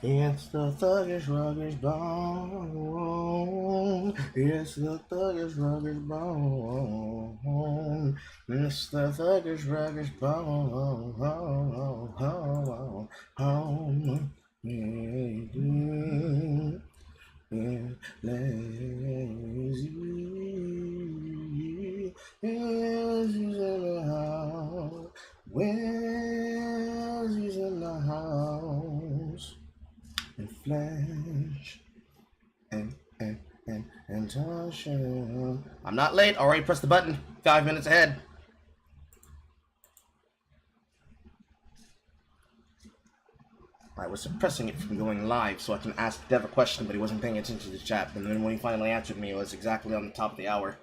It's the thuggish ruggish bone. It's the thuggish ruggish bone. It's the thuggish ruggish bone. Lazy. Yes, he's in the house. Where's he's in the house? And Flash and Tasha. I'm not late. Already pressed the button. 5 minutes ahead. I was suppressing it from going live so I can ask Dev a question, but he wasn't paying attention to the chat. And then when he finally answered me, it was exactly on the top of the hour.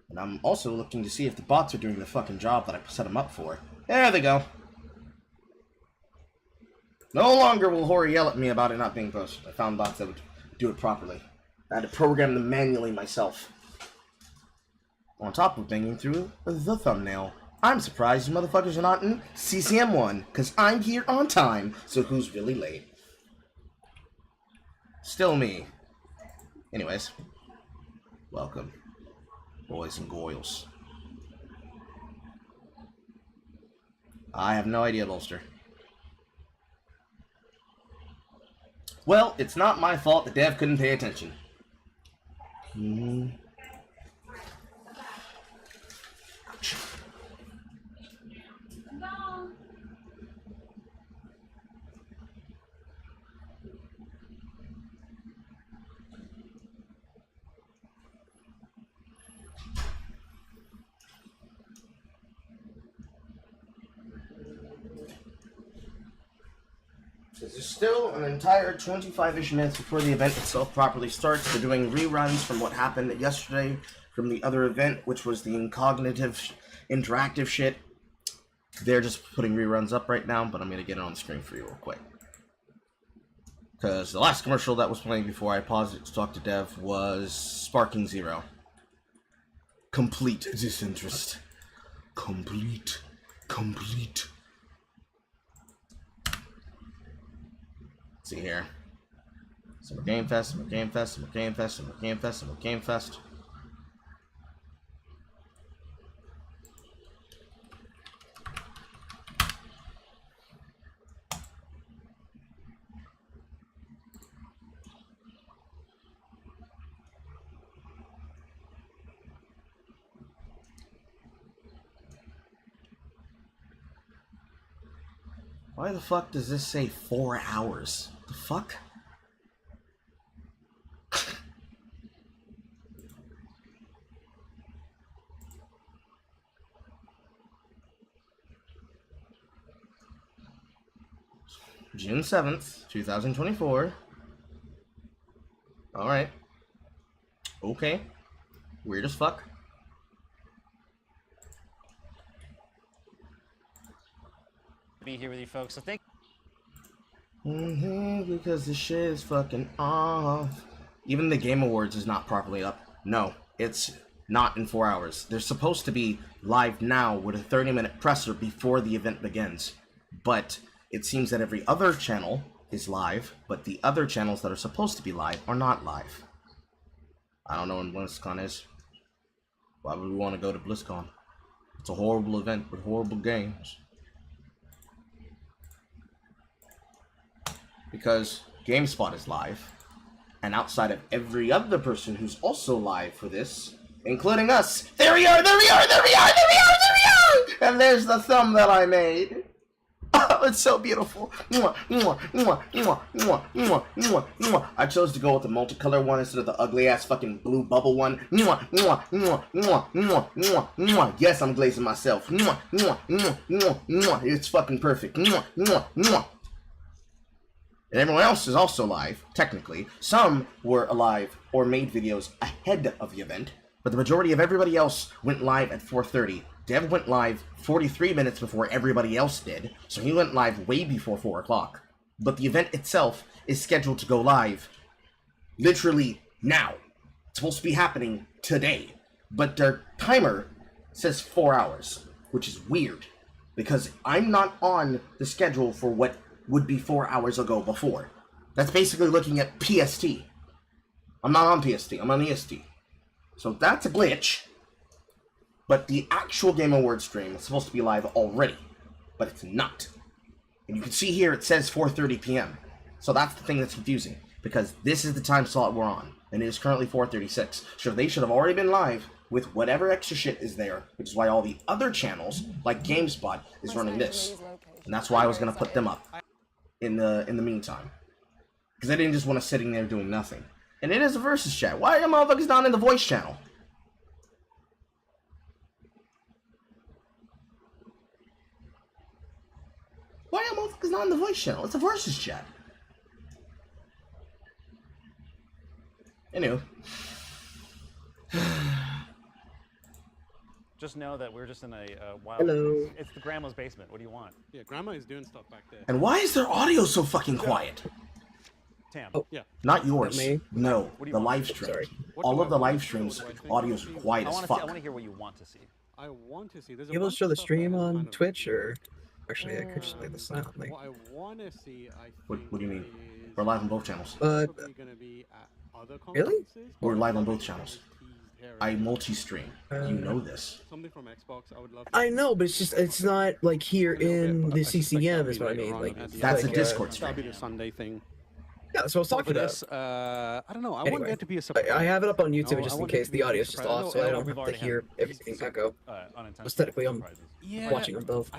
And I'm also looking to see if the bots are doing the fucking job that I set them up for. There they go. No longer will Hori yell at me about it not being posted. I found bots that would do it properly. I had to program them manually myself. On top of banging through the thumbnail. I'm surprised you motherfuckers are not in CCM1, because I'm here on time, so who's really late? Still me. Anyways. Welcome, boys and girls. I have no idea, Bolster. Well, it's not my fault that Dev couldn't pay attention. Ouch. There's still an entire 25-ish minutes before the event itself properly starts. They're doing reruns from what happened yesterday from the other event, which was the incognitive, interactive shit. They're just putting reruns up right now, but I'm going to get it on the screen for you real quick. Because the last commercial that was playing before I paused it to talk to Dev was Sparking Zero. Complete disinterest. Complete. See here. Summer Game Fest, Summer Game Fest, Summer Game Fest, Summer Game Fest, Summer Game Fest. Why the fuck does this say 4 hours? The fuck? June 7th, 2024. Alright. Okay. Weird as fuck. Be here with you folks, so thank because the shit is fucking off. Even the Game Awards is not properly up. No, it's not in 4 hours. They're supposed to be live now with a 30-minute presser before the event begins. But it seems that every other channel is live, but the other channels that are supposed to be live are not live. I don't know when BlizzCon is. Why would we want to go to BlizzCon? It's a horrible event with horrible games. Because GameSpot is live, and outside of every other person who's also live for this, including us, there we are! And there's the thumb that I made. Oh, it's so beautiful. I chose to go with the multicolor one instead of the ugly ass fucking blue bubble one. Yes, I'm glazing myself. It's fucking perfect. And everyone else is also live, technically. Some were alive or made videos ahead of the event, but the majority of everybody else went live at 4:30. Dev went live 43 minutes before everybody else did, so he went live way before 4 o'clock. But the event itself is scheduled to go live literally now. It's supposed to be happening today, but their timer says 4 hours, which is weird, because I'm not on the schedule for what would be 4 hours ago before. That's basically looking at PST. I'm not on PST, I'm on EST. So that's a glitch. But the actual Game Awards stream is supposed to be live already. But it's not. And you can see here it says 4:30 p.m. So that's the thing that's confusing. Because this is the time slot we're on. And it is currently 4:36. So they should have already been live with whatever extra shit is there. Which is why all the other channels, like GameSpot, is running this. And that's why I was going to put them up in the meantime. Because I didn't just want to sitting there doing nothing. And it is a versus chat. Why are motherfuckers not in the voice channel? Why are motherfuckers not in the voice channel? It's a versus chat. Anyway. Just know that we're just in a wild. Hello. It's the grandma's basement. What do you want? Yeah, Grandma is doing stuff back there. And why is their audio so fucking quiet? Tam. Oh. Yeah. Not yours. Not me. No, What do you the want? live stream. Sorry. All of the live streams, audio's quiet I as want to fuck. see. I want to hear what you want to see. I want to see. There's You able to show the stream on kind of Twitch, or actually I could just play the sound. Like, What I want to see, I think, What do you mean? is We're live on both channels. probably gonna be at other Really? conferences. We're live on both channels. Teased here I and multi-stream. You know this. something from Xbox. I would love. I know, but it's not like here in the CCM is what I mean. Like That's a like, Discord That'll be stream. the Sunday thing. Yeah, that's what I was For talking about. this, I don't know. I want Anyway, there to be a surprise. I have it up on YouTube No, just I in want it case to be the a audio's just surprise. off, so I don't we've have to already hear had everything echo. Unintentional Aesthetically, I'm surprises. Yeah. watching them both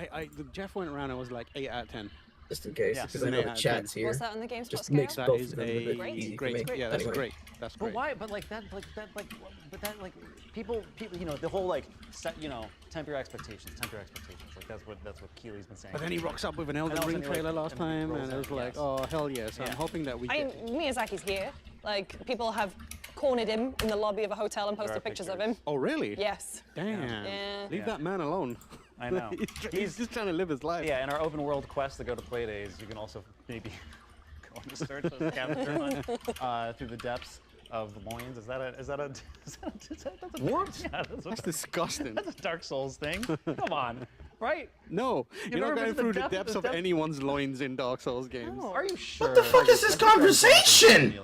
Jeff went around and was like 8 out of 10. just in case, Yeah. because I know the chat's here. What's that on the GameSpot Just scale? makes That both is of them a a bit Great. easy for great. me. Yeah, that's Anyway. great. That's But great. why? But like people, you know, the whole like, temper your expectations. Like that's what Keely's been saying. But then he rocks up with an Elden And Ring also, trailer like, last and time, rolls and it was in, like, yes. oh hell yes! Yeah. I'm hoping that we I get. mean, Miyazaki's here. Like, people have cornered him in the lobby of a hotel and posted are pictures of pictures. him. Oh really? Yes. Damn. Yeah. Leave Yeah. that man alone. I know. he's just trying to live his life. Yeah, in our open world quest to go to play days, you can also maybe go on the search for the scavenger hunt through the depths of loins. Is that a What? Yeah, That's disgusting. that's a Dark Souls thing. Come on, right? No, you're never not going been to through the the depth- depths the of depth- anyone's loins in Dark Souls games. Oh. Are you sure? the fuck is this conversation?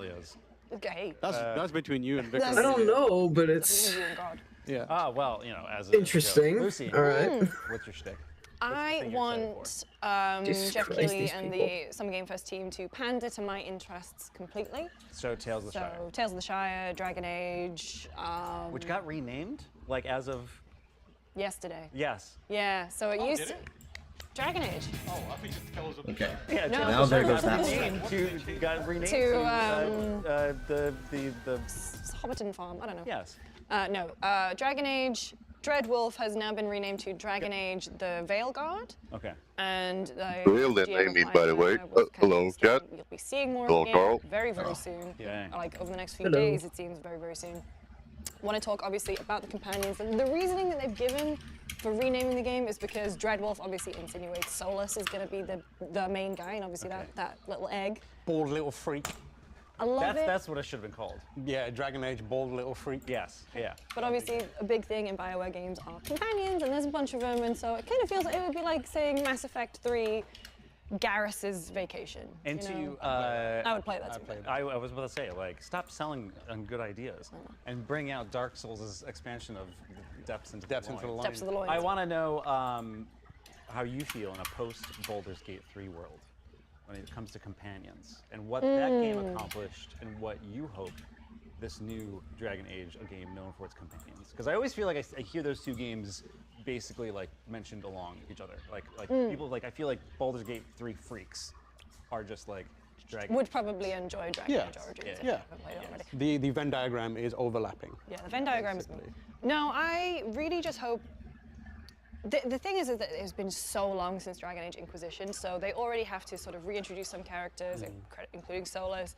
Okay. That's between you and Vicar. That's- I don't know, but it's Oh, God. Yeah. Ah, well, you know, as a interesting. Lucy, All right. what's your shtick? I thing you're excited want Jesus Jeff Christ, Keighley these and people. the Summer Game Fest team to pander to my interests completely. So Tales of the So, Shire, Tales of the Shire, Dragon Age, which got renamed, like as of yesterday. yes. Yeah, so it used to... Dragon Age. Okay. Yeah, No. Tales Now of the there Shire goes that got renamed To, the Hobbiton Farm, I don't know. yes. No, Dragon Age, Dreadwolf has now been renamed to Dragon Age the Veilguard. Okay. And the Brilliant GM of naming, my by the way. was kind of Hello, saying chat. You'll be seeing more Hello, of the Carl. game very, very soon. Yeah. Like over the next few Hello. days, it seems very, very soon. Want to talk obviously about the companions, and the reasoning that they've given for renaming the game is because Dreadwolf obviously insinuates Solus is going to be the main guy, and obviously that little egg. Bald little freak. I love it. That's what it should have been called. Yeah, Dragon Age bald little freak. Yes. Yeah. But obviously, a big thing in BioWare games are companions, and there's a bunch of them, and so it kind of feels like it would be like saying Mass Effect 3, Garrus's Vacation. And you know? to I would play that too. I was about to say, like, stop selling on good ideas and bring out Dark Souls' expansion of Depths into the Into the Loins. line. Depths of the Loins. I want to know how you feel in a post-Baldur's Gate 3 world when it comes to companions and what that game accomplished and what you hope this new Dragon Age, a game known for its companions. Because I always feel like I hear those two games basically like mentioned along each other. Like people like, I feel like Baldur's Gate 3 freaks are just like Dragon Would probably enjoy Dragon Yeah. Age Origins if Yeah. you haven't played it already. The Venn diagram is overlapping. Yeah, the Venn diagram is. No, I really just hope. The thing is that it's been so long since Dragon Age Inquisition, so they already have to sort of reintroduce some characters, including Solus,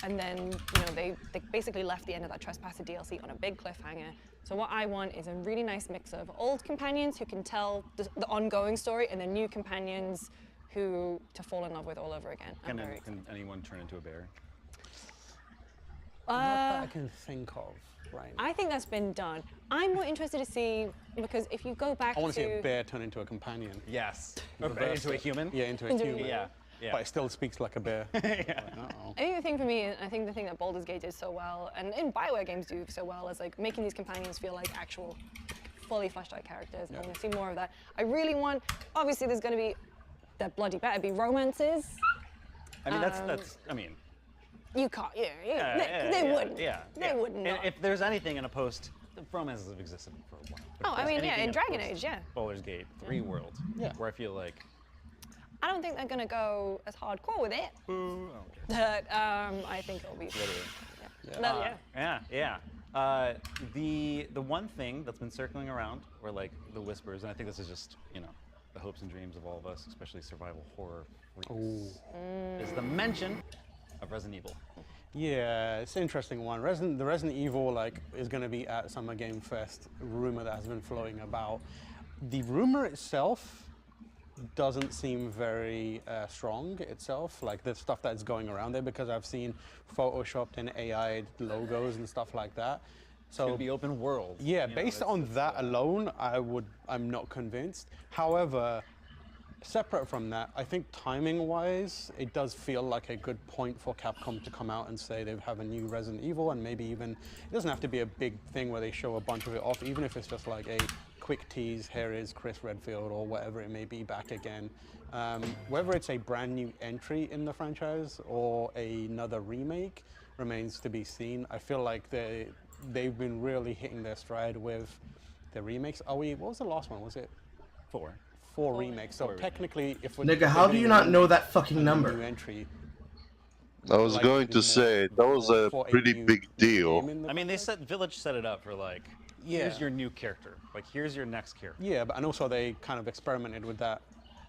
and then they basically left the end of that Trespasser DLC on a big cliffhanger. So what I want is a really nice mix of old companions who can tell the ongoing story, and then new companions who to fall in love with all over again. I'm very Can anyone turn into a bear? Not that I can think of right now. I think that's been done. I'm more interested to see, because if you go back I want to see a to bear turn into a companion. Yes. Reverse Into a it. human? Yeah, into a Into a human. Yeah. Yeah. but it still speaks like a bear. I think the thing for me, and I think the thing that Baldur's Gate did so well, and BioWare games do so well, is like making these companions feel like actual, fully fleshed out characters. I want to see more of that. I really want. Obviously, there's going to be. There bloody better be romances. I mean, that's. I mean. You can't. They wouldn't. Yeah. They wouldn't. And if there's anything in a post, the romances have existed for a while. But Oh, if I there's mean, yeah, anything in a Dragon post Age, yeah. Baldur's Gate 3 world, where I feel like. I don't think they're going to go as hardcore with it. But I think it'll be. The one thing that's been circling around, or like the whispers, and I think this is just the hopes and dreams of all of us, especially survival horror freaks, is the mention of Resident Evil. Yeah, it's an interesting one. The Resident Evil is going to be at Summer Game Fest. Rumor that has been floating about. The rumor itself doesn't seem very strong itself, like the stuff that's going around there, because I've seen photoshopped and AI logos and stuff like that. So It's gonna be open world. Yeah, based on that alone, I'm not convinced. However, separate from that, I think timing-wise, it does feel like a good point for Capcom to come out and say they have a new Resident Evil, and maybe even, it doesn't have to be a big thing where they show a bunch of it off, even if it's just like a quick tease, here is Chris Redfield or whatever it may be back again. Whether it's a brand new entry in the franchise or another remake remains to be seen. I feel like they've been really hitting their stride with the remakes. What was the last one? Was it 4? 4 remakes. So technically, if we're Nigga, how do you not know that fucking number? new entry, I was going to say, that was a pretty big deal. I mean, Village set it up for like, here's your new character. Like, here's your next character. Yeah, and also they kind of experimented with that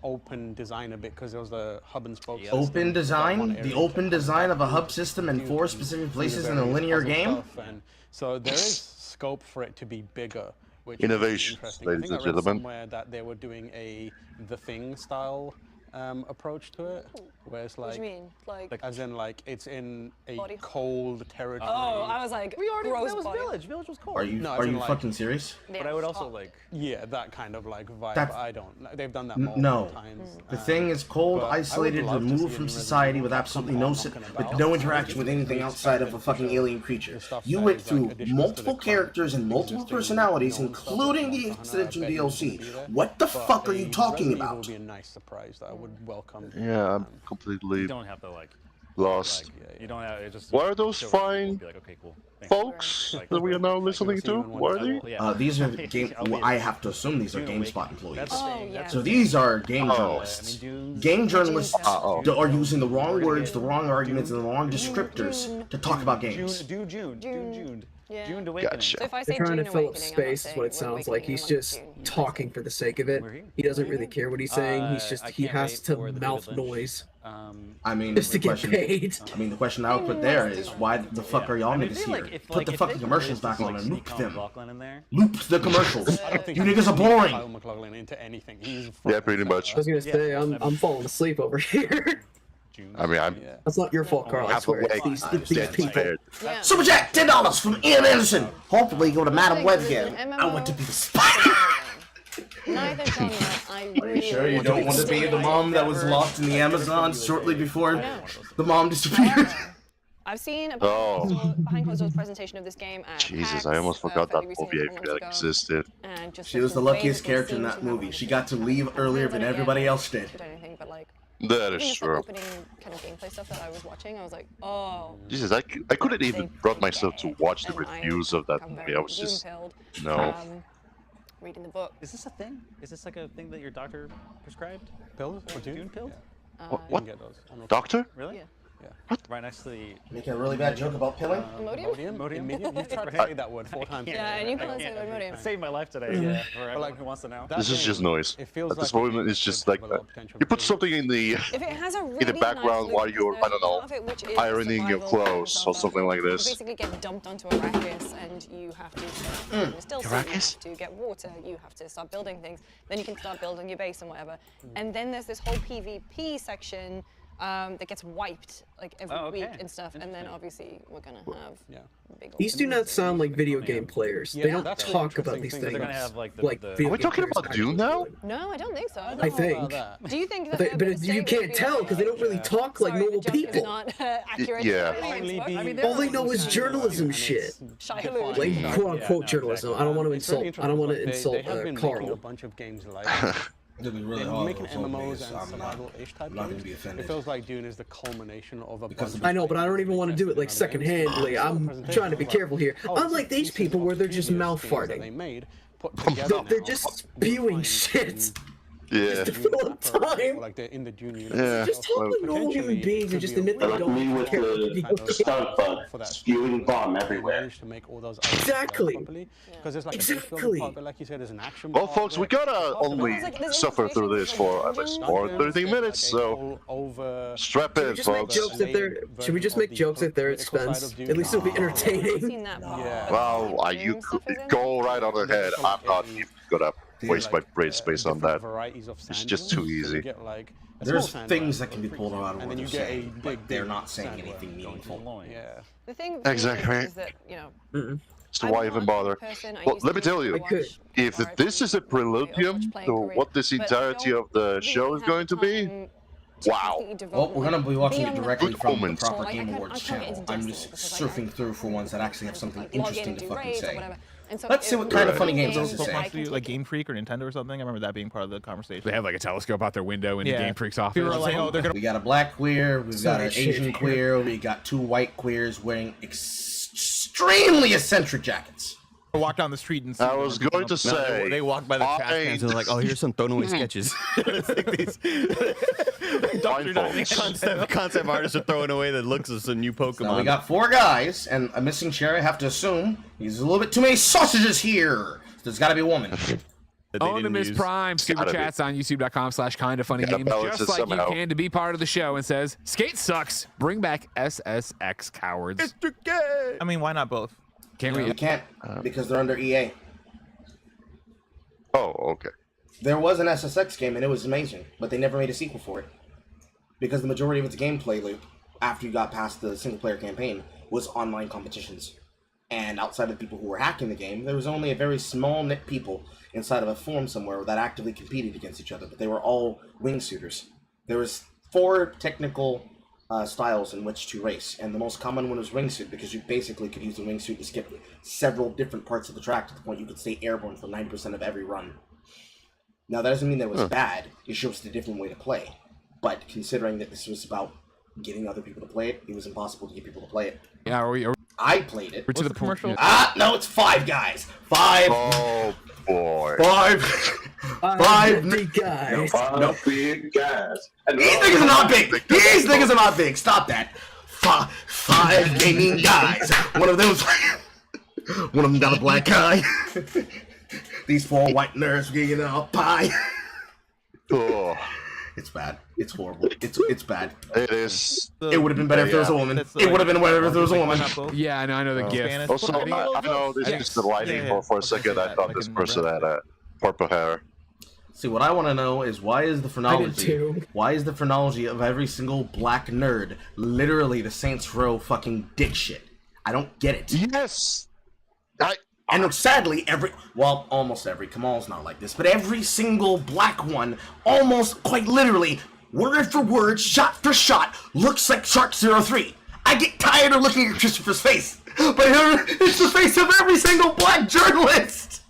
open design a bit, because there was the hub and spoke. Yeah. Open design? The open design of a hub system in 4 specific places in a linear game? And so there is scope for it to be bigger, which Innovation, is interesting. ladies I think and I read gentlemen. somewhere that they were doing a The Thing style approach to it, where it's What do like, you mean? Like as in like it's in a Body- cold territory. oh, I was like, gross That was body. Village. Village was cool. Are you No, are as in, you like- fucking serious? But I would also like. Yeah, that kind of like vibe. That's- I don't. They've done that No. multiple times. The thing is cold, but I would isolated, love to see removed a from new society Resident with Evil absolutely come no out with knocking about. no interaction with anything outside of a fucking alien creature. You went through multiple characters and multiple personalities, including the Extension DLC. What the fuck are you talking about? It would be a nice surprise that I would welcome. Yeah, I'm completely You don't have to like. lost. You don't have it just. What are those show it, fine be like, okay, cool. Thanks. folks that we are now listening to? What are they? Yeah. These are game. I'll be Well, I have to assume these are Dune GameSpot Awakening. employees. That's the Oh, thing. yeah. That's So the these are game Oh. journalists. Dune's- Game journalists Uh-oh. are using the wrong words, the wrong arguments, and the wrong descriptors to talk about games. June. Yeah. June Awakening. Gotcha. So if I say They're trying to Dune fill up Awakening, I'm not space, is saying what it Dune sounds like. Awakening, He's I'm like, just Dune. talking for the sake of it. We're here. He doesn't really care what he's saying. He's just, I he can't has wait to for the mouth David Lynch. noise I mean, just to the get question. paid. I mean, the question I would put there is, why the fuck are y'all niggas here? Put the fucking commercials back on and loop them. In there. Loop the commercials. I don't think You I niggas are can sneak boring. Kyle MacLachlan into anything. He's Yeah, pretty much. I was gonna say, I'm falling asleep over here. I mean, I'm Yeah. That's not your fault, Carl. I half swear. awake, It's these dead people. tired. Yeah. Super Jack, $10 from Ian Anderson. Hopefully, go to Madam Web There's again. an I want to MMO. be the spider. Neither genre I Are you really sure you don't want to be the mom that was lost in the Amazon shortly before the mom disappeared? I've seen a Oh. behind closed doors presentation of this game at Jesus, PAX, I almost forgot that fairly recently, movie a couple that months ago, existed. and just She was the way luckiest that they character in seem that to movie. have She got to leave earlier than everybody else did. Or anything, but like, That even is just the true. opening kind of gameplay stuff that I was watching, I was like, oh. Jesus, I couldn't even they brought myself to dead. watch the And I reviews of that become movie. very I was just doom-pilled, no. reading the book. Is this a thing? Is this like a thing that your doctor prescribed? Pills? For Dune? Dune pills? What? You can get those. I don't know. Doctor? Really? Yeah. Right next to the. Making a really bad joke about pilling? Imodium? Imodium? You've tried to say that word 4 times. Yeah, and you can't say Imodium. It saved my life today. Yeah. For everyone who wants to know. That This is game, just noise. It feels At this like moment, it it's just could like have a lot of potential you put because something in the If it has a really background nice while loop, you're, there's I don't know, part of it which is ironing your survival clothes and or stuff. something like You this. basically get dumped onto Arrakis and you have to still you have to get water, you have to start building things, then you can start building your base and whatever. And then there's this whole PvP section that gets wiped like every week and stuff, and then obviously we're gonna have big. These do not sound like video game players. They don't talk about these things. They're gonna have like Are we talking about Dune now? No, I don't think so. I think. Do you think that? But you can't tell because they don't really talk like normal people. Not accurate. Yeah. All they know is journalism shit. Like quote unquote journalism. I don't want to insult. I don't want to insult Carl. A bunch of games like It'll be really they're hard making to insult me, MMOs so and survival-ish type I'm not gonna games. be offended. It feels like Dune is the culmination of a bunch. I know, but I don't even want to do it like secondhandly. I'm trying to be careful here. Unlike these people where they're just mouth farting. They're just spewing shit. Yeah. Just to fill up time. Like they're in the Dune universe. Yeah. Just talk like normal human beings and just admit they Like don't me with care. the stunt bug spewing bomb everywhere. To make all those Exactly. Because there's like Exactly. a like you said, there's an action. Well, folks, we gotta only suffer through this for at least more than 30 minutes, so strap in, folks. Should we just make jokes at their expense? At least it'll be entertaining. Well, you go right on ahead. I'm not even gonna waste my brain space on that. It's just too easy. There's things that can be pulled out of what they're saying, but they're not saying anything meaningful. Yeah. The thing Exactly. is that, you know, So why even bother? Well, let me tell you, if this is a preludium to what this entirety of the show is going to be, wow. Well, we're gonna be watching it directly Good from the omens. Proper Game Awards channel. I'm just surfing through for ones that actually have something interesting to fucking say. Let's see what kind of funny games this is saying. Like Game Freak or Nintendo or something. I remember that being part of the conversation. They have like a telescope out their window in Game Freak's office. People were like, oh, they're gonna. We got a black queer, we've got an Asian queer, we got two white queers wearing extremely eccentric jackets. Walk down the street and see I was going to say, They walk by the trash cans and they're like, oh, here's some thrown away sketches. It's like these concept artists are throwing away that looks as a new Pokemon. Now we got 4 guys and a missing chair. I have to assume he's a little bit too many sausages here. So there's got to be a woman. Onimus Prime super chats on youtube.com/kindafunnygames just like you can to be part of the show and says, Skate sucks. Bring back SSX cowards. I mean, why not both? Can't We we? can't because they're under EA. oh, okay. There was an SSX game and it was amazing, but they never made a sequel for it. Because the majority of its gameplay loop, after you got past the single-player campaign, was online competitions. And outside of the people who were hacking the game, there was only a very small knit people inside of a forum somewhere that actively competed against each other, but they were all wingsuiters. There was 4 technical styles in which to race, and the most common one was wingsuit, because you basically could use the wingsuit to skip several different parts of the track to the point you could stay airborne for 90% of every run. Now, that doesn't mean that it was bad, it shows a different way to play. But considering that this was about getting other people to play it, it was impossible to get people to play it. Yeah, are we I played it. to the commercial? No, it's 5 guys. 5. Oh, boy. 5. 5 big guys. No. Big guys. These niggas are not big. These niggas are not big. Stop that. 5 gaming guys. One of them got a black eye. These 4 white nerds getting a pie. Oh, It's bad. It's horrible. It's bad. it is. It would have been better if there was a woman. It would have been better if there was a woman. Yeah, I know the GIF. Also, I know this is the lighting, but for a second I thought this person had purple hair. See, what I want to know is why is the phrenology? too. Why is the phrenology of every single black nerd literally the Saints Row fucking dick shit? I don't get it. Yes! And sadly, almost every, Kamal's not like this, but every single black one, almost quite literally, word for word, shot for shot, looks like Shark 03. I get tired of looking at Christopher's face, but it's the face of every single black journalist.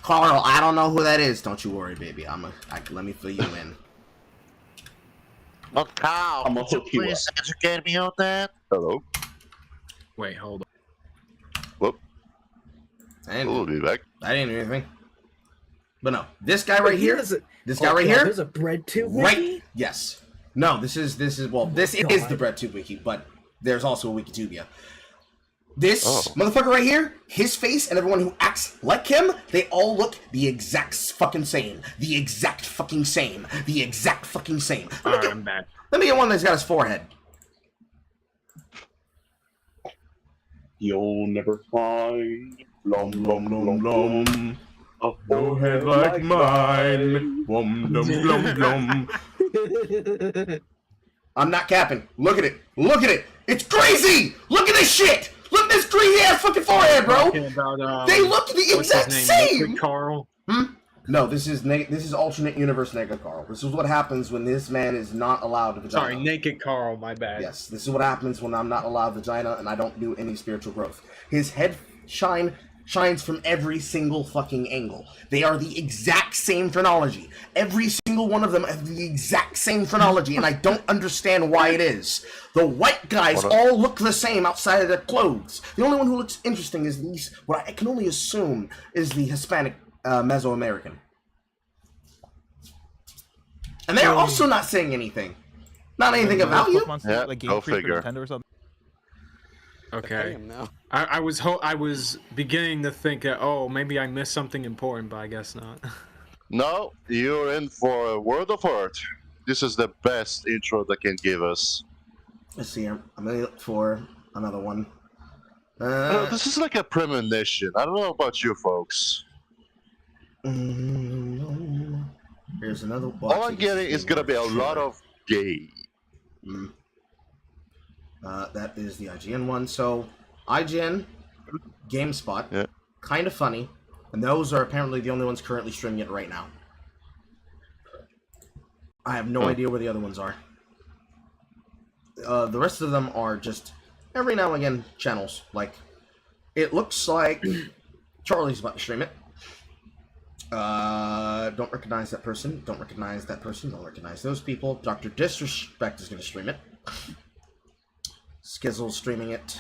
Carl, I don't know who that is. Don't you worry, baby. Let me fill you in. Oh, Carl, I'm gonna hook you up. please educate me on that? Hello? Wait, hold on. Whoop. I We'll be back. didn't do anything. But no, this guy right here, There's this a bread tube right? wiki? Yes. No, this is the BreadTube wiki, but there's also a Wikitubia. This motherfucker right here, his face and everyone who acts like him, they all look the exact fucking same. The exact fucking same. The exact fucking same. I'm back. Let me get one that's got his forehead. You'll never find Lum lum lum lum. a No head like mine. Wum dum glum glum. I'm not capping. Look at it. Look at it. It's crazy. Look at this shit. Look at this crazy ass fucking forehead, bro. About, they look the exact same. Carl. No, this is alternate universe Naked Carl. This is what happens when this man is not allowed vagina. Sorry, Naked Carl, my bad. Yes, this is what happens when I'm not allowed vagina and I don't do any spiritual growth. His head shines from every single fucking angle. They are the exact same phrenology. Every single one of them have the exact same phrenology, and I don't understand why it is. The white guys all look the same outside of their clothes. The only one who looks interesting is what I can only assume is the Hispanic Mesoamerican. And they're also not saying anything. Not anything about you. Yeah, go figure. Okay. I was beginning to think, oh, maybe I missed something important, but I guess not. No, you're in for a word of art. This is the best intro they can give us. Let's see. I'm gonna look for another one. This is like a premonition. I don't know about you folks. Here's another. All I'm getting is gonna be a lot of gay. That is the IGN one. So IGN, GameSpot, kind of funny, and those are apparently the only ones currently streaming it right now. I have no idea where the other ones are. The rest of them are just every now and again channels. Like, it looks like Charlie's about to stream it. Don't recognize that person. Don't recognize that person. Don't recognize those people. Dr. Disrespect is going to stream it. Skizzle's streaming it.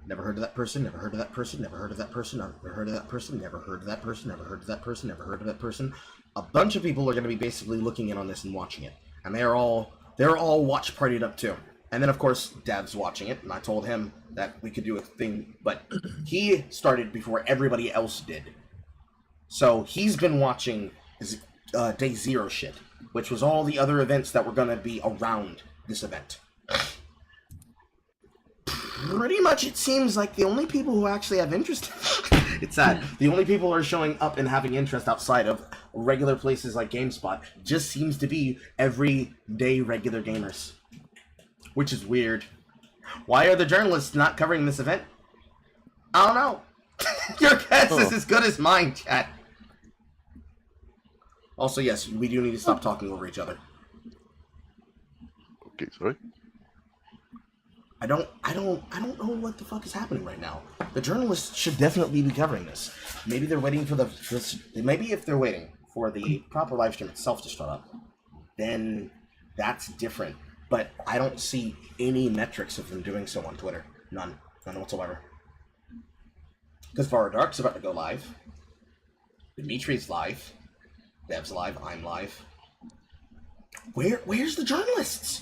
Never heard of that person. Never heard of that person. Never heard of that person. Never heard of that person. Never heard of that person. Never heard of that person. Never heard of that person. A bunch of people are going to be basically looking in on this and watching it, and they're all watch partied up too. And then of course Dav's watching it, and I told him that we could do a thing, but he started before everybody else did. So he's been watching his Day Zero shit, which was all the other events that were going to be around this event. Pretty much it seems like the only people who actually have interest, it's sad, the only people who are showing up and having interest outside of regular places like GameSpot just seems to be everyday regular gamers. Which is weird. Why are the journalists not covering this event? I don't know. Your guess is as good as mine, chat. Also, yes, we do need to stop talking over each other. Okay, sorry. I don't know what the fuck is happening right now. The journalists should definitely be covering this. Maybe they're waiting for maybe if they're waiting for the proper live stream itself to start up, then that's different. But I don't see any metrics of them doing so on Twitter. None whatsoever. Because Varadark's about to go live. Dimitri's live. Dev's live. I'm live. Where's the journalists?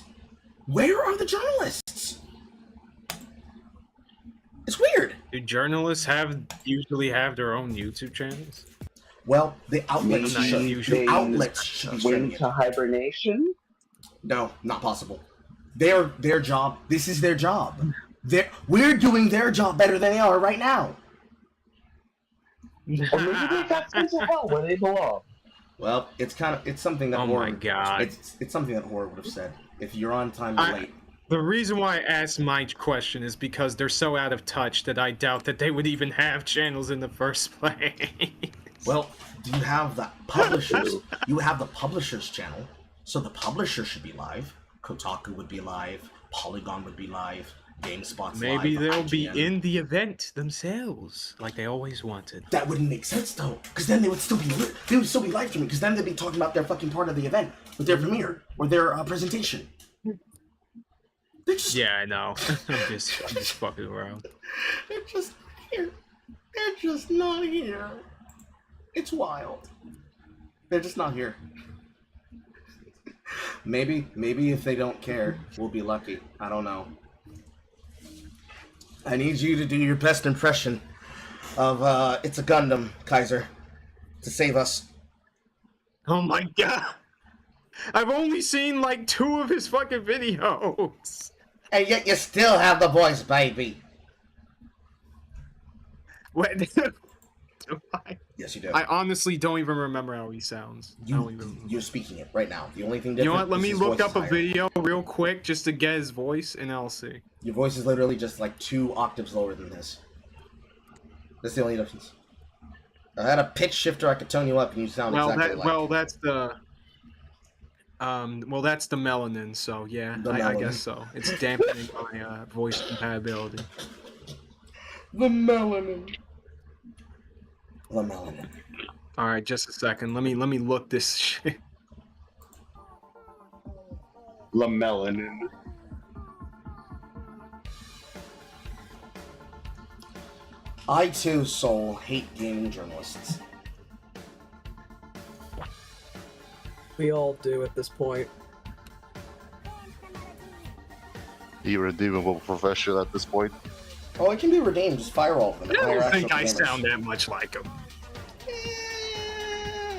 Where are the journalists? It's weird. Do journalists usually have their own YouTube channels? Well, the outlets should be went to hibernation? No, not possible. Their job. This is their job. We're doing their job better than they are right now. Or maybe they got sent to hell where they belong. Well, it's something that. Oh my god! It's something that Horror would have said. If you're on time, you're late. The reason why I asked my question is because they're so out of touch that I doubt that they would even have channels in the first place. Well, do you have the publishers? You have the publishers channel, so the publisher should be live. Kotaku would be live. Polygon would be live. GameSpot's Maybe live. They'll be in the event themselves, like they always wanted. That wouldn't make sense though, because then they would still be live streaming. Because then they'd be talking about their fucking part of the event with their premiere or their presentation. Yeah, I know. I'm just fucking around. They're just here. They're just not here. It's wild. They're just not here. Maybe if they don't care, we'll be lucky. I don't know. I need you to do your best impression of It's a Gundam, Kaiser, to save us. Oh my god! I've only seen like 2 of his fucking videos. And yet you still have the voice, baby. What? Do I? Yes, you do. I honestly don't even remember how he sounds. You're speaking it right now. The only thing You know different what? Let is me his look voice up a is higher. video real quick just to get his voice, and I'll see. Your voice is literally just like 2 octaves lower than this. That's the only difference. If I had a pitch shifter, I could tone you up, and you sound exactly like. Well, that's the. Well, that's the melanin. So yeah, I guess so. It's dampening my voice compatibility. The melanin. The melanin. All right, just a second. Let me look this shit. The melanin. I too, Soul, hate gaming journalists. We all do at this point. Irredeemable profession at this point. Oh, it can be redeemed. Just fire all of them. I don't think I sound that much like him.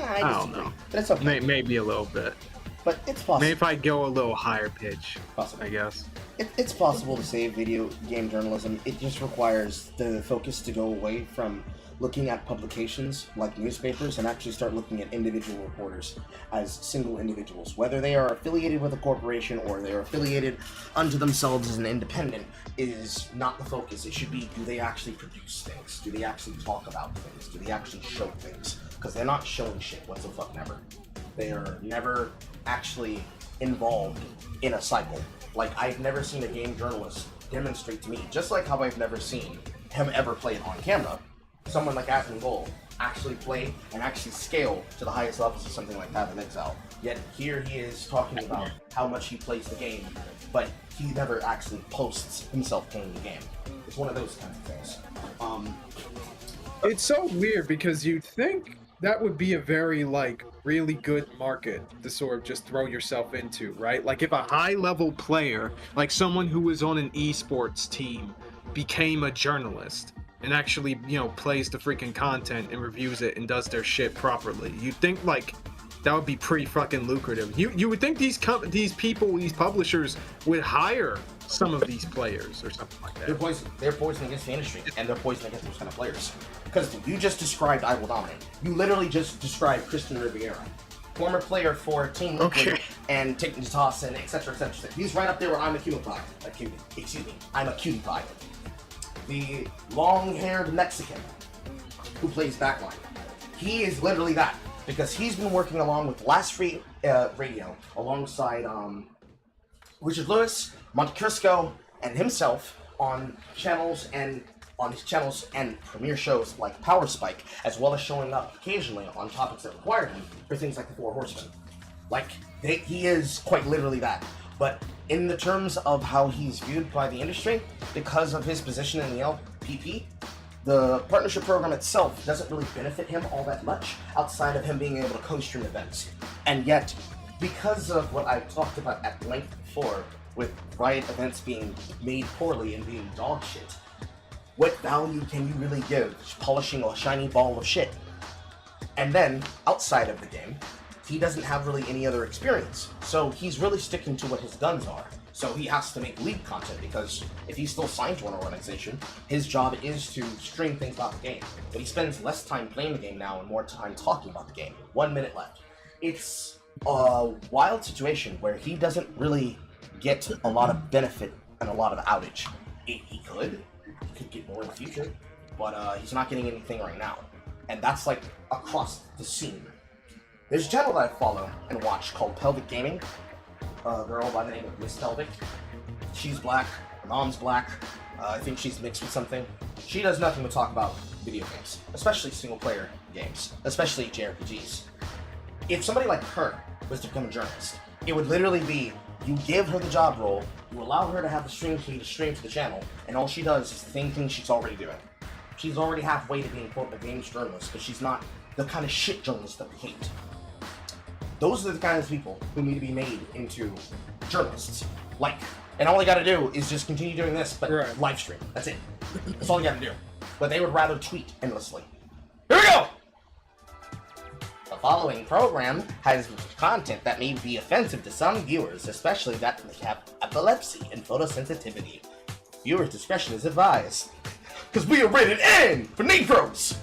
I don't know. But it's okay. Maybe a little bit. But it's possible. Maybe if I go a little higher pitch, possible. I guess. It's possible to save video game journalism. It just requires the focus to go away from looking at publications like newspapers and actually start looking at individual reporters as single individuals. Whether they are affiliated with a corporation or they are affiliated unto themselves as an independent is not the focus. It should be, do they actually produce things? Do they actually talk about things? Do they actually show things? Because they're not showing shit whatsoever. They are never actually involved in a cycle. Like, I've never seen a game journalist demonstrate to me, just like how I've never seen him ever play it on camera, someone like Aspen Gold actually play and actually scale to the highest levels of something like that in Exile. Yet here he is talking about how much he plays the game, but he never actually posts himself playing the game. It's one of those kind of things. It's so weird because you'd think that would be a very, like, really good market to sort of just throw yourself into, right? Like, if a high-level player, like someone who was on an esports team, became a journalist and actually, you know, plays the freaking content and reviews it and does their shit properly, you'd think, like, that would be pretty fucking lucrative. You would think these people, these publishers, would hire some of these players or something like that. They're poison against the industry, and they're poison against those kind of players. Because you just described I Will Dominate. You literally just described Christian Riviera, former player for Team Liquid and Taking the Toss and etc. etc. He's right up there where I'm a cutie pie. I'm a cutie pie. The long-haired Mexican who plays backline. He is literally that. Because he's been working along with Last Free Radio alongside Richard Lewis, Monte Cristo, and himself on channels and premiere shows like Power Spike, as well as showing up occasionally on topics that require him for things like the Four Horsemen. Like, he is quite literally that. But in the terms of how he's viewed by the industry, because of his position in the LPP, the partnership program itself doesn't really benefit him all that much outside of him being able to co-stream events. And yet, because of what I've talked about at length before, with Riot events being made poorly and being dog shit, what value can you really give polishing a shiny ball of shit? And then, outside of the game, he doesn't have really any other experience. So he's really sticking to what his guns are. So he has to make league content, because if he's still signed to an organization, his job is to stream things about the game. But he spends less time playing the game now and more time talking about the game. 1 minute left. It's a wild situation where he doesn't really get a lot of benefit and a lot of outage. He could get more in the future, but he's not getting anything right now. And that's like across the scene. There's a channel that I follow and watch called Pelvic Gaming. A girl by the name of Miss Pelvic. She's black, her mom's black, I think she's mixed with something. She does nothing but talk about video games, especially single-player games, especially JRPGs. If somebody like her was to become a journalist, it would literally be, you give her the job role, you allow her to have the stream key to stream to the channel, and all she does is the same thing she's already doing. She's already halfway to being, quote, a games journalist, but she's not the kind of shit journalist that we hate. Those are the kinds of people who need to be made into journalists. Like, and all they gotta do is just continue doing this, but live stream. That's it. That's all they gotta do. But they would rather tweet endlessly. Here we go! The following program has content that may be offensive to some viewers, especially that have epilepsy and photosensitivity. Viewer discretion is advised. Because we are rated N for Negros!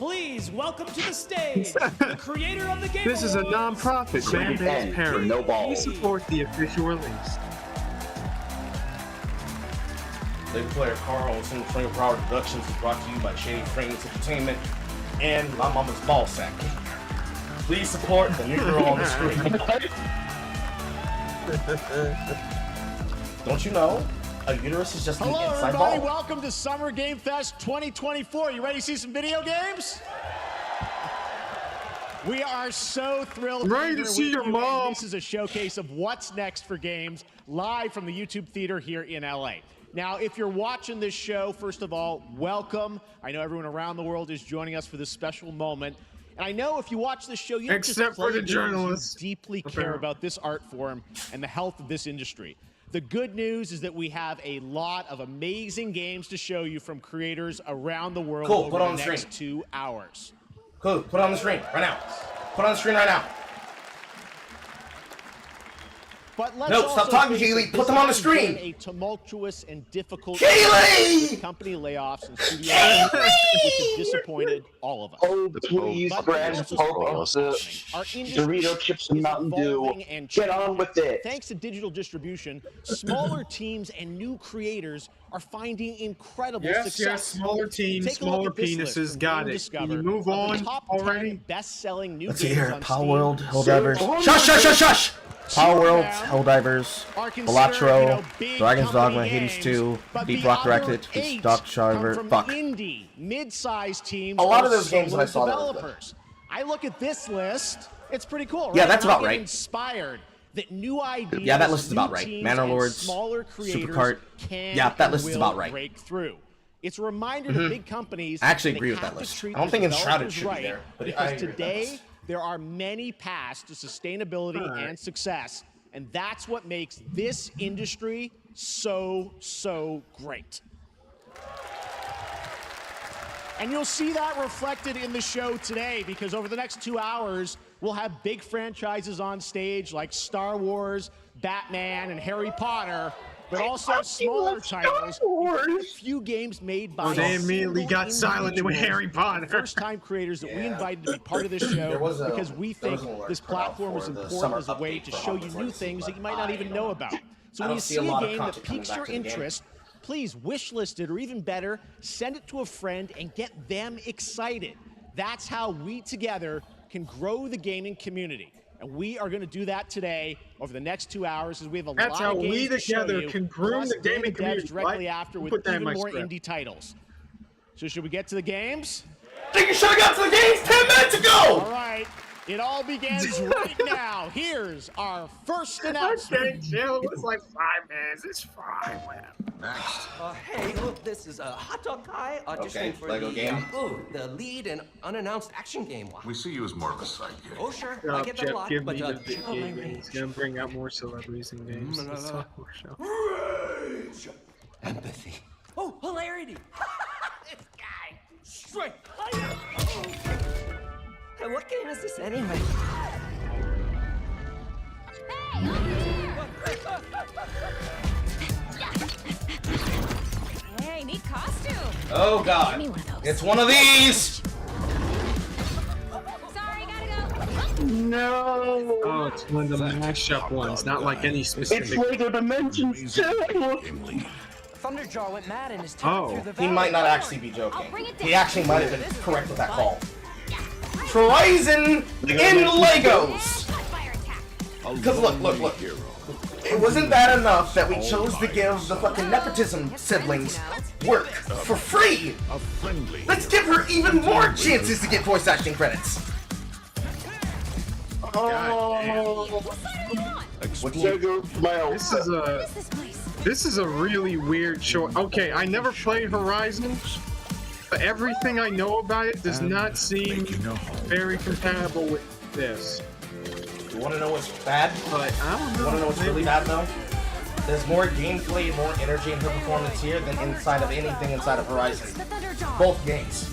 Please welcome to the stage the creator of the game. This is a non-profit fan-based parody. No balls. Please support the official release. SinglePlayerCarl and SinglePlayerCarl Productions is brought to you by Shady Frames Entertainment and my mama's ball sack. Please support the new girl on the screen. Don't you know? A uterus is just an inside everybody. ball. Welcome to Summer Game Fest 2024. You ready to see some video games? We are so thrilled. Ready to see your mom. This is a showcase of what's next for games live from the YouTube Theater here in LA. Now, if you're watching this show, first of all, welcome. I know everyone around the world is joining us for this special moment. And I know if you watch this show, you don't Except just play for the games, journalists. you deeply care about this art form and the health of this industry. The good news is that we have a lot of amazing games to show you from creators around the world over the next 2 hours. Cool, put it on the screen right now. Put it on the screen right now. But let's no, stop talking, Keely. Put them on the screen. A tumultuous and difficult company layoffs and studio which has disappointed all of us. Oh, please, Grand Dorito chips and Mountain Dew. Get on with it. Thanks to digital distribution, smaller teams and new creators are finding incredible success. Yes, smaller teams, smaller penises. Got it. Can you move on already? Best-selling new Let's see here. games Power on World, Steam. Helldivers. Shush, shush, shush, shush! Power World, Helldivers, Balatro, Dragon's Dogma, Hades 2, Deep Rock Directed, Dark Shiver, fuck. Indie, mid-sized teams. A lot of those games that I saw developers. I look at this list, it's pretty cool, right? Yeah, that's about I'm right. Inspired that new ideas, yeah, that list is about right. Manor Lords, Supercart. Yeah, that list is about right. Break through. It's a reminder to big companies. I actually agree with that list. I don't think Enshrouded should be there, but because today there are many paths to sustainability and success, and that's what makes this industry so great. And you'll see that reflected in the show today, because over the next 2 hours, we'll have big franchises on stage like Star Wars, Batman, and Harry Potter, but also smaller titles, a few games made by they immediately got silent with Harry Potter. First-time creators that we invited to be part of this show because we think this platform is important as a way to show you new things that you might not even know about. So when you see a game that piques your interest, please wish list it, or even better, send it to a friend and get them excited. That's how we together can grow the gaming community. And we are going to do that today over the next 2 hours, as we have a lot of games to show you. That's how we together can groom the gaming community. Directly after with even more indie titles. So should we get to the games? I think you should have got to the games 10 minutes ago! All right. It all begins right now. Here's our first announcement. Chill. It was like 5 minutes. It's fine. Next. Hey, look, this is a hot dog guy auditioning for Lego game. The lead and unannounced action game one. We see you as more of a sidekick. Oh, sure. I get that a lot, give but me the big game. He's gonna bring out more celebrities and games. Rage! Empathy. Oh, hilarity! This guy! Straight! Hey, what game is this anyway? Hey, neat costume. Oh god. It's one of these! Sorry, gotta go. No! Oh, it's one of the mashup ones, not like any specific. It's Lego Dimensions 2! Thunderjaw went mad in his Oh, he might not actually be joking. He actually might have been correct with that call. Horizon in Legos! Because look. It wasn't bad enough that we chose to give the fucking nepotism siblings work for free! Let's give her even more chances to get voice acting credits! This is a really weird short. Okay, I never played Horizon, but everything I know about it does not seem very compatible with this. You want to know what's bad? But I don't know. You want to know what's really bad though? There's more gameplay, more energy in her performance here than inside of anything inside of Horizon. Both games.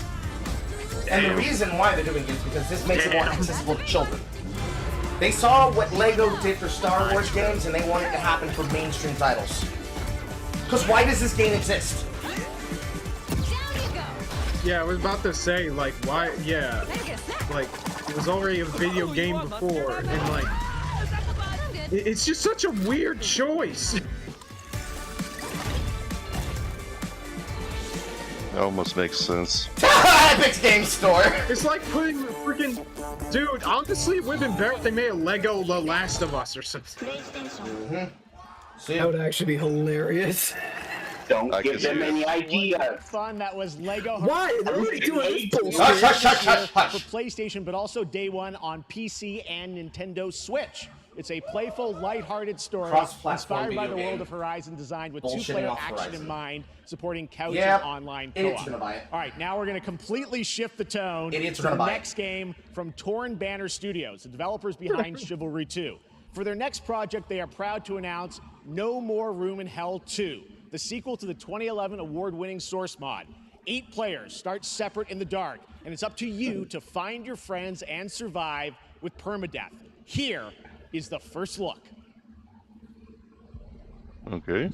And the reason why they're doing it is because this makes it more accessible to children. They saw what LEGO did for Star Wars games and they want it to happen for mainstream titles. Because why does this game exist? Yeah, I was about to say, like, why? Yeah, like it was already a video game before, and like, it's just such a weird choice. That almost makes sense. Epic Game Store. It's like putting freaking, dude. Honestly, it would have been better if they made a Lego The Last of Us or something. That would actually be hilarious. Don't give them any ideas. Fun. That was Lego. Why? They're already doing this Hush. for PlayStation, but also day one on PC and Nintendo Switch. It's a playful, lighthearted story inspired by the world of Horizon, designed with two-player action in mind, supporting couch and online co-op. All right, now we're going to completely shift the tone to the next game from Torn Banner Studios, the developers behind Chivalry 2. For their next project, they are proud to announce No More Room in Hell 2, the sequel to the 2011 award-winning Source mod. 8 players start separate in the dark, and it's up to you to find your friends and survive with permadeath. Here is the first look. Okay.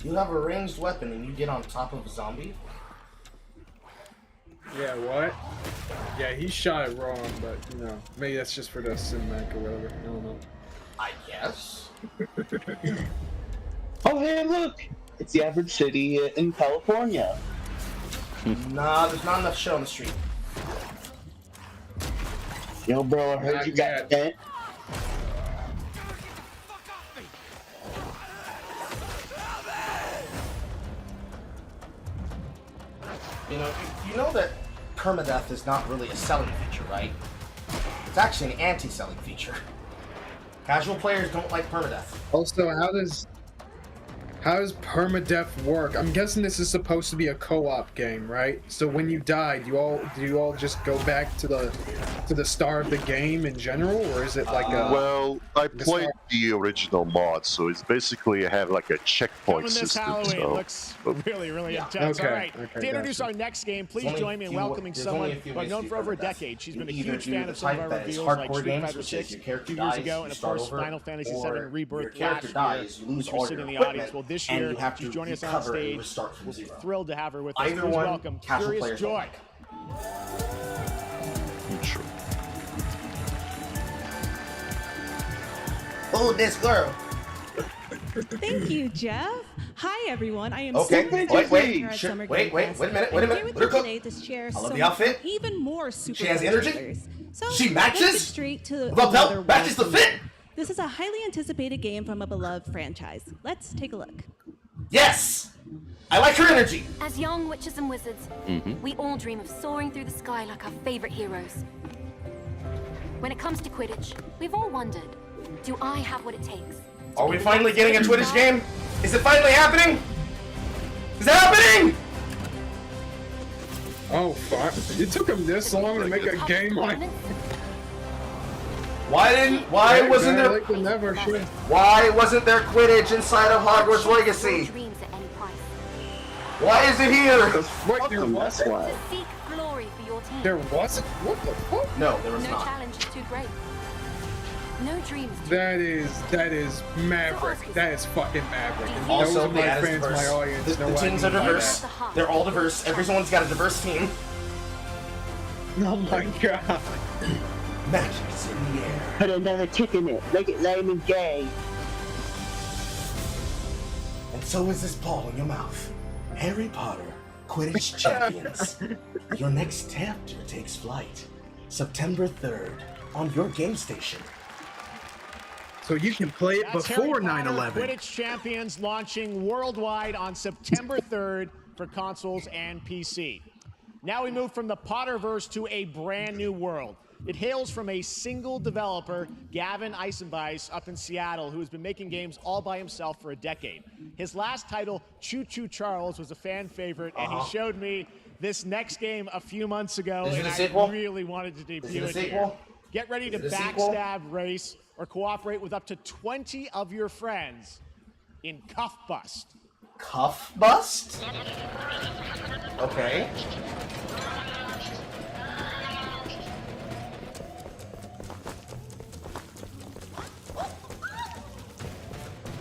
You have a ranged weapon and you get on top of a zombie? Yeah, what? Yeah, he shot it wrong, but you know, maybe that's just for the cinematic or whatever. I don't know. I guess. Oh, hey, look! It's the average city in California. Nah, there's not enough shit on the street. Yo, bro, I heard you got a tent. You know that permadeath is not really a selling feature, right? It's actually an anti-selling feature. Casual players don't like permadeath. Also, how does permadeath work? I'm guessing this is supposed to be a co-op game, right? So when you die, do you all just go back to the start of the game in general, or is it like a? Well, I played the original mod, so it's basically have like a checkpoint system. Halloween looks really, really intense. Okay, All right, to introduce our next game, please join me in welcoming someone who I've known for over a decade. She's been a huge fan of some of our reveals, like Street Fighter 6 a few years ago, and of course Final Fantasy VII Rebirth last year. She was sitting in the audience. Well, this year she's joining us on stage. We're thrilled to have her with us. Please welcome Curious Joy. Sure. Oh, this girl. Thank you, Jeff. Hi, everyone. I am okay. Wait a minute. Today to share I love the outfit. Even more super. She has energy. So she matches. Let's get straight to the matches the fit. This is a highly anticipated game from a beloved franchise. Let's take a look. Yes! I like her energy! As young witches and wizards, we all dream of soaring through the sky like our favorite heroes. When it comes to Quidditch, we've all wondered, do I have what it takes? Are we finally getting a Quidditch game? Is it finally happening? Is it happening? Oh, fuck. It took him this long to make a game like... Why wasn't there Quidditch inside of Hogwarts Legacy? Why is it here? What, there wasn't? To seek glory for your team. There wasn't? What the fuck? No, there was no not. No challenge is too great. No dreams. That is Maverick. That is fucking Maverick. And Also, those are my fans, my audience. The teams are diverse. They're all diverse. Everyone's got a diverse team. Oh my god. Magic's in the air. Put another kick in it. Make it lame and gay. And so is this ball in your mouth. Harry Potter, Quidditch Champions. Your next chapter takes flight. September 3rd on your game station. So you can play it before 9/11. Quidditch Champions launching worldwide on September 3rd for consoles and PC. Now we move from the Potterverse to a brand new world. It hails from a single developer, Gavin Eisenbeis, up in Seattle, who has been making games all by himself for a decade. His last title, Choo Choo Charles, was a fan favorite, and he showed me this next game a few months ago, Is it and a sequel? I really wanted to debut Is it a here. sequel? Get ready to Is it a sequel? backstab, race, or cooperate with up to 20 of your friends in Cuff Bust. Cuff Bust? Okay.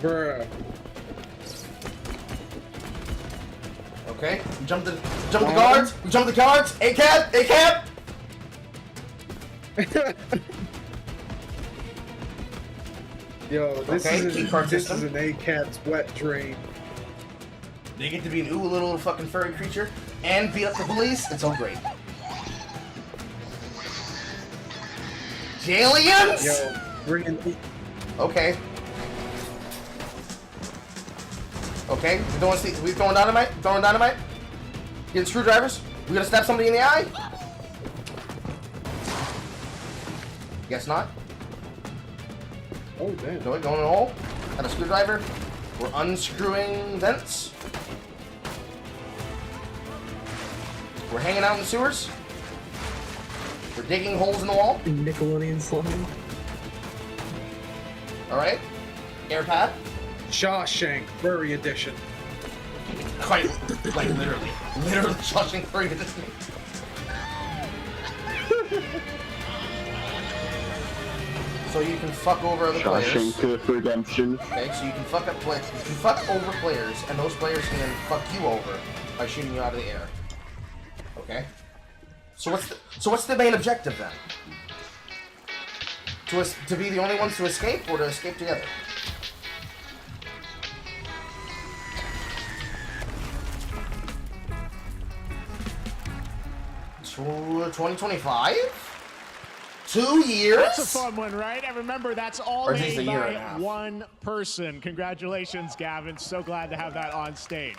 Bruh. Okay. We jump the guards. We jump the guards. A-cab. A-cab. Yo, this Okay, is key card this system. is an A-Cat's wet dream. They get to be an ooh little fucking furry creature and beat up the police. It's all great. Aliens? Yo, bring in. Okay. Okay, we throwing dynamite? Throwing dynamite? Getting screwdrivers? We gonna stab somebody in the eye? Guess not. Oh damn. No, going in a hole. Got a screwdriver. We're unscrewing vents. We're hanging out in the sewers. We're digging holes in the wall. Nickelodeon slime. Alright. Airpad. Shawshank Furry Edition. Quite, like literally. Literally Shawshank Furry Edition. So you can fuck over other players. Shawshank Redemption. Okay, so you can fuck up you can fuck over players, and those players can then fuck you over by shooting you out of the air. Okay. So what's the main objective then? To be the only ones to escape, or to escape together? So 2025? 2 years? That's a fun one, right? And remember, that's all Or at least made a year by and a half. one person. Congratulations, Gavin. So glad to have that on stage.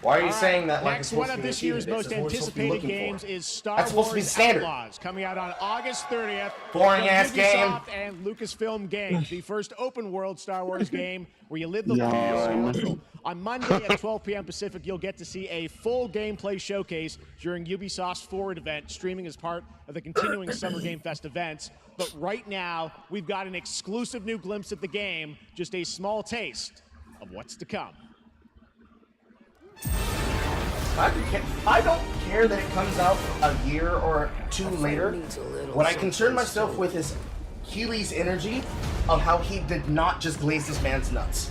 Why are you All saying that like Next it's one supposed of to be this achieved? year's It's most what we're supposed to be anticipated looking games for. is Star That's supposed to be Wars standard. Outlaws, coming out on August 30th. Boring from ass game. Ubisoft and Lucasfilm Games, the first open world Star Wars game where you live the Yawn. life. On Monday at 12 p.m. Pacific, you'll get to see a full gameplay showcase during Ubisoft's Forward event, streaming as part of the continuing Summer Game Fest events. But right now, we've got an exclusive new glimpse at the game, just a small taste of what's to come. I don't care that it comes out a year or two later. What I concern myself with is Keely's energy of how he did not just glaze this man's nuts.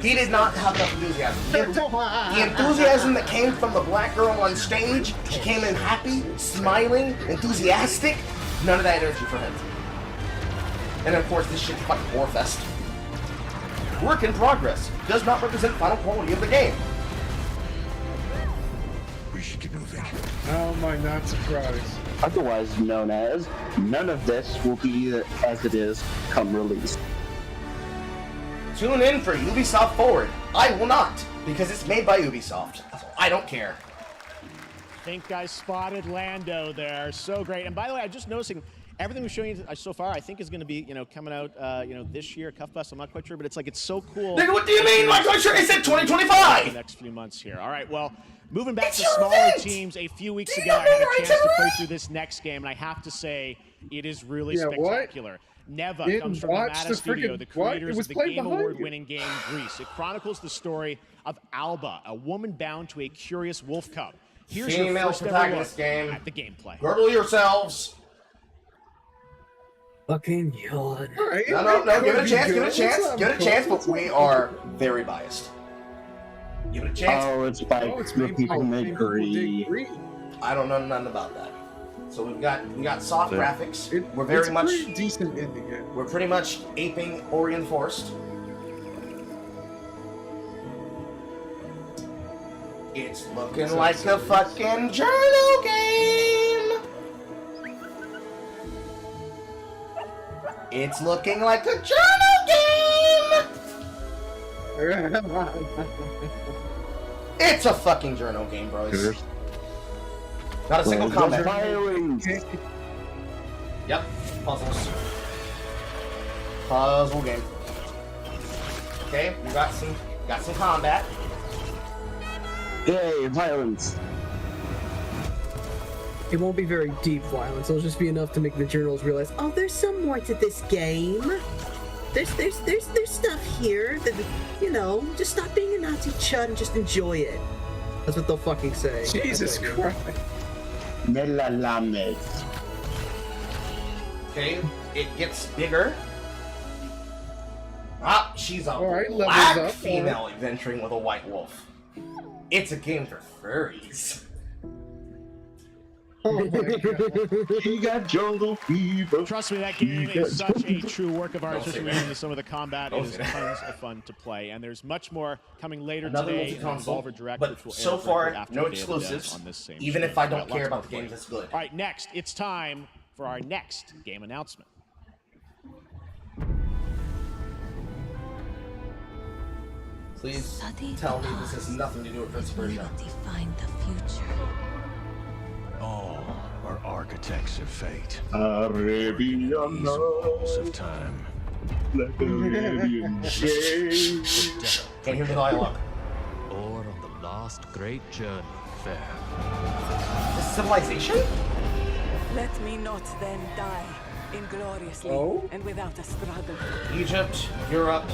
He did not have enough enthusiasm. The enthusiasm that came from the black girl on stage, she came in happy, smiling, enthusiastic. None of that energy for him. And of course, this shit's fucking warfest. Work in progress does not represent final quality of the game. We should get moving. How am I not surprised? Otherwise known as, none of this will be as it is come release. Tune in for Ubisoft Forward. I will not, because it's made by Ubisoft. I don't care. I think I spotted Lando there. So great. And by the way, I'm just noticing everything we've shown you so far, I think is going to be, coming out, this year, Cuff Bust. I'm not quite sure, but it's so cool. Nigga, what do you mean? I'm quite sure it said 2025. The next few months here. All right, well, moving back to smaller teams, a few weeks ago, I had a chance to play through this next game, and I have to say, it is really spectacular. Neva comes from the Mata Studio, the creators of the Game Award-winning game Grease. It chronicles the story of Alba, a woman bound to a curious wolf cub. Here's your first ever look game at the gameplay. Girdle yourselves. Fucking yawn. Right, No, give it a chance, give it a chance, give it a chance, but we are very biased. Give it a chance. Oh, it's by the people may agree. I don't know nothing about that. So we got soft graphics. We're very much decent ending game. We're pretty much aping Orient Forest. It's looking like a fucking journal game. It's looking like a journal game. It's a fucking journal game, bros. Not a single comment. Yep, puzzles. Puzzle game. Okay, we got some combat. Yay, violence. It won't be very deep violence. It'll just be enough to make the journals realize, oh, there's some more to this game. There's stuff here that, you know, just stop being a Nazi chud and just enjoy it. That's what they'll fucking say. Jesus Christ. Okay, it gets bigger. Ah, she's a Alright, black levels up. female adventuring with a white wolf. It's a game for furries. Oh my God. He got jungle fever. Trust me, that game is such a true work of art, especially when some of the combat is tons of fun to play. And there's much more coming later Another today in the multi-console, Devolver Direct, but which will so air far, directly after no the Day of the Dead exclusives, on this same even stream. if I don't Lots care more about the for you. games, it's good. All right, next, it's time for our next game announcement. Please tell me this has nothing to do with Prince of Persia. Define the future. All are architects of fate. Arabian Walls of time. like Arabian shades. Can't hear the dialogue. Or on the last great journey fair. This is Civilization? Let me not then die ingloriously and without a struggle. Egypt, Europe,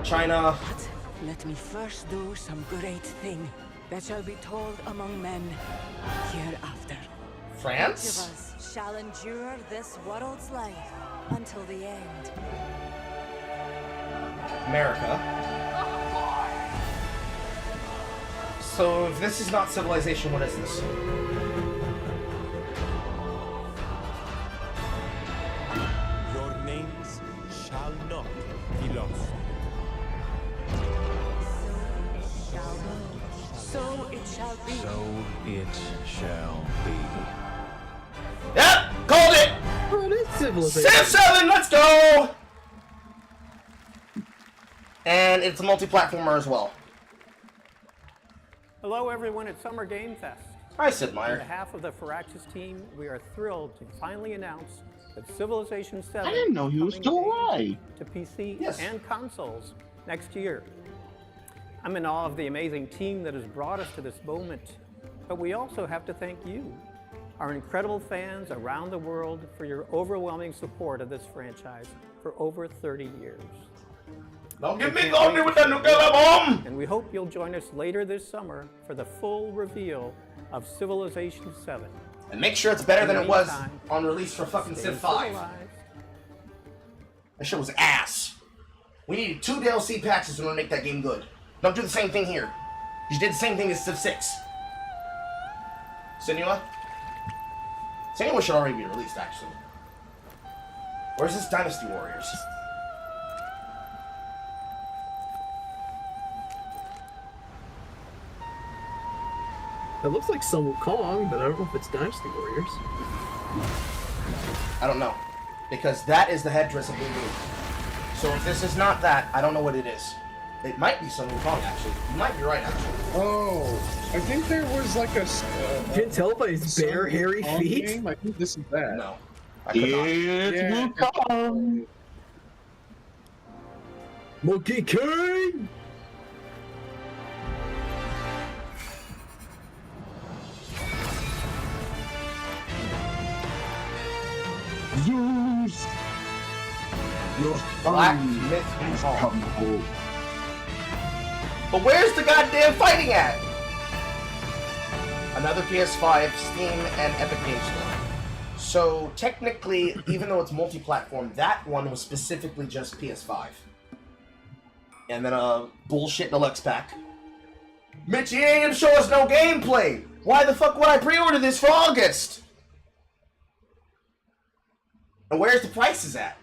China. But let me first do some great thing that shall be told among men hereafter. France? Each of us shall endure this world's life until the end. America. So if this is not Civilization, what is this? Your names shall not be lost. So it shall be. So it shall be. Yep! Called it! Oh, it is Civilization. Civ 7, let's go! And it's a multi-platformer as well. Hello everyone at Summer Game Fest. Hi, Sid Meier. On behalf of the Firaxis team, we are thrilled to finally announce that Civilization 7 I didn't know he was still alive. to PC and consoles next year. I'm in awe of the amazing team that has brought us to this moment, but we also have to thank you, our incredible fans around the world, for your overwhelming support of this franchise for over 30 years. Don't get me going with the nuclear bomb! And we hope you'll join us later this summer for the full reveal of Civilization 7. And make sure it's better than In it the was meantime, on release for fucking stay Civ 5. civilized. That shit was ass. We needed 2 DLC patches in order to make that game good. Don't do the same thing here. You did the same thing as Civ 6. Senua? Senua should already be released, actually. Where's this Dynasty Warriors? It looks like some Wukong, but I don't know if it's Dynasty Warriors. I don't know. Because that is the headdress of Blue Moon. So if this is not that, I don't know what it is. It might be Sun Wukong, actually. You might be right, actually. Oh, I think there was like a... You can tell by his bare, hairy feet? Game. I think this is that. No. I could not. It's Wukong. Monkey King! Zeus. Black Myth Wukong. But where's the goddamn fighting at? Another PS5, Steam, and Epic Games Store. So technically, even though it's multi-platform, that one was specifically just PS5. And then a bullshit deluxe pack. Mitch, you ain't gonna show us no gameplay! Why the fuck would I pre-order this for August? And where's the prices at?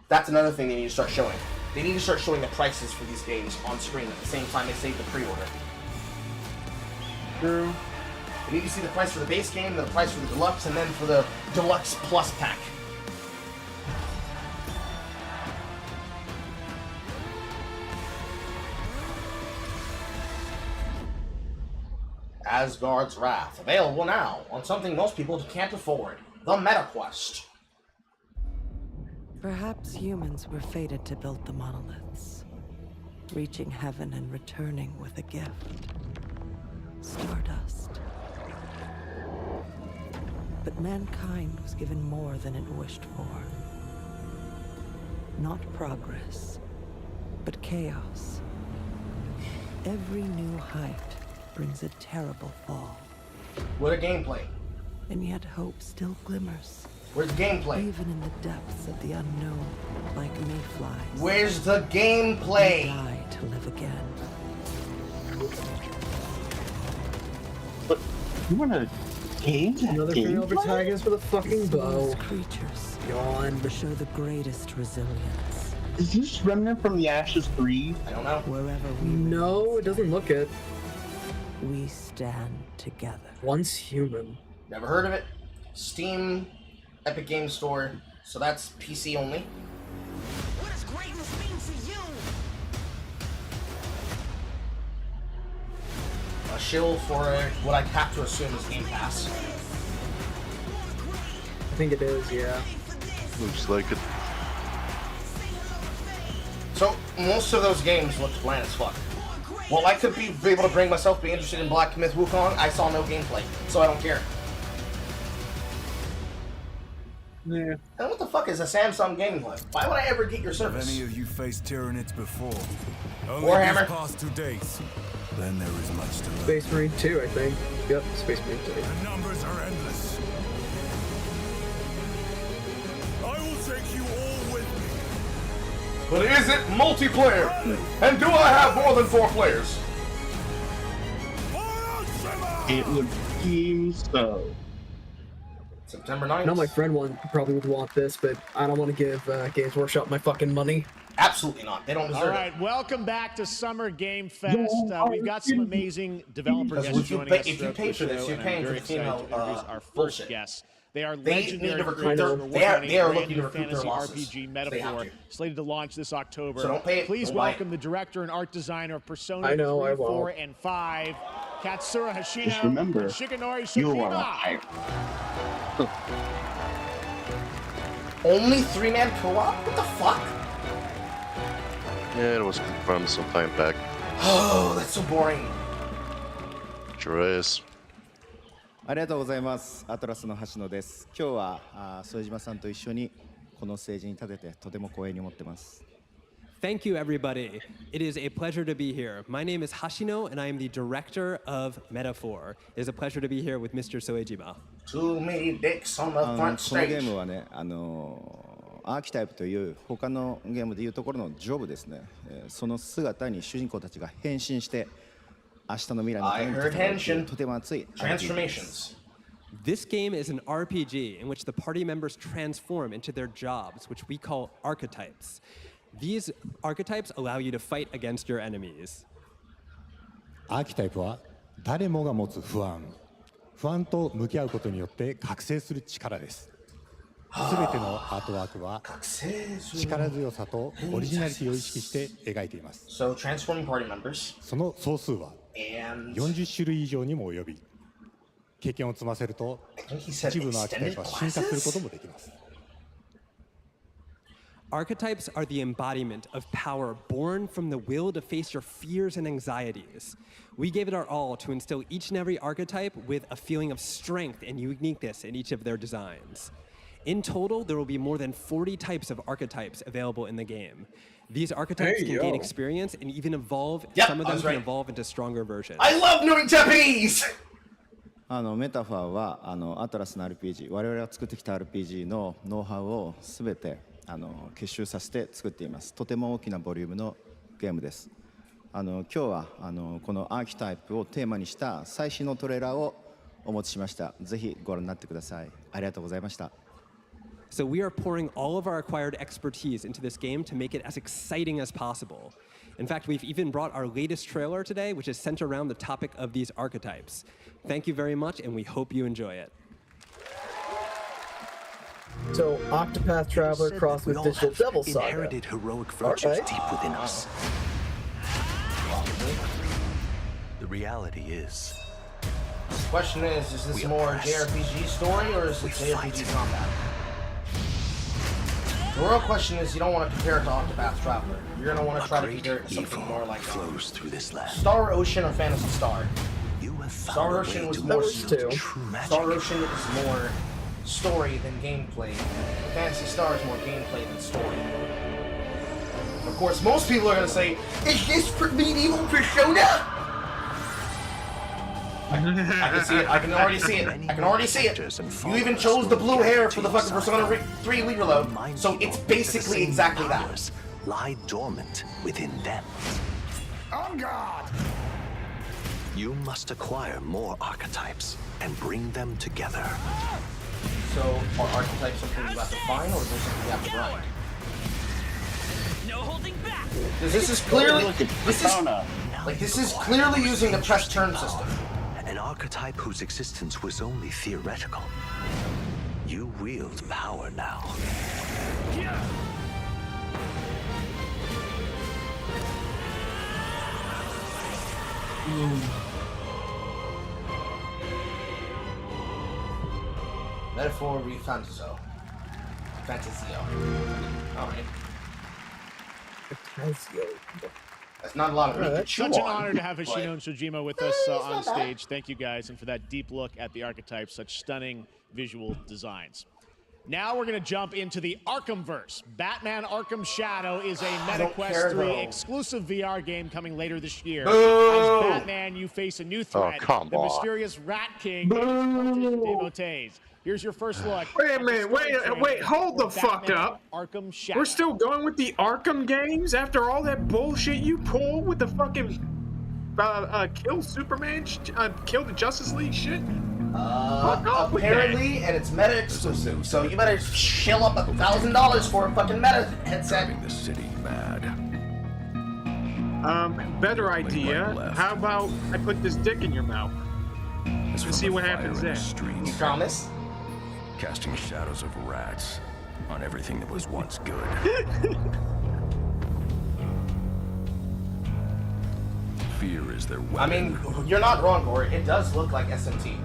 That's another thing they need to start showing. They need to start showing the prices for these games on screen at the same time they save the pre-order. True. They need to see the price for the base game, the price for the deluxe, and then for the deluxe plus pack. Asgard's Wrath, available now on something most people can't afford, the MetaQuest. Perhaps humans were fated to build the monoliths, reaching heaven and returning with a gift. Stardust. But mankind was given more than it wished for. Not progress, but chaos. Every new height brings a terrible fall. What a gameplay. And yet hope still glimmers. Where's the gameplay? Even in the depths of the unknown, like mayflies. Where's the gameplay? They die to live again. But you want to change another female protagonist with a fucking bow. Creatures. Yawn. To show the greatest resilience. Is this Remnant from the Ashes 3? I don't know. Wherever we No, it doesn't look it. We stand together. Once human. Never heard of it. Steam, Epic Games Store, so that's PC only. What does greatness mean to you? A shill for what I have to assume is Game Pass. I think it is, yeah. Looks like it. So, most of those games looked bland as fuck. Well, I could be able to bring myself be interested in Black Myth Wukong. I saw no gameplay, so I don't care. Yeah. And what the fuck is a Samsung gaming play? Why would I ever get your service? Have any of you faced Tyranids before? Only Warhammer. these past 2 days. Then there is much to learn. Space Marine 2, I think. Yep, Space Marine 2. The numbers are endless. I will take you all with me. But is it multiplayer? And do I have more than 4 players? It would seem so. September 9th. I know my friend probably would want this, but I don't want to give Games Workshop my fucking money. Absolutely not. They don't deserve All right, welcome back to Summer Game Fest. We've got some amazing developer guests joining us. If you pay for this, you're paying for the female our first guests. They are They legendary need to recruit creators their- who are they are- working they are on a looking brand to new recruit their fantasy losses. RPG They have Metaphor, to. slated to launch this October. So don't pay it. Please Don't buy welcome the director and art designer of Persona I know, 3, I won't. 4, and 5, Katsura Hashino Just remember, and Shigenori you are a Shikima. pirate. Only 3-man co-op? What the fuck? Yeah, it was confirmed some time back. Oh, that's so boring. Sure is. ありがとうございます。アトラスの橋野です。今日は副島さんと一緒にこのステージに立ててとても光栄に思ってます。Thank you, everybody. It is a pleasure to be here. My name is Hashino, and I am the director of Metaphor. It is a pleasure to be here with Mr. Soejima. Too many dicks on the front この stage. ゲームはね、アーキタイプという他のゲームでいうところのジョブですね。その姿に主人公たちが変身して明日の未来のために I heard 戦うhenshin. とても熱い Transformations. This game is an RPG in which the party members transform into their jobs, which we call archetypes. These archetypes allow you to fight against your enemies. アーキタイプは誰もが持つ不安と向き合うことによって覚醒する力です。すべてのアートワークは力強さとオリジナリティを意識して描いています。So, transforming party members. その総数は And 40種類以上にも及び、経験を積ませると一部のアーキタイプは進化することもできます。Archetypes are the embodiment of power born from the will to face your fears and anxieties. We gave it our all to instill each and every archetype with a feeling of strength and uniqueness in each of their designs. In total, there will be more than 40 types of archetypes available in the game. These archetypes can gain experience and even evolve. Yep, some of I them was can right. evolve into stronger versions. I love knowing Japanese! メタファーはアトラスの RPG、我々が作ってきた RPG のノウハウをすべて結集させて作っています。とても大きなボリュームのゲームです。今日はこのアーキタイプをテーマにした最新のトレーラーをお持ちしました。ぜひご覧になってください。ありがとうございました。So we are pouring all of our acquired expertise into this game to make it as exciting as possible. In fact, we've even brought our latest trailer today, which is centered around the topic of these archetypes. Thank you very much, and we hope you enjoy it. So, Octopath Traveler crossed with Digital Devil Saga. Inherited heroic virtues Alright. deep within us. The reality is, The question is this more JRPG story or is it JRPG combat? The real question is, you don't want to compare it to Octopath Traveler. You're going to want to try to compare it to something more like flows through this land. Star Ocean or Phantasy Star. You have found Star a Ocean way was to more wield true magic. Star Ocean is more story than gameplay. Phantasy Star is more gameplay than story. Of course, most people are gonna say, "Is this medieval Persona?" I can see it. I can already see it. I can already see it. You even chose the blue hair for the fucking Persona 3 reload, so it's basically exactly that. Lie dormant within them. On guard! You must acquire more archetypes and bring them together. So, are archetypes something you have to find, or is there something you have to grind? No holding back. This is clearly this is clearly using the press turn system. An archetype whose existence was only theoretical. You wield power now. Metaphor re-fantasio. Fantasio. Alright. That's not a lot of meat to chew Such an on, honor to have but- Hoshino and Shojima with us on stage. Thank you guys, and for that deep look at the archetypes, such stunning visual designs. Now we're going to jump into the Arkhamverse. Batman Arkham Shadow is a MetaQuest 3 exclusive VR game coming later this year. Boo! As Batman, you face a new threat, come the on. mysterious Rat King and his devotees. Here's your first look. Wait a minute, wait, hold the fuck up. Arkham Shadow. We're still going with the Arkham games after all that bullshit you pulled with the fucking kill Superman, kill the Justice League shit? Apparently, and it's meta exclusive, so you better shill up $1,000 for a fucking meta headset. The city mad. Better idea. How about I put this dick in your mouth? Let's see what happens there. You promise? Casting shadows of rats on everything that was once good. Fear is their weapon. I mean, you're not wrong, Corey. It does look like SMT.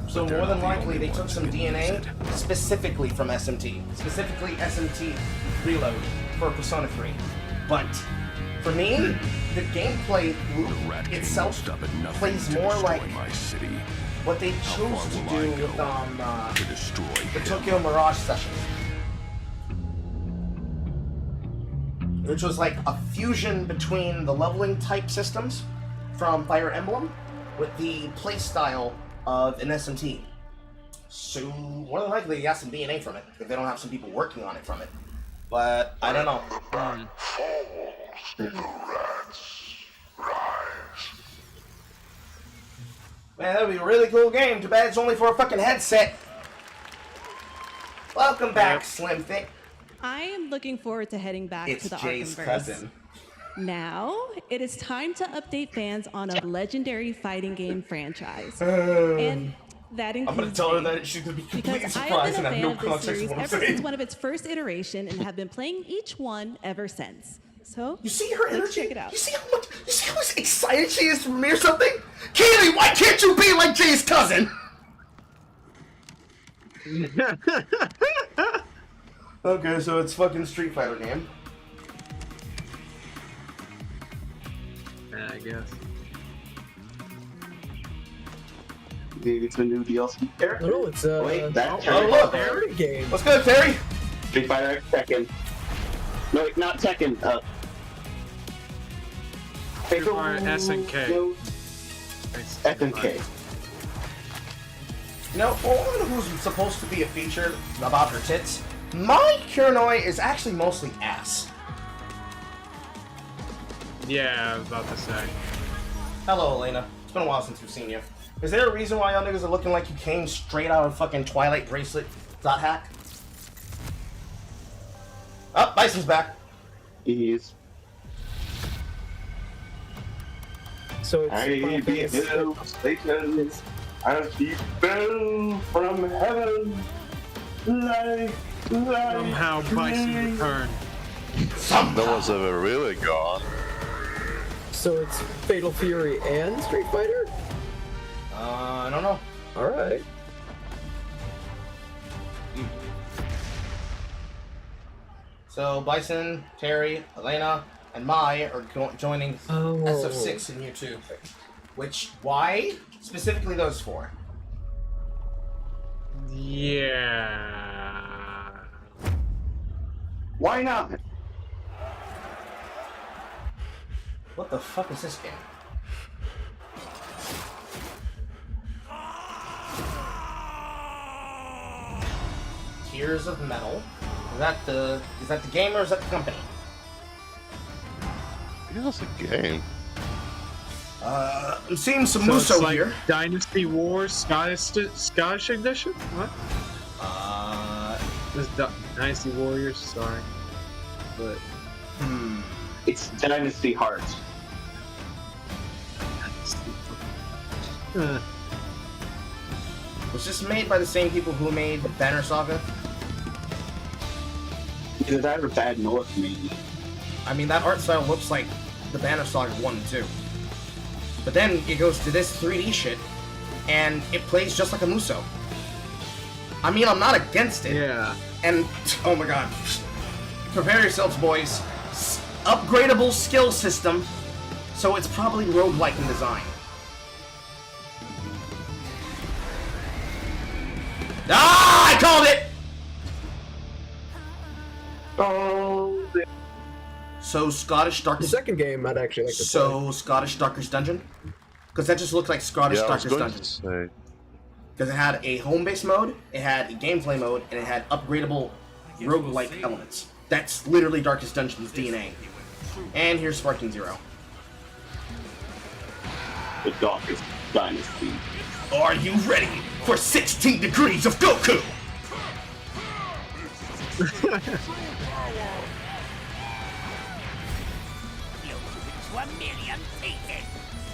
So more than likely, they took some DNA specifically from SMT. Specifically SMT Reload for Persona 3. But for me, the gameplay loop itself plays more like what they chose to do with the Tokyo Mirage session. Which was like a fusion between the leveling type systems from Fire Emblem with the playstyle of an SMT. So more than likely, they got some DNA from it if they don't have some people working on it from it. But I don't know. Man, that'd be a really cool game. Too bad it's only for a fucking headset. Welcome back, Slim Thick. I am looking forward to heading back It's to the Jay's Arkhamverse. cousin. Now, it is time to update fans on a legendary fighting game franchise. Um, And that includes I'm gonna tell her that she's gonna be completely because I surprised have and been have a no fan of this context series of what I'm ever saying. since one of its first iteration and have been playing each one ever since. So You see her let's energy? check it out. You see how excited she is for me or something? Kaylee, why can't you be like Jay's cousin? Okay, so it's fucking Street Fighter game. Yeah, I guess. Maybe it's a new DLC character. No, it's Wait, that's look, Terry game. What's good, Terry? Street Fighter Tekken. No, wait, not Tekken. SNK. SNK. You know, for one who's supposed to be a feature about her tits, my Kurenoi is actually mostly ass. Yeah, I was about to say. Hello, Elena. It's been a while since we've seen you. Is there a reason why y'all niggas are looking like you came straight out of fucking Twilight Bracelet dot hack? Oh, Bison's back. He is. So it's I beheld Satan as he fell from heaven like Somehow Bison returned. That was ever really gone. So it's Fatal Fury and Street Fighter? I don't know. Alright. So Bison, Terry, Elena, and Mai are joining SF6 in U2. Which, why? Specifically those four. Yeah. Why not? What the fuck is this game? Tears of Metal. Is that the game or is that the company? Yeah, that's a game. I'm seeing some So Muso it's like here. Dynasty Wars Scottish edition? What? This is Dynasty Warriors, sorry. But It's Dynasty Hearts. Was this made by the same people who made Banner Saga? Either that or Bad North, maybe. I mean, that art style looks like the Banner Saga 1 and 2. But then it goes to this 3D shit, and it plays just like a Muso. I mean, I'm not against it. Yeah. And, oh my god. Prepare yourselves, boys. Upgradable skill system, so it's probably roguelike in design. Ah! I called it! Oh. So Scottish Darkest. The second game I'd actually like to play. So Scottish Darkest Dungeon, because that just looked like Scottish Darkest Dungeon. Because it had a home-based mode, it had a gameplay mode, and it had upgradable roguelike elements. That's literally Darkest Dungeon's DNA. And here's Sparking Zero. The Darkest Dynasty. Are you ready for 16 degrees of Goku?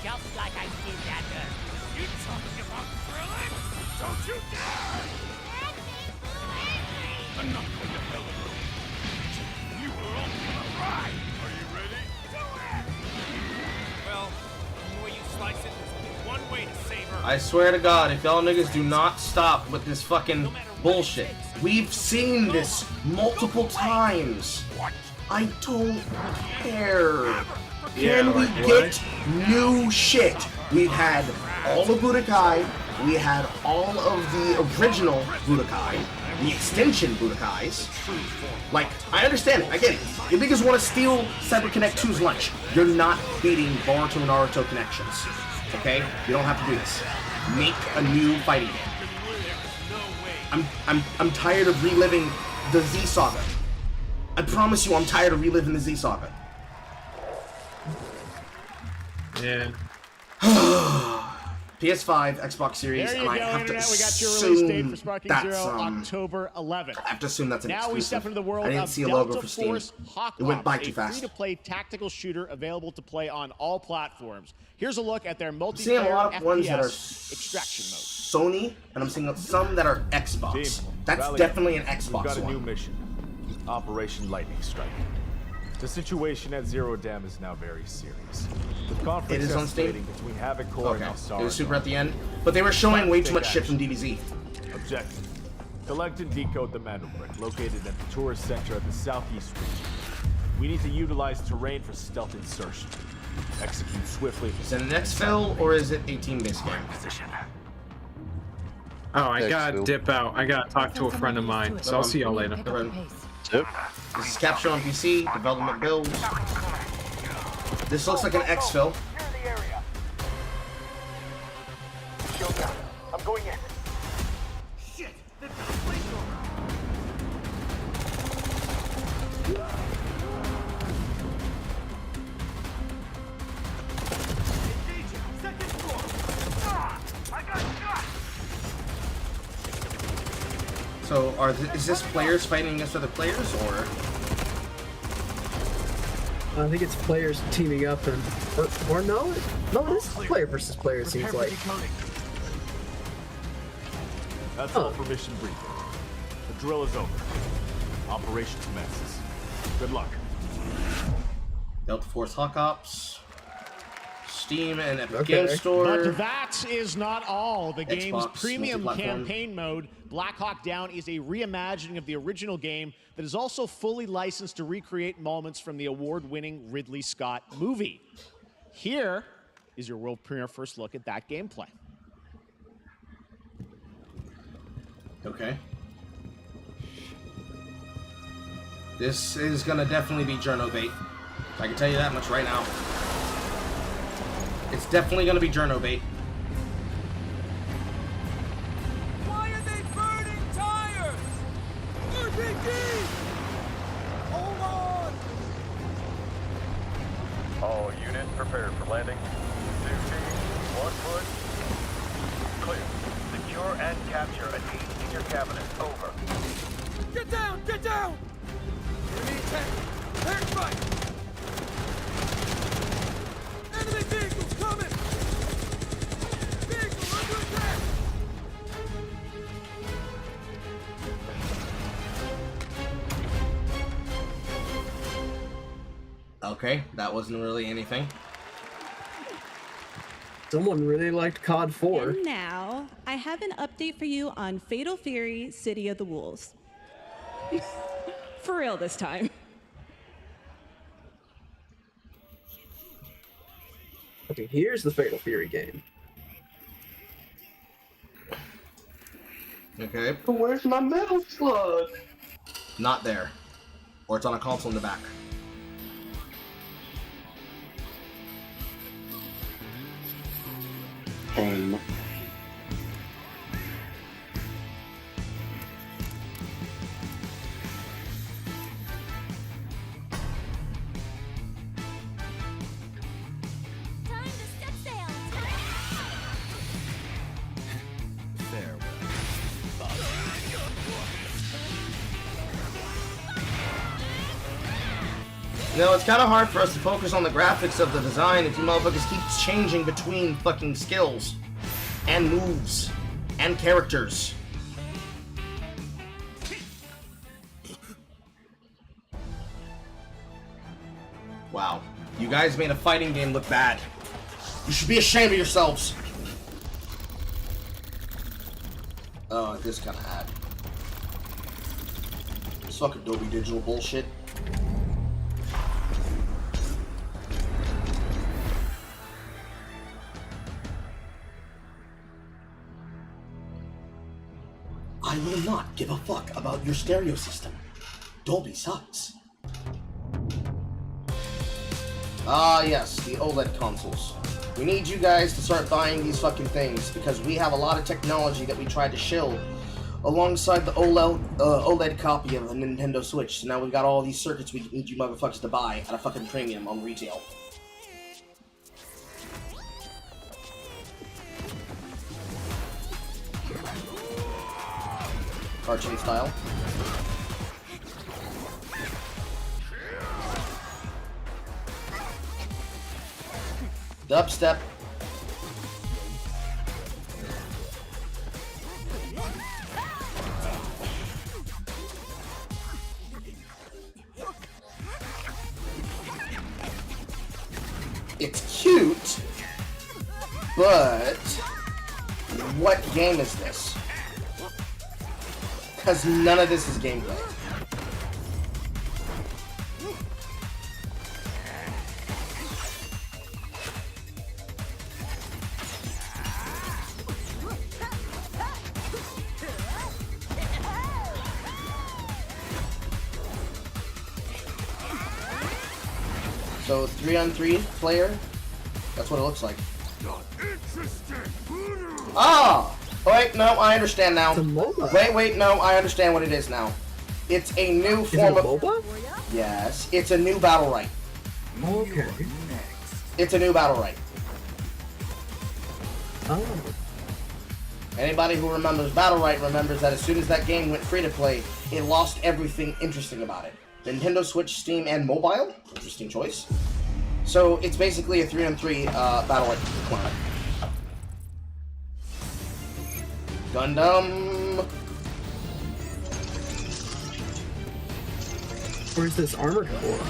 Just like I did that earlier. You talking about Krillin? Don't you dare! I'm not going to hell in a You were only on a ride. Are you ready? Do it! Well, the way you slice it, there's only one way to save her. I swear to God, if y'all niggas do not stop with this fucking bullshit. We've seen this multiple times. I don't care. Can we get new shit? We've had all of Budokai, we had all of the original Budokai, the extension Budokais. Like, I understand it, I get it. You niggas want to steal CyberConnect 2's lunch. You're not beating Boruto and Naruto connections. Okay? You don't have to do this. Make a new fighting game. I'm tired of reliving the Z Saga. I promise you I'm tired of reliving the Z Saga. Yeah. PS5, Xbox Series, There you and I go, have Internet. to We got your release date assume for Sparking that's, Zero, October 11th. I have to assume that's an Now exclusive. we step into the world I didn't of see a logo Delta for Steam. Force Hawk It went by Ops, too a fast. free-to-play tactical shooter available to play on all platforms. Here's a look at their Seeing a lot multiplayer of ones that are FPS extraction mode. Sony, and I'm seeing some that are Xbox. That's definitely an Xbox We've got a new one. mission. Operation Lightning Strike. The situation at Zero Dam is now very serious. The conflict It is on Steam? between Havoc Core Okay, and Alsara. it was super at the end, but they were showing way too much shit from DBZ. Objective. Collect and decode the Mandel Brick located at the tourist center of the southeast region. We need to utilize terrain for stealth insertion. Execute swiftly. Is it an exfil or is it a team-based game? Oh, I gotta dip out. I gotta talk to a friend of mine, so I'll see y'all later. Yep. This is capture on PC, development builds. This looks like an exfil. I'm going in. Shit! They've got a flamethrower. Engaging. Second floor. Ah! I got shot! So, is this players fighting against other players, or? I think it's players teaming up and, or no, this is player versus player. It seems like. That's all for mission briefing. The drill is over. Operation commences. Good luck. Delta Force Hawk Ops, Steam and Epic Game Store. But that is not all. The game's Xbox, premium multi-platform. campaign mode, Black Hawk Down, is a reimagining of the original game that is also fully licensed to recreate moments from the award-winning Ridley Scott movie. Here is your world premiere first look at that gameplay. Okay. This is gonna definitely be journo bait. I can tell you that much right now. It's definitely gonna be journo bait. Why are they burning tires? RPG! Hold on! All units prepared for landing. 2 teams, 1 foot. Clear. Secure and capture a team in your cabinet. Over. Get down! Get down! Enemy attack! Air strike! Enemy vehicles coming! Vehicle under attack! Okay, that wasn't really anything. Someone really liked COD 4. And now, I have an update for you on Fatal Fury: City of the Wolves. For real this time. Okay, here's the Fatal Fury game. Okay. But where's my metal slug? Not there. Or it's on a console in the back. Pain. You know, it's kind of hard for us to focus on the graphics of the design if you motherfuckers keep changing between fucking skills and moves and characters. Wow. You guys made a fighting game look bad. You should be ashamed of yourselves. Oh, this kind of ad. This fucking Dolby Digital bullshit. I will not give a fuck about your stereo system. Dolby sucks. Ah, yes, the OLED consoles. We need you guys to start buying these fucking things because we have a lot of technology that we tried to shill alongside the OLED copy of the Nintendo Switch. So now we've got all these circuits we need you motherfuckers to buy at a fucking premium on retail. Cartoon style. Dubstep. It's cute, but what game is this? Because none of this is gameplay. So 3-on-3 player, that's what it looks like. Ah! Wait, no, I understand now. Wait, no, I understand what it is now. It's a new form of... MOBA? Yes, it's a new battle right. Okay. It's a new battle right. Oh. Anybody who remembers Battle Right remembers that as soon as that game went free to play, it lost everything interesting about it. Nintendo Switch, Steam, and mobile? Interesting choice. So it's basically a 3-on-3 battle right climate. Gundam. Where's this Armored Core?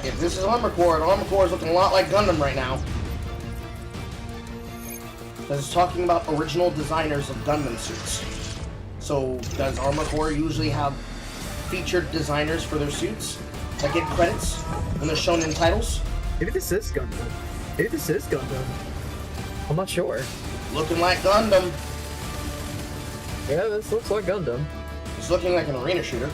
If this is Armored Core, and Armored Core is looking a lot like Gundam right now. Because it's talking about original designers of Gundam suits. So, does Armored Core usually have featured designers for their suits that get credits when they're shown in titles? Maybe this is Gundam. Maybe this is Gundam. I'm not sure. Looking like Gundam. Yeah, this looks like Gundam. It's looking like an arena shooter.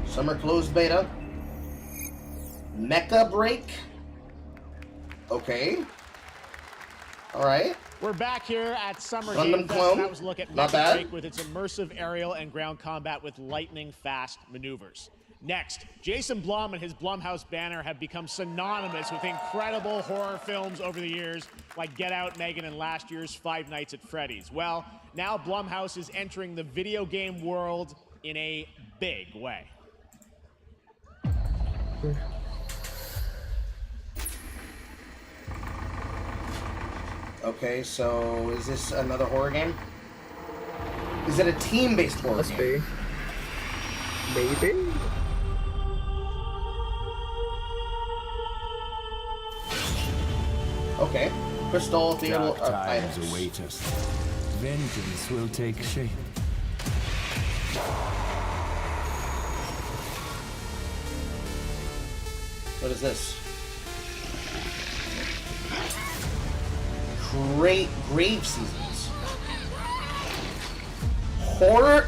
Summer closed beta. Mecha break. Okay. Alright. We're back here at Summer Gundam Game Fest, clone. and that was a look at Not Mecha bad. Break with its immersive aerial and ground combat with lightning-fast maneuvers. Next, Jason Blum and his Blumhouse banner have become synonymous with incredible horror films over the years, like Get Out, Megan, and last year's Five Nights at Freddy's. Well, now Blumhouse is entering the video game world in a big way. Okay, so is this another horror game? Is it a team-based horror Must game? be. Maybe? Okay. Crystal Theater Dark times items. await us. Vengeance will take shape. What is this? Grave seasons. Horror.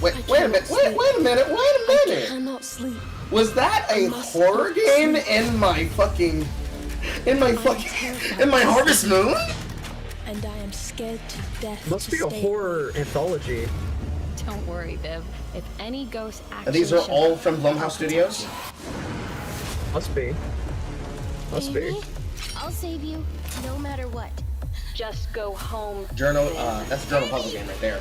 Wait a minute. Wait a minute. I cannot sleep. Was that a horror game in my Harvest Moon? And I am scared to death. Must be a horror anthology. Don't worry, Viv. If any ghost actually And these are show all up, from Blumhouse Studios? Must be. Must be. Amy, I'll save you, no matter what. just go home. Journal, that's a journal puzzle game right there.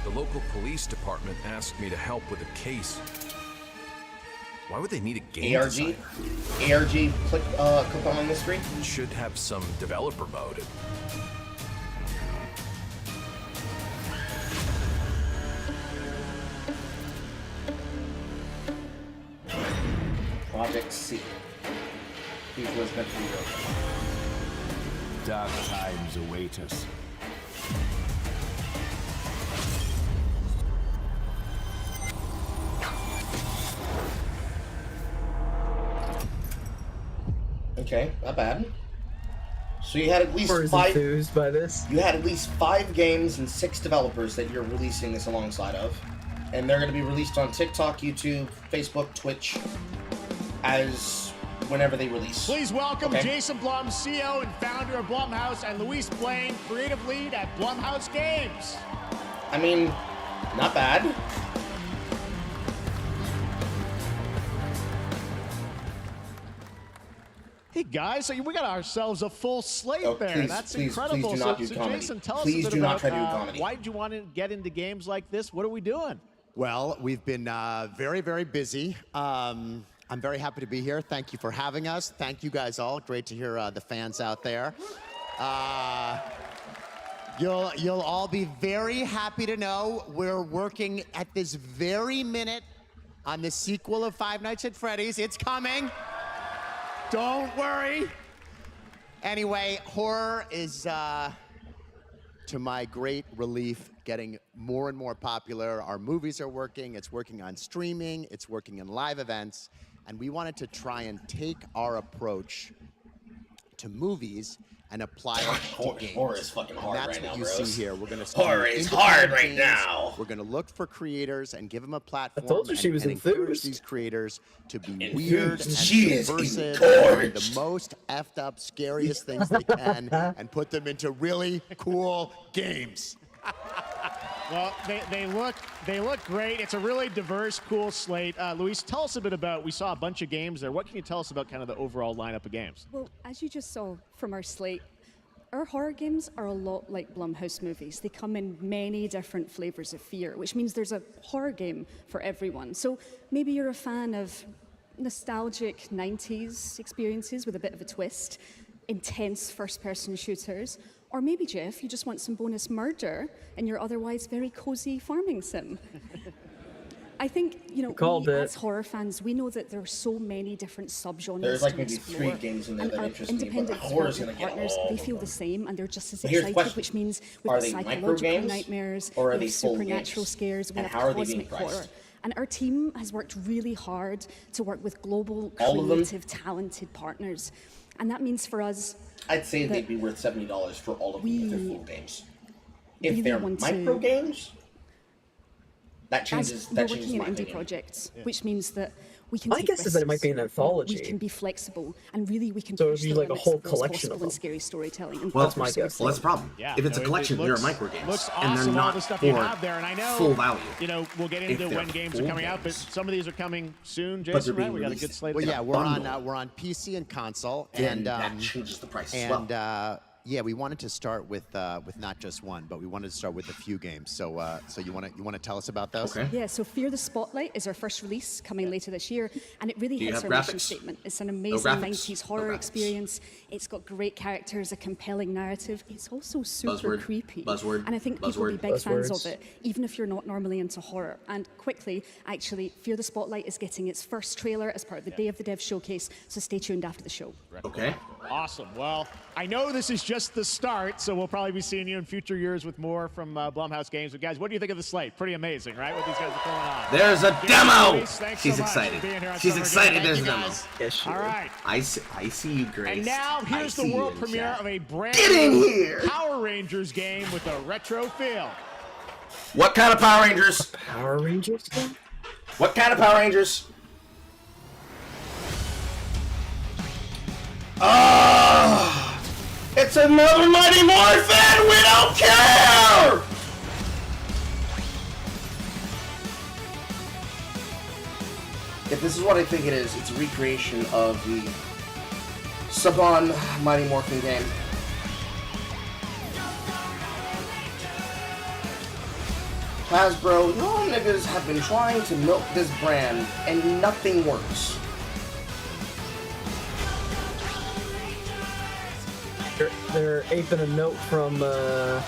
The local police department asked me to help with a case. Why would they need a game ARG? designer? ARG click on mystery? It should have some developer mode. Project C. These was meant to be real. Dark times await us. Okay, not bad. So you had at least Or is five. enthused by this. You had at least 5 games and 6 developers that you're releasing this alongside of, and they're going to be released on TikTok, YouTube, Facebook, Twitch, as whenever they release. Please welcome Okay. Jason Blum, CEO and founder of Blumhouse, and Luis Blaine, creative lead at Blumhouse Games. I mean, not bad. Hey guys, so we got ourselves a full slate Oh, there. please, That's please, incredible. please do not do so comedy. Jason, tell Please us a bit do not about try to do comedy. why did you want to get into games like this? What are we doing? Well, we've been very, very busy. I'm very happy to be here. Thank you for having us. Thank you guys all. Great to hear the fans out there. You'll all be very happy to know we're working at this very minute on the sequel of Five Nights at Freddy's. It's coming. Don't worry. Anyway, horror is, to my great relief, getting more and more popular. Our movies are working. It's working on streaming. It's working in live events. And we wanted to try and take our approach to movies and apply it to games. Horror is fucking hard And that's right what now, you bros. see here. We're going to Horror is hard right now. We're going to look for creators and give them a platform. I told you she was and encourage enthused. these creators to be Enthused. weird and She is subversive, engorged. and the most effed up, scariest things they can, and put them into really cool games. Well, they look great. It's a really diverse, cool slate. Luis, tell us a bit about. We saw a bunch of games there. What can you tell us about kind of the overall lineup of games? Well, as you just saw from our slate, our horror games are a lot like Blumhouse movies. They come in many different flavors of fear, which means there's a horror game for everyone. So maybe you're a fan of nostalgic 90s experiences with a bit of a twist, intense first-person shooters, or maybe, Jeff, you just want some bonus murder in your otherwise very cozy farming sim. I think, you know, we, as horror fans, we know that there are so many different subgenres. There's like to maybe explore, 3 games in there that and interest me, but independent horror's gonna get partners, all they of feel them. the same, and they're just as But here's the excited, question. which means we've Are got they micro psychological games, nightmares, or are we they have full supernatural games? scares, we And have how are they being cosmic priced? horror. And our team has worked really hard to work with global, All of them? creative, talented partners. And that means for us, I'd say they'd be worth $70 for all of them if they're full games. If they're micro games, that changes. we're working in indie projects, which means that we can. My take guess is that it might be an risks. anthology. We can be flexible, and really we can So push it'd be the like a limits whole of what's collection of possible in them. scary storytelling. And Well, that's what we're that's the problem. Yeah, If it's a no, collection, it they're looks- micro games, Looks and awesome, they're all not the stuff you for have there, and I know full value. You know, we'll get If into they're when games are full coming out, but games. some of these are coming soon. But Jason, they're right? being We got a released good slate. Well, in yeah, a we're on bundle. PC and console, Then and that changes the price as well. yeah, we wanted to start with not just one, but we wanted to start with a few games. So so you want to tell us about those? Okay. Yeah, so Fear the Spotlight is our first release coming later this year, and it really Do you hits have our mission graphics? statement. It's an No amazing graphics? 90s horror No graphics. experience. It's got great characters, a compelling narrative. It's also super Buzzword. creepy. Buzzword. And I think people will be Buzzword. big fans Buzzwords. of it, even if you're not normally into horror. And quickly, actually, Fear the Spotlight is getting its first trailer as part of the Day of the Dev showcase, so stay tuned after the show. Okay. Awesome. Well, I know this is just the start, so we'll probably be seeing you in future years with more from Blumhouse Games. But guys, what do you think of the slate? Pretty amazing, right? What these guys are pulling on. There's a Jason, demo! Reese, thanks She's so much excited. for being here on She's Summer excited Games. there's a Thank you, demo. guys. Yes, she All is. right. I see you, Grace. And now I here's the see you world in premiere chat. of a brand Get in new here! Power Rangers game with a retro feel. What kind of Power Rangers? Power Rangers game? What kind of Power Rangers? It's another Mighty Morphin! We don't care! If this is what I think it is, it's a recreation of the Saban Mighty Morphin game. Hasbro, y'all niggas have been trying to milk this brand, and nothing works. They're aping a note from the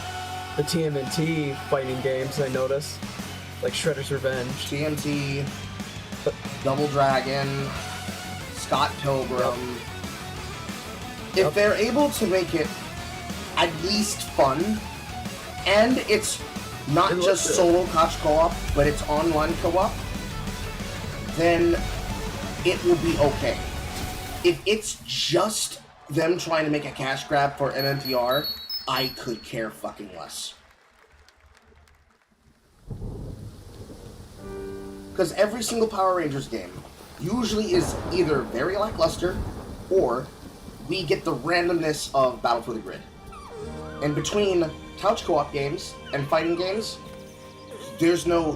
TMNT fighting games, I noticed. Like Shredder's Revenge. TMT, Double Dragon, Scott Pilgrim. If they're able to make it at least fun, and it's not just solo couch co-op, but it's online co-op, then it will be okay. If it's just them trying to make a cash grab for MMPR, I could care fucking less. Because every single Power Rangers game usually is either very lackluster, or we get the randomness of Battle for the Grid. And between couch co-op games and fighting games, there's no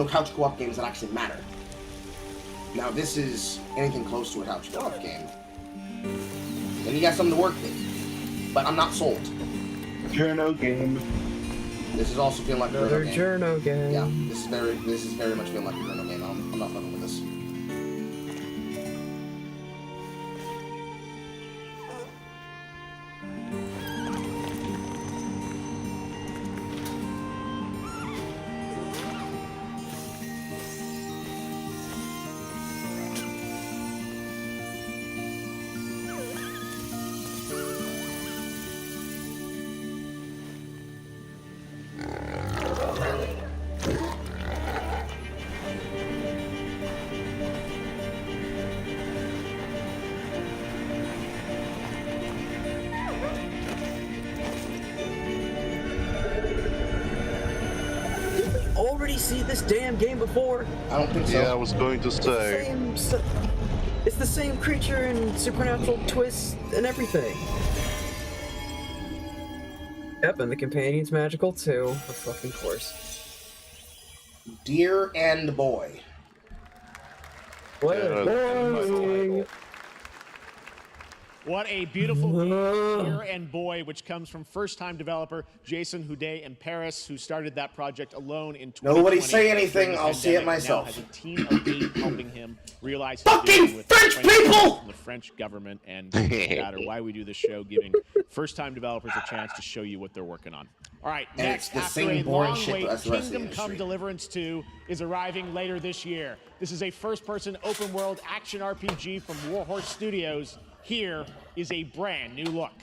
couch co-op games that actually matter. Now this is anything close to a couch co-op game, then you got something to work with. But I'm not sold. Journo game. This is also feeling like a Another Journo game. Journo game. Yeah, this is very much feeling like a Journo game. I'm not fucking with this. Already see this damn game before? I don't think so. Yeah, I was going to say. It's the same creature and supernatural twists and everything. Yep, and the companion's magical too, of fucking course. Deer and Boy. What Yeah, boring. What a beautiful game, Deer and Boy, which comes from first-time developer Jason Houdet in Paris, who started that project alone in 2020. Nobody say anything, during the I'll see it pandemic. myself. Now has a team of 8 helping him realize his Fucking vision with French French people! From the French government, and no matter why we do this show, giving first-time developers a chance to show you what they're working on. All right, And next, it's the after same a boring long shit wait, as the rest of the Kingdom Come industry. Deliverance 2 is arriving later this year. This is a first-person open-world action RPG from Warhorse Studios. Here is a brand new look.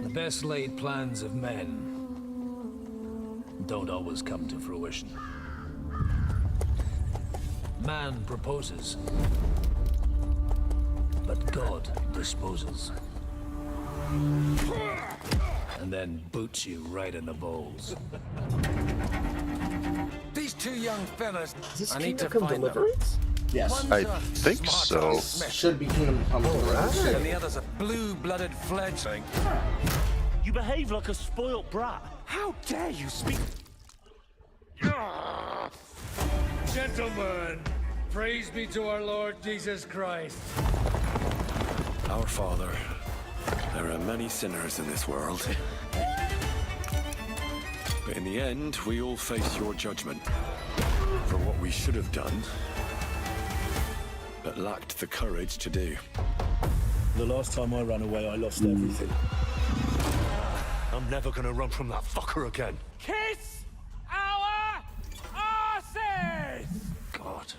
The best laid plans of men don't always come to fruition. Man proposes, but God disposes. And then boots you right in the balls. These two young fellas, Is this I need to Kingdom Come find them. Deliverance? Yes. I think so. Should be Kingdom Come Deliverance. And the other's a blue-blooded fledgling. You behave like a spoilt brat. How dare you speak? Gentlemen, praise be to our Lord Jesus Christ. Our Father, there are many sinners in this world. But in the end, we all face your judgment for what we should have done, but lacked the courage to do. The last time I ran away, I lost everything. I'm never gonna run from that fucker again. Kiss our asses! God,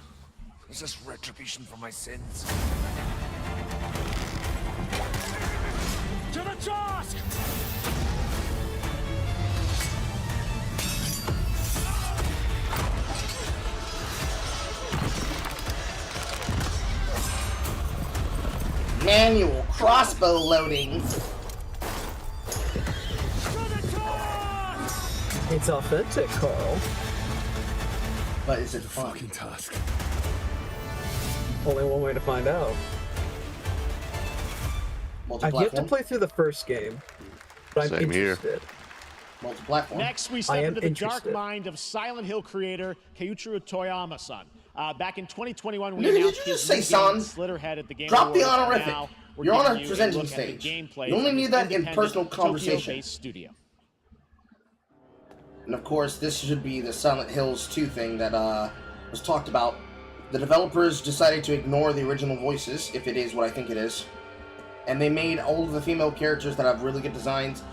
is this retribution for my sins? To the task! Manual crossbow loading. It's authentic, Carl. But is it fun? Fucking task. Only one way to find out. I've yet to play through the first game, but I'm Same here. interested. Multi-platform. Next, we step into the dark mind of Silent Hill creator Keiichiro Toyama-san. Back in 2021, we Nigga, announced did you just his say new game, son? Slitterhead, at the Game Drop the Awards. honorific. Now, we're You're on giving a you presenting look at the stage. gameplay You only from need this that in independent personal conversation. Tokyo-based studio. And of course, this should be the Silent Hills 2 thing that was talked about. The developers decided to ignore the original voices, if it is what I think it is. And they made all of the female characters that have really good designs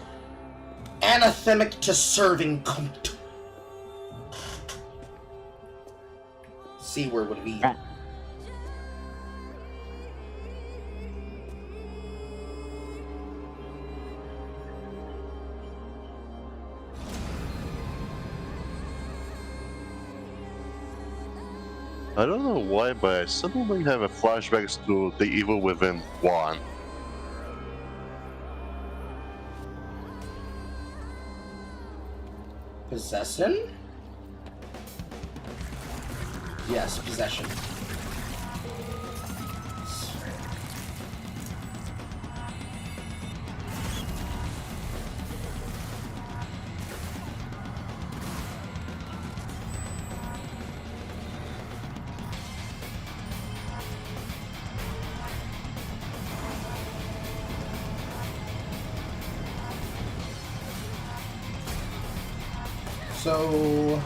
anathemic to serving cunt. See where would it be? I don't know why, but I suddenly have a flashbacks to The Evil Within 1. Possession? Yes, possession. So,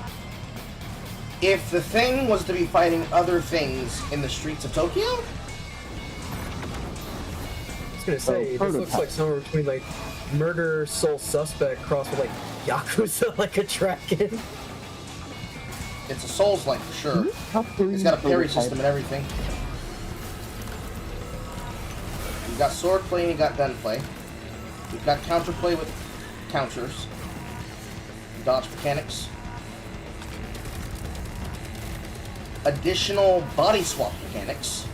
if the thing was to be fighting other things in the streets of Tokyo? I was gonna say, this looks like somewhere between like Murder Soul Suspect crossed with like Yakuza like a dragon. It's a Souls-like for sure. It's got a parry system and everything. You've got swordplay and you got gunplay. You've got counterplay with counters. Dodge mechanics. Additional body swap mechanics.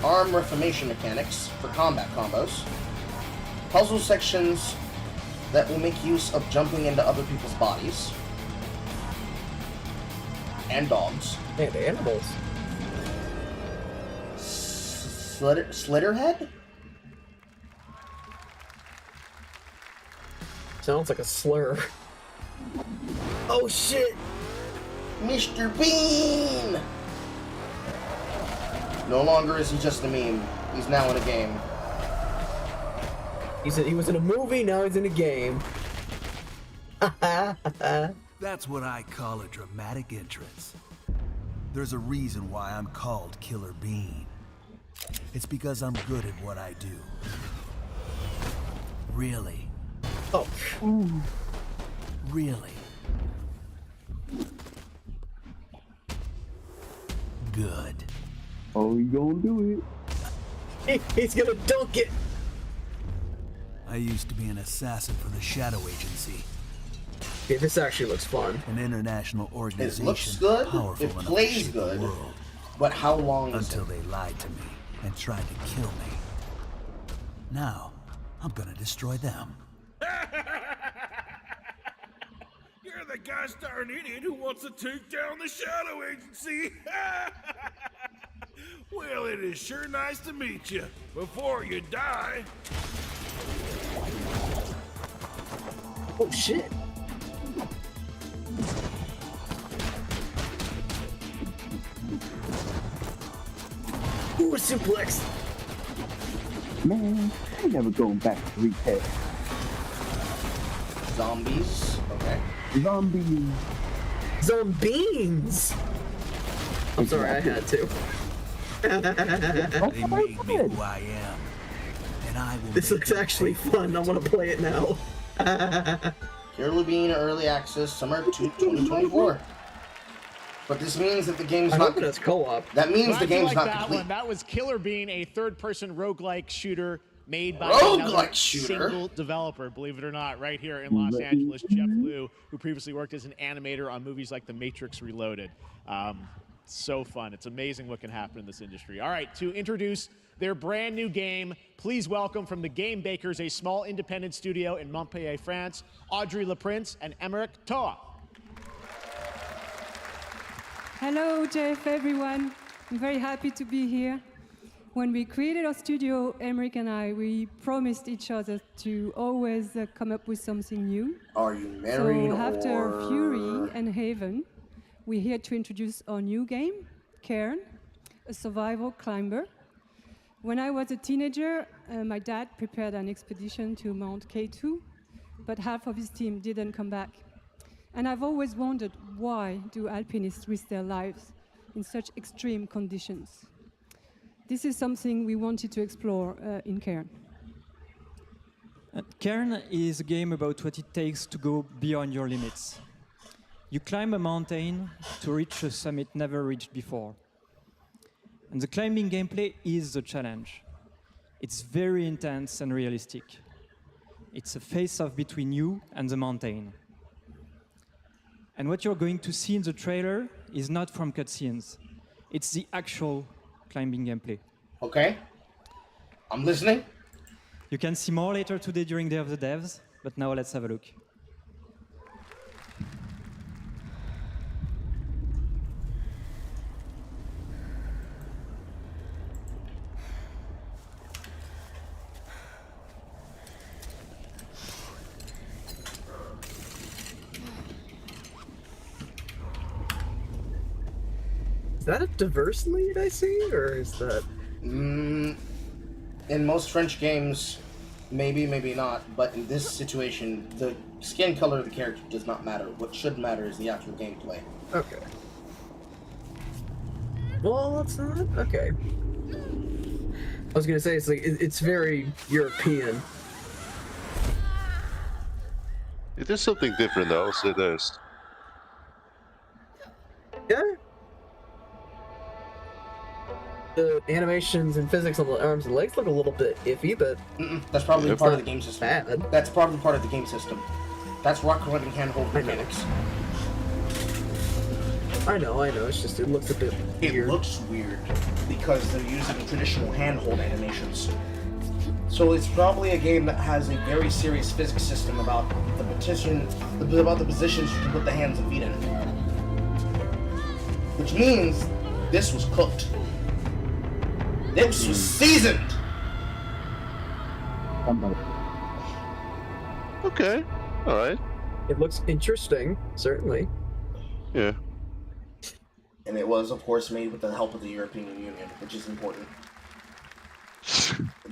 Arm reformation mechanics for combat combos. Puzzle sections that will make use of jumping into other people's bodies. And dogs. And animals. Slitterhead? Sounds like a slur. Oh shit! Mr. Bean! No longer is he just a meme. He's now in a game. He was in a movie, now he's in a game. That's what I call a dramatic entrance. There's a reason why I'm called Killer Bean. It's because I'm good at what I do. Really. Oh. Really. Good. Oh, you gonna do it. He's gonna dunk it. I used to be an assassin for the Shadow Agency. Okay, this actually looks fun. An international organization. It looks good. Powerful It plays good. The world. But how long is Until they lied to me and tried to kill me. Now, I'm gonna destroy them. You're the gosh darn idiot who wants to take down the Shadow Agency. Well, it is sure nice to meet you. Before you die. Oh shit. Ooh, a suplex. Man, I ain't never going back to retail. Zombies. Okay. Zombies. Zombies. I'm sorry, I had to. They made me who I am. And I will. This looks actually fun. I want to play it now. Killer Lubine Early Access Summer 2024. But this means that the game's not. It's co-op. That means the game's not that complete. One. That was Killer Bean, a third-person roguelike shooter made by Roguelike shooter? single developer, believe it or not, right here in Los Angeles. Jeff Liu, who previously worked as an animator on movies like The Matrix Reloaded. So fun. It's amazing what can happen in this industry. All right, to introduce their brand new game, please welcome from the Game Bakers, a small independent studio in Montpellier, France, Audrey Laprince and Emmerich Toa. Hello, Jeff, everyone. I'm very happy to be here. When we created our studio, Emmerich and I, we promised each other to always come up with something new. Are you married so after or... Fury and Haven, we're here to introduce our new game, Cairn, a survival climber. When I was a teenager, my dad prepared an expedition to Mount K2, but half of his team didn't come back. And I've always wondered, why do alpinists risk their lives in such extreme conditions? This is something we wanted to explore in Cairn. Cairn is a game about what it takes to go beyond your limits. You climb a mountain to reach a summit never reached before. And the climbing gameplay is the challenge. It's very intense and realistic. It's a face-off between you and the mountain. And what you're going to see in the trailer is not from cutscenes. It's the actual climbing gameplay. Okay. I'm listening. You can see more later today during Day of the Devs, but now let's have a look. Is that a diverse lead I see, or is that... In most French games, maybe, maybe not, but in this situation, the skin color of the character does not matter. What should matter is the actual gameplay. Okay. Well, it's not? Okay. I was gonna say, it's like, it's very European. It is something different though, so there's... Yeah. The animations and physics on the arms and legs look a little bit iffy, but that's probably part of the game system. Bad. That's probably part of the game system. That's rock climbing handhold mechanics. I know. It's just, it looks a bit weird. It looks weird because they're using traditional handhold animations. So it's probably a game that has a very serious physics system about the positions you can put the hands and feet in. Which means this was cooked. This was seasoned. Okay, all right. It looks interesting, certainly. Yeah. And it was, of course, made with the help of the European Union, which is important.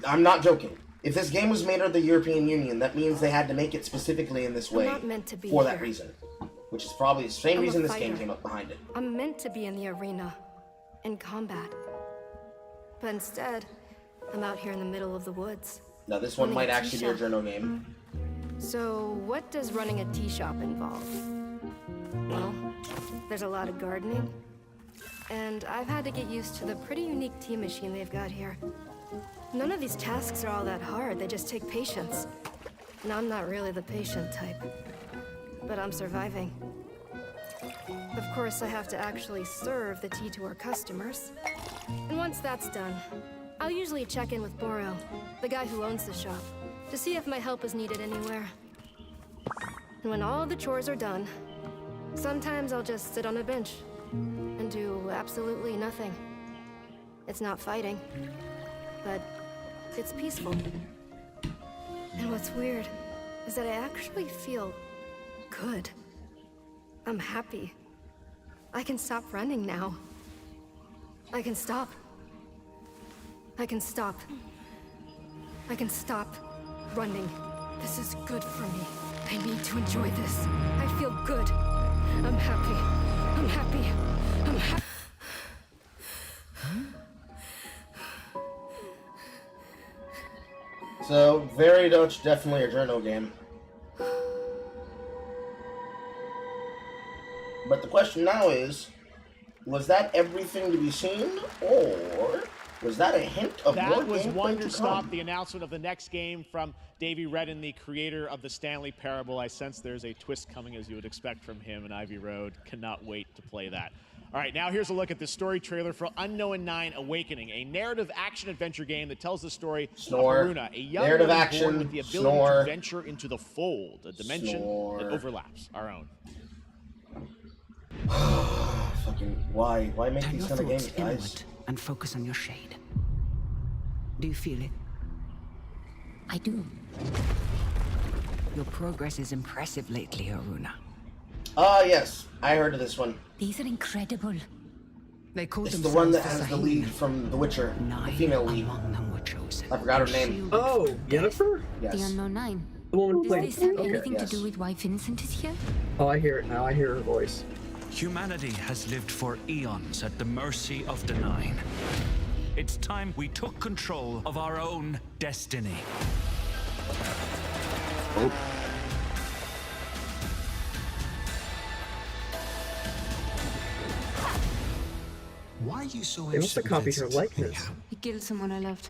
I'm not joking. If this game was made under the European Union, that means they had to make it specifically in this way I'm not meant to be for here. that reason. Which is probably the same I'm a reason this game fighter. came up behind it. I'm meant to be in the arena, in combat. But instead, I'm out here in the middle of the woods. Now this one Running might a actually be a tea shop. journal game. So, what does running a tea shop involve? Well, there's a lot of gardening. And I've had to get used to the pretty unique tea machine they've got here. None of these tasks are all that hard, they just take patience. And I'm not really the patient type. But I'm surviving. Of course, I have to actually serve the tea to our customers. And once that's done, I'll usually check in with Boro, the guy who owns the shop, to see if my help is needed anywhere. And when all the chores are done, sometimes I'll just sit on a bench and do absolutely nothing. It's not fighting, but it's peaceful. And what's weird is that I actually feel good. I'm happy. I can stop running now. I can stop. I can stop. I can stop running. This is good for me. I need to enjoy this. I feel good. I'm happy. I'm happy. I'm happy. So, very much definitely a journal game. But the question now is, was that everything to be seen, or was that a hint of more That was gameplay Wonder to Stop, come? the announcement of the next game from Davey Redden, the creator of the Stanley Parable. I sense there's a twist coming, as you would expect from him in Ivy Road. Cannot wait to play that. All right, now here's a look at the story trailer for Unknown 9 Awakening, a narrative action-adventure game that tells the story Snore. of Haruna, a young Narrative woman action. born with the ability Snore. to venture into the fold, a dimension Snore. that overlaps our own. Fucking why? Why make Turn these your kind of games, thoughts guys? inward and focus on your shade. Do you feel it? I do. Your progress is impressive lately, Haruna. Yes. I heard of this one. These are incredible. They call It's the themselves one that has the Sahim. lead from The Witcher. The female lead. Among them were chosen. I forgot her name. Oh, Yennefer? Yes. The Unknown 9. The woman who Does played. this have Okay. anything Yes. to do with why Vincent is here? Oh, I hear it now. I hear her voice. Humanity has lived for eons at the mercy of the Nine. It's time we took control of our own destiny. Oh. Why are you so They must have copied her likeness. He killed someone I loved.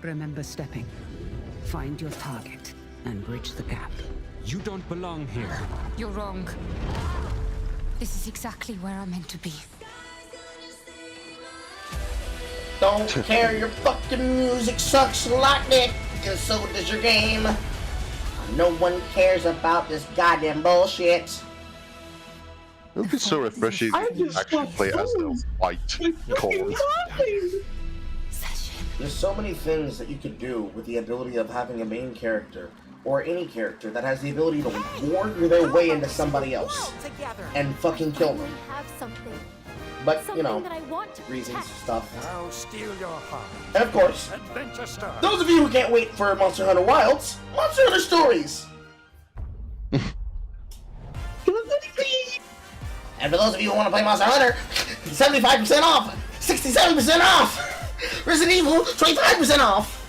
Remember stepping. Find your target and bridge the gap. You don't belong here. You're wrong. This is exactly where I'm meant to be. Don't care, your fucking music sucks like dick, and so does your game. No one cares about this goddamn bullshit. It would be so refreshing to actually play as a white cold. There's so many things that you could do with the ability of having a main character, or any character that has the ability to warg their way into somebody else and fucking kill them. Have something. But, you know, Something that I want to reasons protect. stuff. I'll steal your heart. And of course, Adventure Star. those of you who can't wait for Monster Hunter Wilds, Monster Hunter Stories! And for those of you who want to play Monster Hunter, 75% off! 67% off! Resident Evil, 25% off!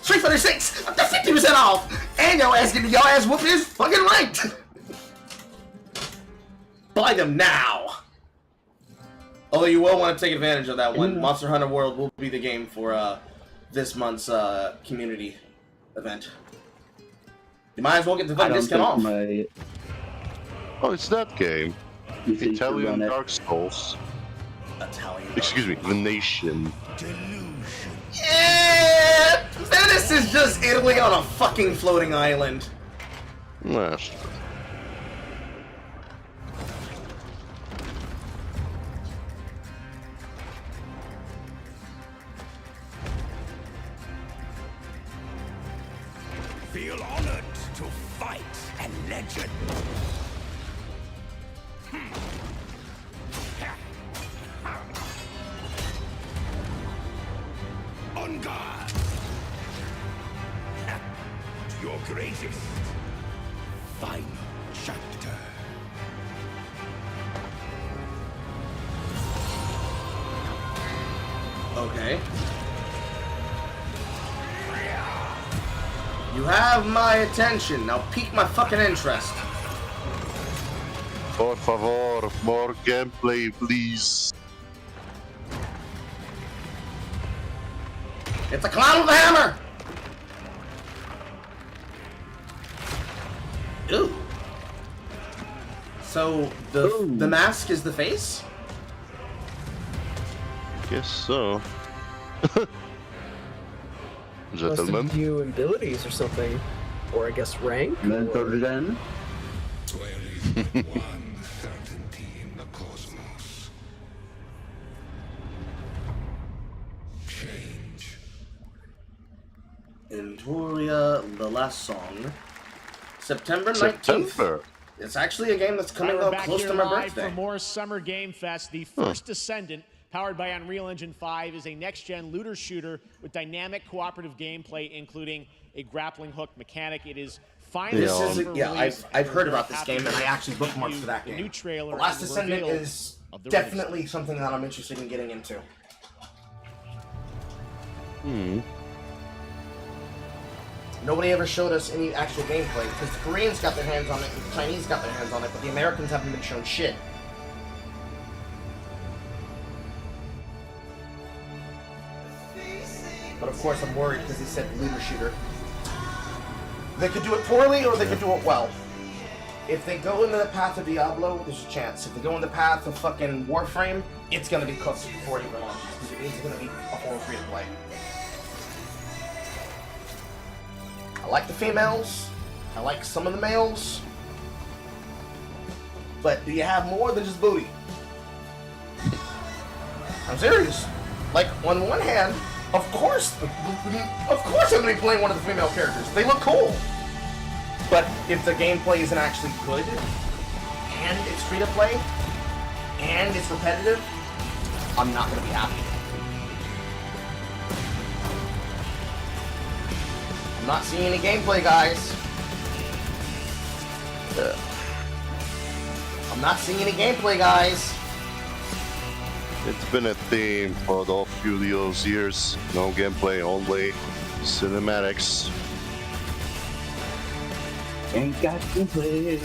Street Fighter 6, up to 50% off! And your ass getting your ass whooped is fucking right! Buy them now! Although you will want to take advantage of that one. Monster Hunter World will be the game for this month's community event. You might as well get the fucking discount off. Oh, it's that game. Italian Dark Souls. Italian. Excuse me, The Nation. Yeah! Venice is just Italy on a fucking floating island. Nah. Feel honored to fight a legend. On guard. To your greatest final chapter. Okay. You have my attention. Now pique my fucking interest. Por favor, more gameplay, please. It's a clown with a hammer! Ooh. So the mask is the face? Guess so. Must Gentlemen. have you abilities or something. Or I guess rank? Mentor then. Intoria, the last song. September 19th. It's actually a game that's coming up close to my birthday. For more Summer Game Fest, the first Descendant, powered by Unreal Engine 5, is a next-gen looter shooter with dynamic cooperative gameplay, including a grappling hook mechanic. It is finally I've heard about this game, and I actually bookmarked for that game. New trailer. The Last Descendant is definitely something that I'm interested in getting into. Nobody ever showed us any actual gameplay, because the Koreans got their hands on it, and the Chinese got their hands on it, but the Americans haven't been shown shit. But of course I'm worried because they said looter shooter. They could do it poorly or they could do it well. If they go into the path of Diablo, there's a chance. If they go in the path of fucking Warframe, it's gonna be cooked before it even launches, because it is gonna be a whole free to play. I like the females. I like some of the males. But do you have more than just booty? I'm serious. Like, on one hand, of course I'm gonna be playing one of the female characters. They look cool. But if the gameplay isn't actually good, and it's free to play, and it's repetitive, I'm not gonna be happy. I'm not seeing any gameplay, guys. I'm not seeing any gameplay, guys. It's been a theme for the few of those years. No gameplay, only cinematics. Ain't got gameplay.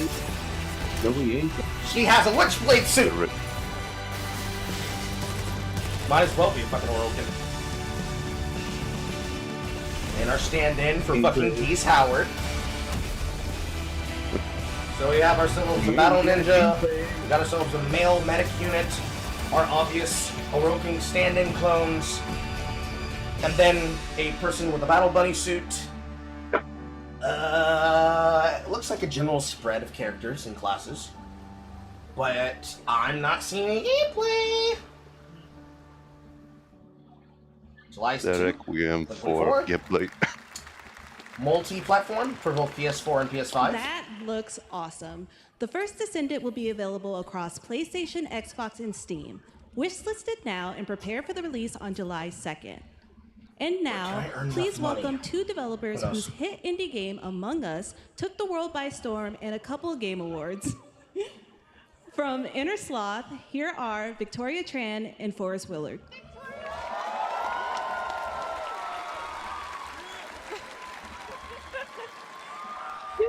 No, we ain't. She has a Witchblade suit! Might as well be a fucking Orokin. And our stand-in for fucking Geese Howard. So we have ourselves a Battle Ninja, we got ourselves a male medic unit, our obvious Orokin stand-in clones, and then a person with a Battle Bunny suit. It looks like a general spread of characters and classes, but I'm not seeing any gameplay. July 2nd. Requiem for gameplay. Multi-platform for both PS4 and PS5. That looks awesome. The first Descendant will be available across PlayStation, Xbox, and Steam. Wishlisted now and prepare for the release on July 2nd. And now, please welcome two developers whose hit indie game, Among Us, took the world by storm in a couple game awards. From Inner Sloth, here are Victoria Tran and Forrest Willard.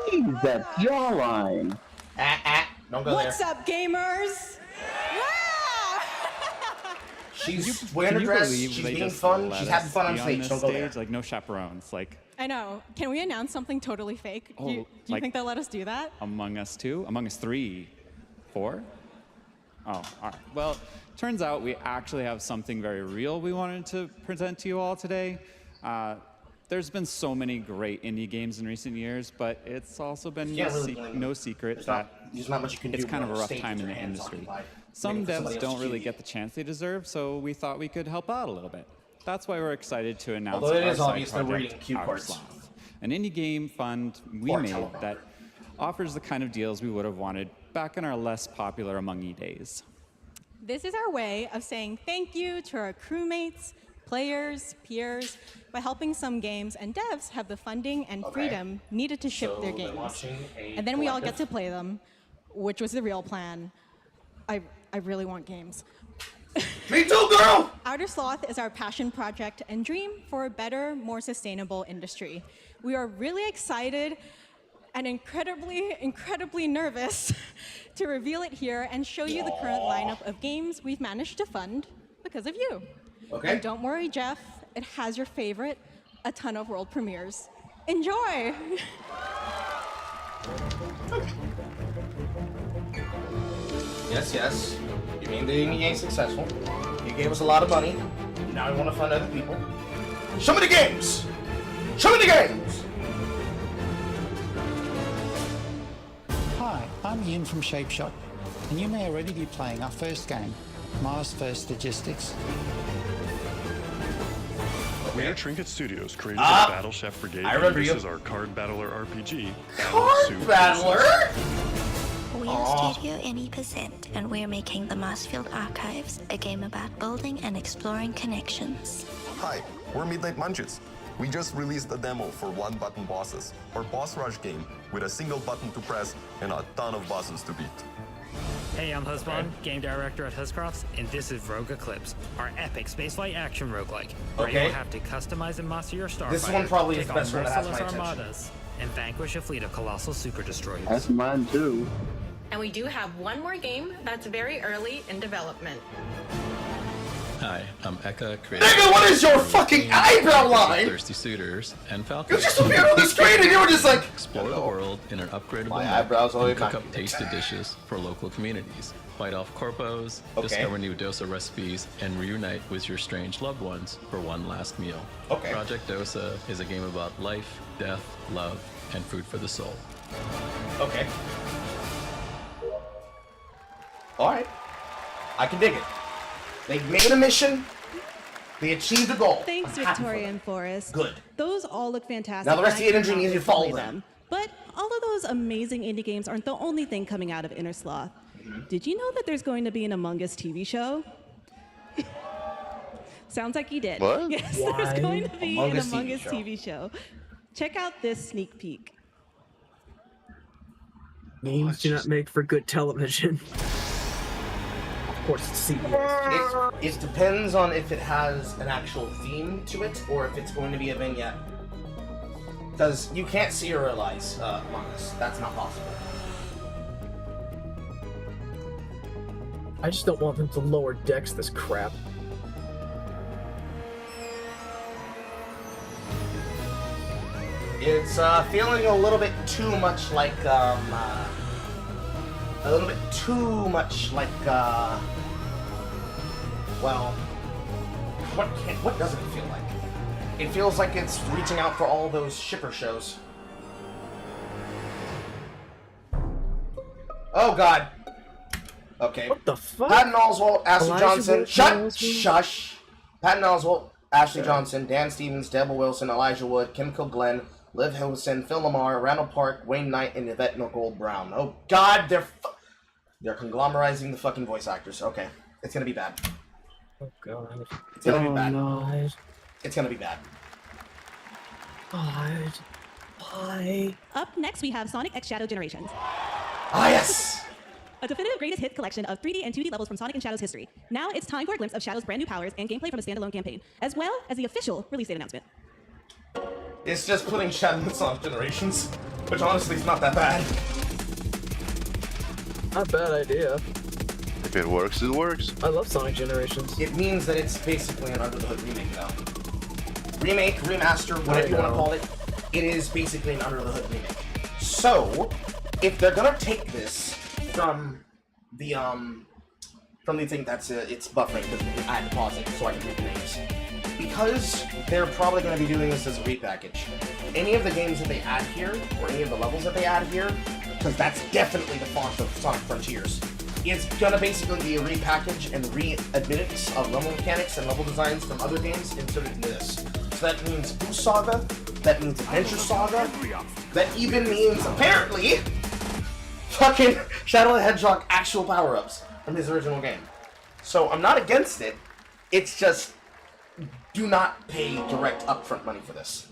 Jeez, that jawline. Don't go there. What's up, gamers? She's wearing a dress, she's being fun, she's having fun on stage, don't go there. Like, no chaperones, like... I know. Can we announce something totally fake? Do you think they'll let us do that? Among Us 2? Among Us 3? 4? Oh, all right. Well, turns out we actually have something very real we wanted to present to you all today. There's been so many great indie games in recent years, but it's also been no secret that it's kind of a rough time in the industry. Some devs don't really get the chance they deserve, so we thought we could help out a little bit. That's why we're excited to announce our side project, Our Sloth, an indie game fund we made that offers the kind of deals we would have wanted back in our less popular Among Us days. This is our way of saying thank you to our crewmates, players, peers, by helping some games and devs have the funding and freedom needed to ship their games. And then we all get to play them, which was the real plan. I really want games. Me too, girl! Outer Sloth is our passion project and dream for a better, more sustainable industry. We are really excited and incredibly nervous to reveal it here and show you the current lineup of games we've managed to fund because of you. Okay. And don't worry, Jeff, it has your favorite, a ton of world premieres. Enjoy! Yes, yes. You mean the EA successful? You gave us a lot of money. Now we want to fund other people. Show me the games! Show me the games! Hi, I'm Ian from ShapeShot, and you may already be playing our first game, Mars First Logistics. We are Trinket Studios, created by Battle Chef Brigade. I remember this you. is our Card Battler RPG. Card Battler? We are Studio Any%, and we're making the Mossfield Archives, a game about building and exploring connections. Hi, we're Midnight Munches. We just released a demo for one-button bosses, our boss rush game, with a single button to press and a ton of bosses to beat. Hey, I'm Husband, game director at Huscrofts, and this is Rogue Eclipse, our epic spaceflight action roguelike, where Okay. you'll have to customize and master your starfighter, This one probably is take the best on one that has my merciless attention. armadas, and vanquish a fleet of colossal super destroyers. That's mine too. And we do have one more game that's very early in development. Hi, I'm Eka, creator. Nigga, what is your fucking eyebrow line? Thirsty Suitors and Falcon. You just appeared on the screen and you were just like, explore the world in an upgradable My map eyebrows always and cook back. up tasty dishes for local communities. Fight off corpos, Okay. discover new dosa recipes, and reunite with your strange loved ones for one last meal. Okay. Project Dosa is a game about life, death, love, and food for the soul. Okay. Alright. I can dig it. They made a mission. They achieved a goal. Thanks, I'm happy for Victoria them. and Forrest. Good. Those all look fantastic. Now the rest and of the I industry cannot needs to wait follow play them. But all of those amazing indie games aren't the only thing coming out of Inner Sloth. Did you know that there's going to be an Among Us TV show? Sounds like you did. What? Yes, Why? there's going to be Among an Us Among TV Us show. TV show. Check out this sneak peek. Games do not make for good television. Of course, it's CBS. It depends on if it has an actual theme to it or if it's going to be a vignette. Because you can't serialize Among Us. That's not possible. I just don't want them to lower decks this crap. It's feeling a little bit too much like well, what does it feel like? It feels like it's reaching out for all those shipper shows. Oh God. Okay. What the fuck? Patton Oswalt, Ashley Elijah Johnson. Wood, Shut. Oswald? Shush. Patton Oswalt, Ashley Johnson, Dan Stevens, Deborah Wilson, Elijah Wood, Kimco Glenn, Liv Hilson, Phil Lamar, Randall Park, Wayne Knight, and Yvette Nicole Brown. Oh God, they're conglomerizing the fucking voice actors. Okay, it's gonna be bad. Oh God. It's gonna be bad. No. It's gonna be bad. God. Why? Up next, we have Sonic X Shadow Generations. Ah, yes! A definitive greatest hit collection of 3D and 2D levels from Sonic and Shadow's history. Now it's time for a glimpse of Shadow's brand new powers and gameplay from a standalone campaign, as well as the official release date announcement. It's just putting Shadow in Sonic Generations, which honestly is not that bad. Not a bad idea. If it works, it works. I love Sonic Generations. It means that it's basically an Under the Hood remake now. Remake, remaster, whatever you want to call it, it is basically an Under the Hood remake. So, if they're gonna take this from the thing that's it's buffering because I had to pause it so I can read the names. Because they're probably going to be doing this as a repackage. Any of the games that they add here, or any of the levels that they add here, because that's definitely the font of Sonic Frontiers, it's going to basically be a repackage and re-admittance of level mechanics and level designs from other games inserted into this. So that means Boost Saga, that means Adventure Saga, that even means, apparently, fucking Shadow the Hedgehog actual power-ups from his original game. So I'm not against it, it's just, do not pay direct upfront money for this.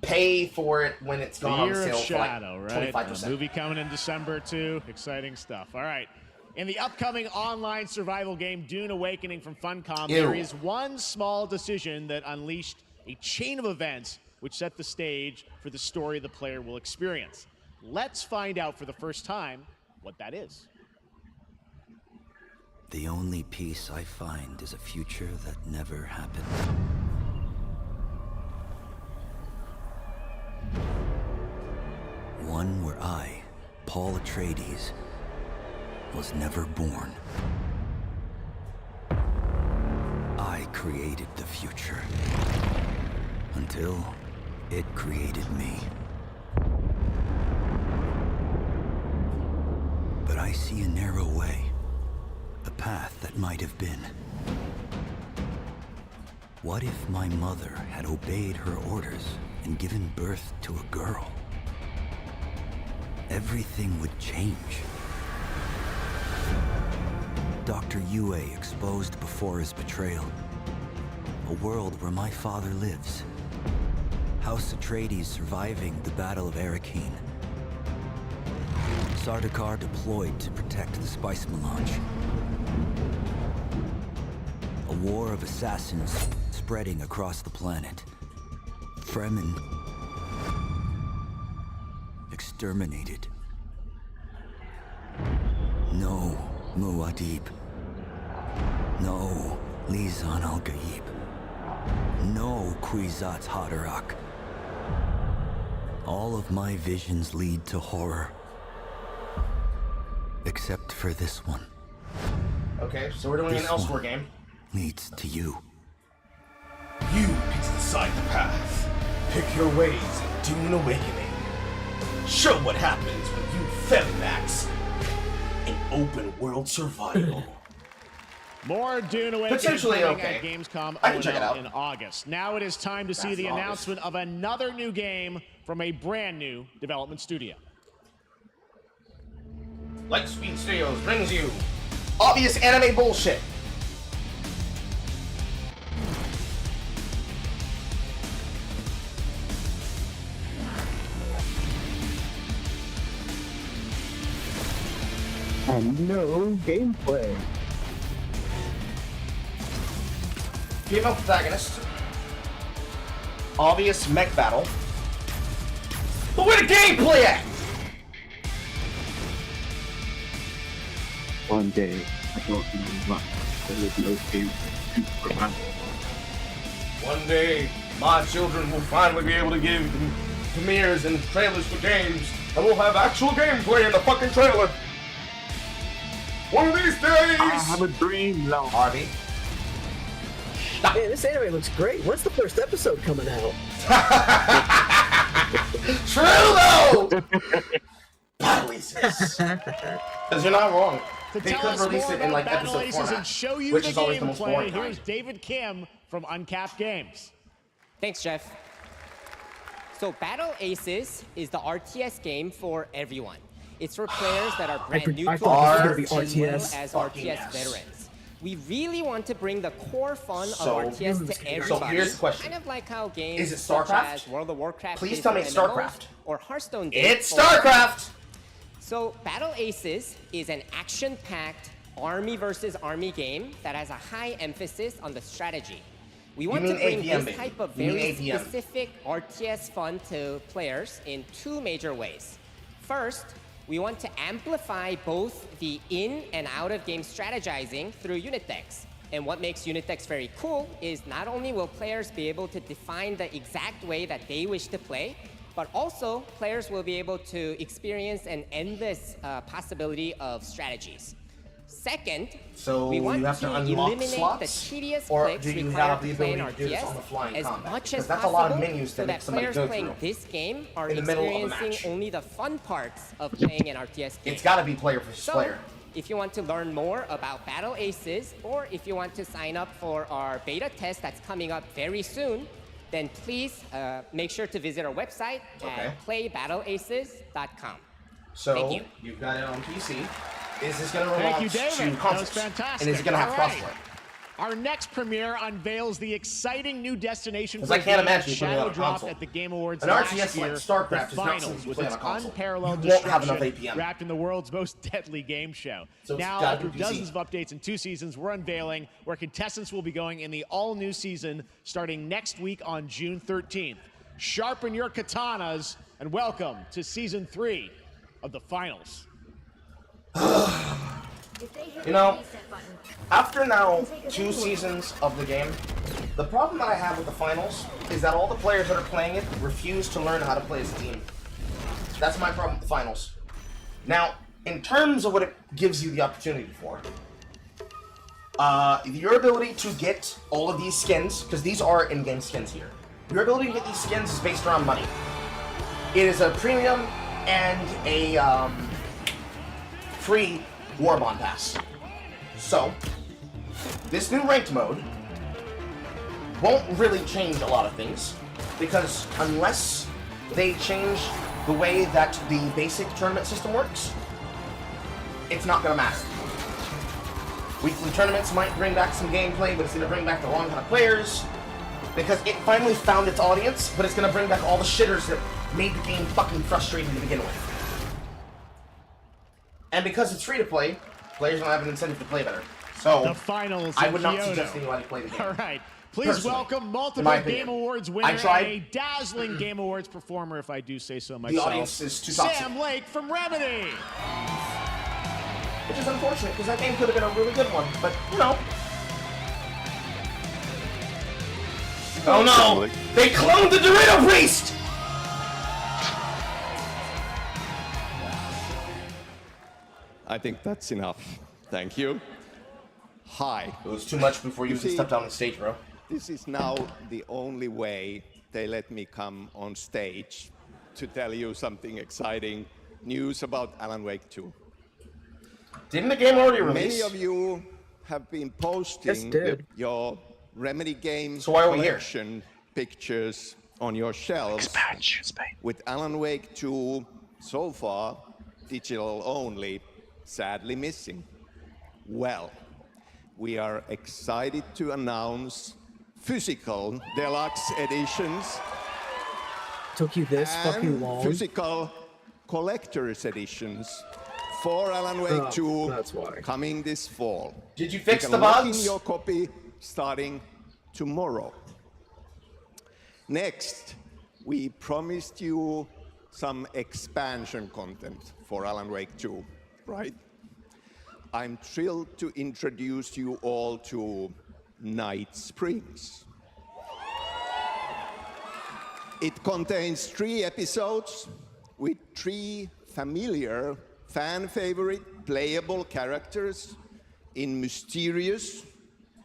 Pay for it when it's The gone on Year sale of for like Shadow, right? 25%. A movie coming in December too. Exciting stuff. All right. In the upcoming online survival game Dune Awakening from Funcom, Ew. there is one small decision that unleashed a chain of events which set the stage for the story the player will experience. Let's find out for the first time what that is. The only peace I find is a future that never happened. One where I, Paul Atreides, was never born. I created the future until it created me. But I see a narrow way, a path that might have been. What if my mother had obeyed her orders and given birth to a girl? Everything would change. Dr. Yue exposed before his betrayal. A world where my father lives. House Atreides surviving the Battle of Arrakeen. Sardaukar deployed to protect the spice melange. A war of assassins spreading across the planet. Fremen exterminated. No Muad'Dib. No Lisan al-Gaib. No Kwisatz Haderach. All of my visions lead to horror. Except for this one. Okay, so we're doing an Elsewhere game. Leads to you. You get to decide the path. Pick your ways in Dune Awakening. Show what happens when you femimax in open world survival. More Dune Awakening Potentially coming okay. at Gamescom I can check it out. in August. Now it is time to see the announcement of another new game from a brand new development studio. Lightspeed Studios brings you obvious anime bullshit. And no gameplay. Female protagonist. Obvious mech battle. But where the gameplay at? One day, I don't know why. There is no game to provide. One day, my children will finally be able to give premieres and trailers for games, and we'll have actual gameplay in the fucking trailer. One of these days! I have a dream now. Harvey. Man, this anime looks great. When's the first episode coming out? True though! Battle Aces. Because you're not wrong. They could release it in like episode format, and show you which the is always the most gameplay. boring Here's kind. David Kim from Uncapped Games. Thanks, Jeff. So Battle Aces is the RTS game for everyone. It's for players that are brand new to RTS as well as RTS veterans. We really want to bring the core fun of RTS to everybody. So here's the question. Kind of like how games Is it such StarCraft? as World of Warcraft Please tell me it's StarCraft. or Hearthstone did It's for- StarCraft! So Battle Aces is an action-packed army versus army game that has a high emphasis on the strategy. We want to bring this type of very specific RTS fun to players in two major ways. First, we want to amplify both the in and out of game strategizing through unit decks. And what makes unit decks very cool is not only will players be able to define the exact way that they wish to play, but also players will be able to experience an endless possibility of strategies. Second, So we want you have to unlock eliminate slots, the tedious or clicks do you required have the to play an ability to do this on the RTS flying as combat? much Because as that's a possible, lot of menus to so make that somebody players go playing through this game are in the middle of a experiencing match. only the fun parts of playing an RTS game. It's gotta be player versus So, player. if you want to learn more about Battle Aces, or if you want to sign up for our beta test that's coming up very soon, then please make sure to visit our website at playbattleaces.com. So Thank you. you've got it on PC. Is this going to Thank relaunch you, David. to That was consoles? fantastic. And is it going to have All right. crossplay? Our next premiere unveils the exciting new destination I can't imagine Shadow on dropped console. at the Game Awards An last RTS year. like StarCraft the is not finals something you with play its on a console. unparalleled You won't have enough destruction APM. wrapped in the world's most deadly game show. So it's now, gotta after be PC. dozens of updates and 2 seasons, we're unveiling where contestants will be going in the all-new season starting next week on June 13th. Sharpen your katanas and welcome to Season 3 of the finals. You know, after now 2 seasons of the game, the problem that I have with the finals is that all the players that are playing it refuse to learn how to play as a team. That's my problem with the finals. Now, in terms of what it gives you the opportunity for, your ability to get all of these skins, because these are in-game skins here, your ability to get these skins is based around money. It is a premium and a free Warbond Pass. So, this new ranked mode won't really change a lot of things, because unless they change the way that the basic tournament system works, it's not going to matter. Weekly tournaments might bring back some gameplay, but it's going to bring back the wrong kind of players, because it finally found its audience, but it's going to bring back all the shitters that made the game fucking frustrating to begin with. And because it's free to play, players don't have an incentive to play better. So, the finals I would not Kyoto. suggest anybody play the game. All right. Please Personally, welcome multiple my opinion. Game Awards winner I tried. and a dazzling Game Awards performer, if I do say so myself. The audience is too toxic. Sam Lake from Remedy. Which is unfortunate, because that game could have been a really good one, but, you know. Oh no! They cloned the Dorito Priest! I think that's enough. Thank you. Hi. It was too much before you even stepped on the stage, bro. This is now the only way they let me come on stage to tell you something exciting news about Alan Wake 2. Didn't the game already release? Many of you have been posting your Remedy Games collection pictures on your shelves with Alan Wake 2 so far digital only, sadly missing. Well, we are excited to announce physical deluxe editions. Took you this and fucking long? Physical collector's editions for Alan Wake 2 that's why. coming this fall. Did you fix you the can lock bugs? in your copy starting tomorrow. Next, we promised you some expansion content for Alan Wake 2, right? I'm thrilled to introduce you all to Night Springs. It contains 3 episodes with 3 familiar, fan-favorite, playable characters in mysterious,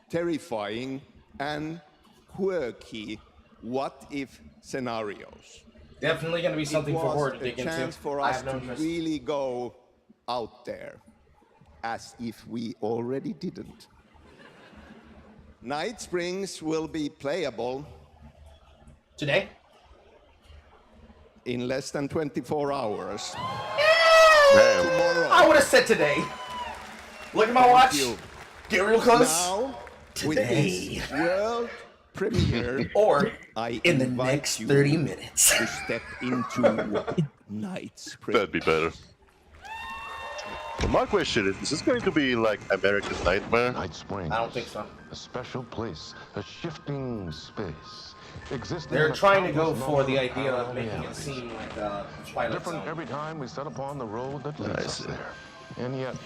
terrifying, and quirky what-if scenarios. Definitely going to be something for horror to dig It was a chance into. for I us have no to interest. really go out there, as if we already didn't. Night Springs will be playable today in less than 24 hours. Tomorrow. I would have said today. Look at my watch. You. Get real close. Now, with Today. this world premiere, or I in the invite next you 30 minutes. to step into Night Springs. That'd be better. But my question is this going to be like American Nightmare? Night Springs. I don't think so. A special place, a shifting space. Existing They're in a trying to go countless for the number idea of parallel making it realities. seem like Twilight Different Zone. every time we set upon the road that leads us there. And yet,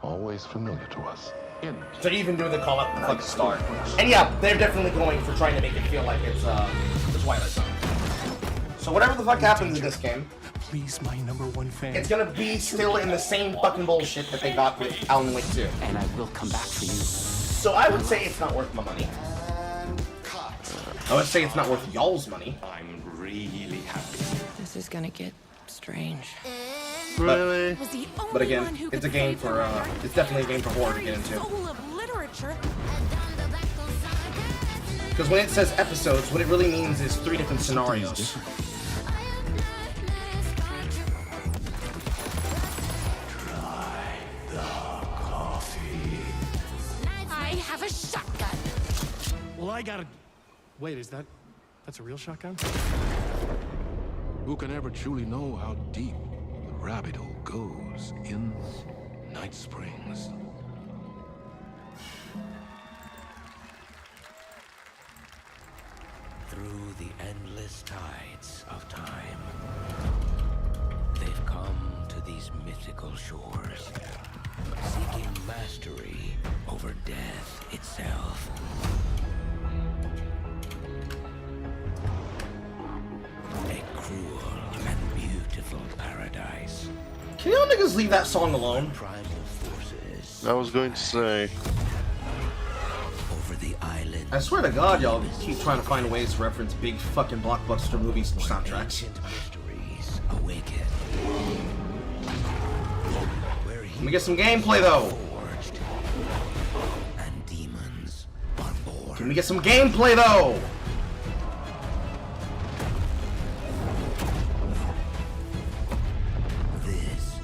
always familiar to us. So they even doing the call up the fucking star. And yeah, they're definitely going for trying to make it feel like it's the Twilight Zone. So whatever the fuck happens in this game, Please, my #1 fan. it's gonna be still in the same fucking bullshit that they got with Alan Wake 2. And I will come back for you. So I would say it's not worth my money. I would say it's not worth y'all's money. I'm really happy. This is gonna get strange. Really? Was the only But again, one who it's a could game save for it's definitely a game for horror to get into. soul of literature. Because when it says episodes, what it really means is 3 different scenarios. I have a shotgun. Well, I gotta... Wait, that's a real shotgun? Who can ever truly know how deep the rabbit hole goes in Night Springs? Through the endless tides of time, they've come to these mythical shores, seeking mastery over death itself. A cruel and beautiful paradise. Can y'all niggas leave that song alone? I was going to say. Over the island. I swear to God, y'all keep trying to find ways to reference big fucking blockbuster movies and soundtracks. Let me get some gameplay though. And demons are born. Can we get some gameplay though? This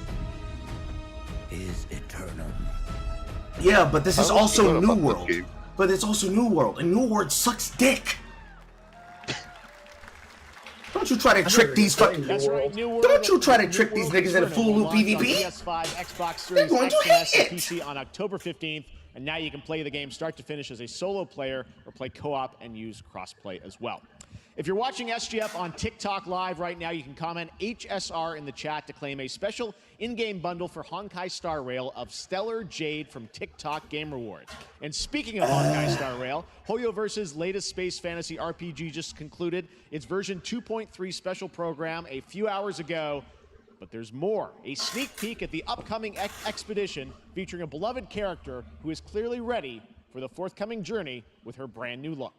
is Eternum. Yeah, but this is also New World. But it's also New World, and New World sucks dick. Don't you try to trick these fucking. Don't you try to trick these niggas into full loop PvP. PS5, Xbox They're Series going to X, hate and PC on October 15th, and now you can play the game start to finish as a solo player or play co-op and use crossplay as well. If you're watching SGF on TikTok Live right now, you can comment HSR in the chat to claim a special in-game bundle for Honkai Star Rail of Stellar Jade from TikTok Game Rewards. And speaking of Honkai Star Rail, Hoyoverse's latest space fantasy RPG just concluded its version 2.3 special program a few hours ago. But there's more. A sneak peek at the upcoming expedition featuring a beloved character who is clearly ready for the forthcoming journey with her brand new look.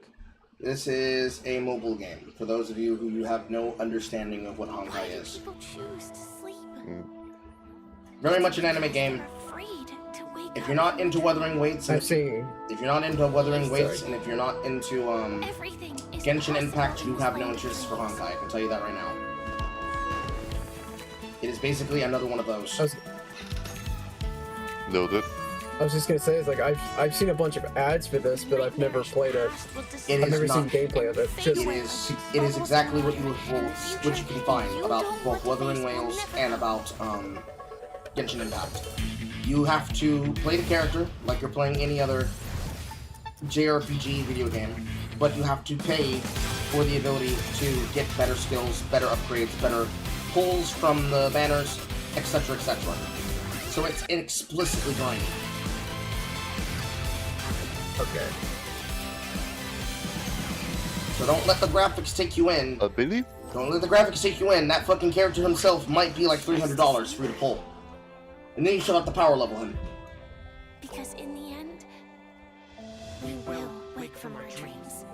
This is a mobile game, for those of you who have no understanding of what Honkai is. Very much an anime game. If you're not into Wuthering Weights, and if you're not into Wuthering Weights, and if you're not into Genshin Impact, you have no interest for Honkai. I can tell you that right now. It is basically another one of those. Noted. I was just gonna say, it's like I've seen a bunch of ads for this, but I've never played it. I've never seen gameplay of it. It is exactly what you look for, what you can find about both Wuthering Whales and about Genshin Impact. You have to play the character like you're playing any other JRPG video game, but you have to pay for the ability to get better skills, better upgrades, better pulls from the banners, etc., etc. So it's explicitly grinding. Okay. So don't let the graphics take you in. I believe. Don't let the graphics take you in. That fucking character himself might be like $300 for you to pull. And then you still have to power level him. Because in the end, we will wake from our dreams.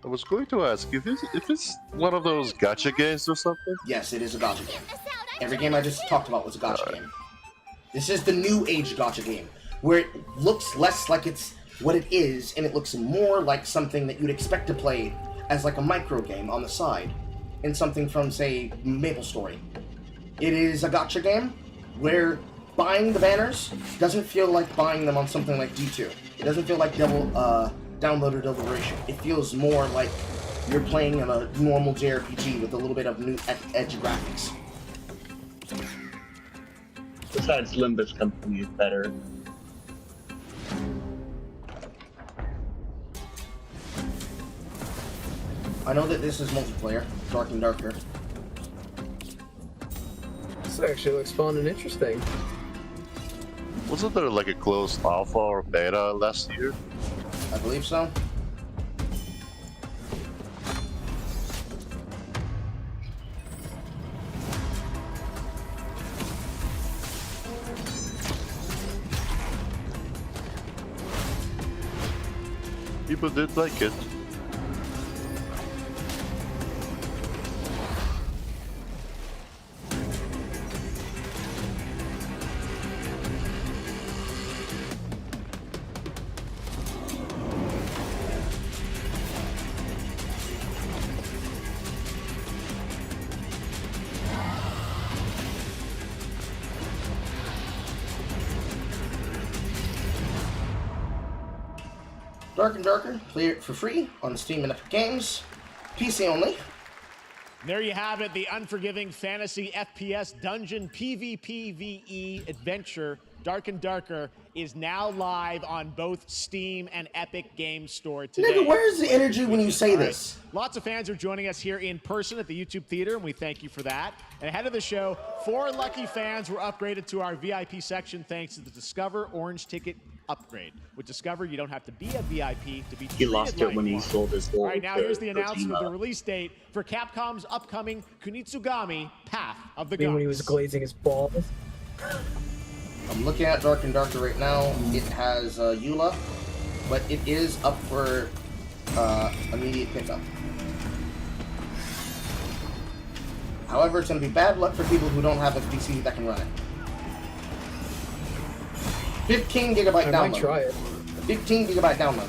I was going to ask if it's one of those gacha games or something. Yes, it is a gacha game. Every game I just talked about was a gacha game. This is the new age gacha game, where it looks less like it's what it is, and it looks more like something that you'd expect to play as like a micro game on the side, in something from, say, MapleStory. It is a gacha game where buying the banners doesn't feel like buying them on something like D2. It doesn't feel like download or deliberation. It feels more like you're playing in a normal JRPG with a little bit of new edge graphics. Besides, Limbus Company is better. I know that this is multiplayer, Dark and Darker. This actually looks fun and interesting. Wasn't there like a closed alpha or beta last year? I believe so. People did like it. Dark and Darker, play it for free on Steam and Epic Games. PC only. There you have it, the unforgiving fantasy FPS dungeon PvPvE adventure, Dark and Darker, is now live on both Steam and Epic Games Store today. Nigga, where's the energy when you say this? Lots of fans are joining us here in person at the YouTube Theater, and we thank you for that. And ahead of the show, 4 lucky fans were upgraded to our VIP section thanks to the Discover Orange Ticket upgrade. With Discover, you don't have to be a VIP to be treated He lost it when he sold his gold. All right, now here's the announcement of the release date for Capcom's upcoming Kunitsugami Path of the Gods. When he was glazing his balls. I'm looking at Dark and Darker right now. It has EULA, but it is up for immediate pickup. However, it's going to be bad luck for people who don't have a PC that can run it. 15 gigabyte download. I might try it. 15 gigabyte download.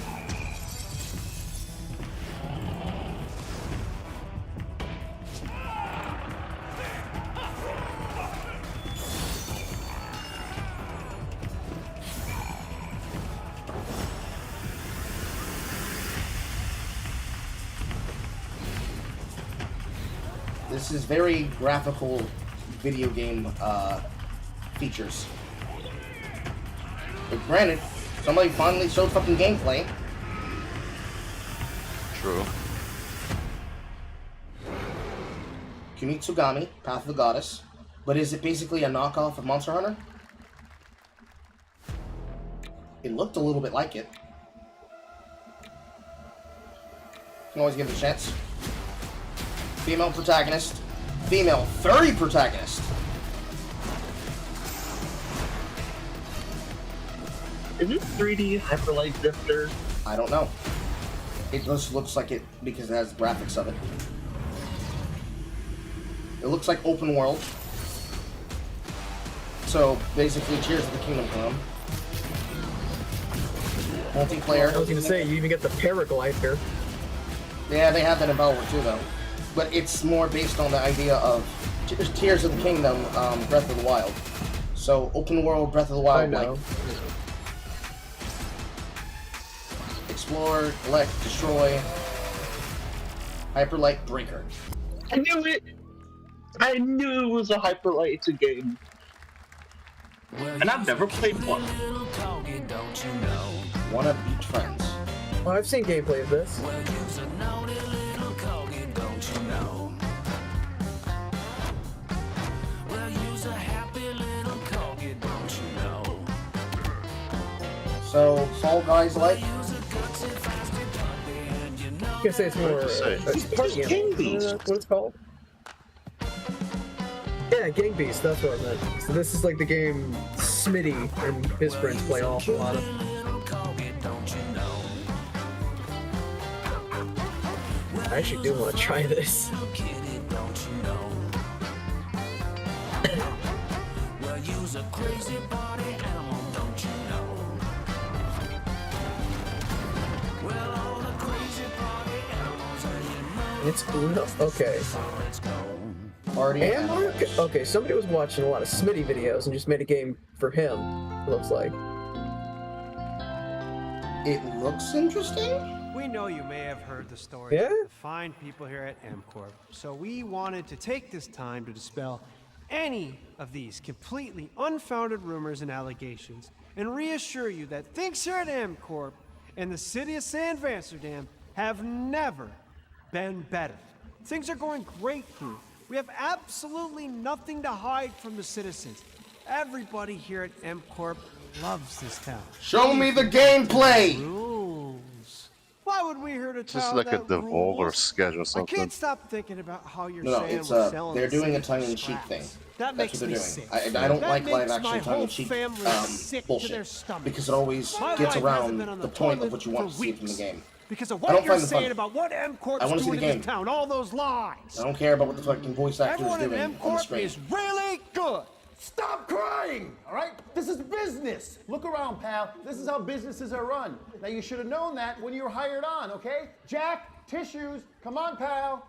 This is very graphical video game features. But granted, somebody finally showed fucking gameplay. True. Kunitsugami, Path of the Goddess. But is it basically a knockoff of Monster Hunter? It looked a little bit like it. Can always give it a chance. Female protagonist. Female furry protagonist. Is it 3D Hyperlight Drifter? I don't know. It just looks like it because it has graphics of it. It looks like open world. So basically, Tears of the Kingdom clone. Multiplayer. I was gonna say, you even get the paraglider. Yeah, they have that in Battle War 2 though. But it's more based on the idea of Tears of the Kingdom, Breath of the Wild. So open world Breath of the Wild, like explore, collect, destroy, Hyperlight Breaker. I knew it! I knew it was a Hyperlight game. And I've never played one. Wanna beat friends. Oh, I've seen gameplay of this. So, Fall Guys like? I can say it's more party game. What it's called? Yeah, Gang Beast, that's what I meant. So this is like the game Smitty and his friends play an awful lot of. I actually do want to try this. It's okay. And Mark? Okay, somebody was watching a lot of Smitty videos and just made a game for him, it looks like. It looks interesting? We know you may have heard the story of the fine people here at MCorp, so we wanted to take this time to dispel any of these completely unfounded rumors and allegations and reassure you that things here at MCorp and the city of San Amsterdam have never been better. Things are going great here. We have absolutely nothing to hide from the citizens. Everybody here at MCorp loves this town. Show me the gameplay! Rules. Why would we here to tell Just like a that Devolver rules? sketch or something. I can't stop thinking about how you're No, saying it's we're selling they're the doing a city for tongue-in-cheek thing. scraps. That That's makes what me they're doing. sick. I don't That like makes live my action whole tongue-in-cheek family sick to bullshit their stomachs. because it always My gets wife around hasn't been on the the point of toilet what you want for to see from the weeks. game. Because of I what don't you're find the saying fun. about what I MCorp's wanna see doing the in game. this town, all those lies. I don't care about what the fucking voice actor is Everyone doing at on the MCorp screen. is really good. Stop crying, all right? This is business. Look around, pal. This is how businesses are run. Now, you should have known that when you were hired on, okay? Jack, tissues. Come on, pal.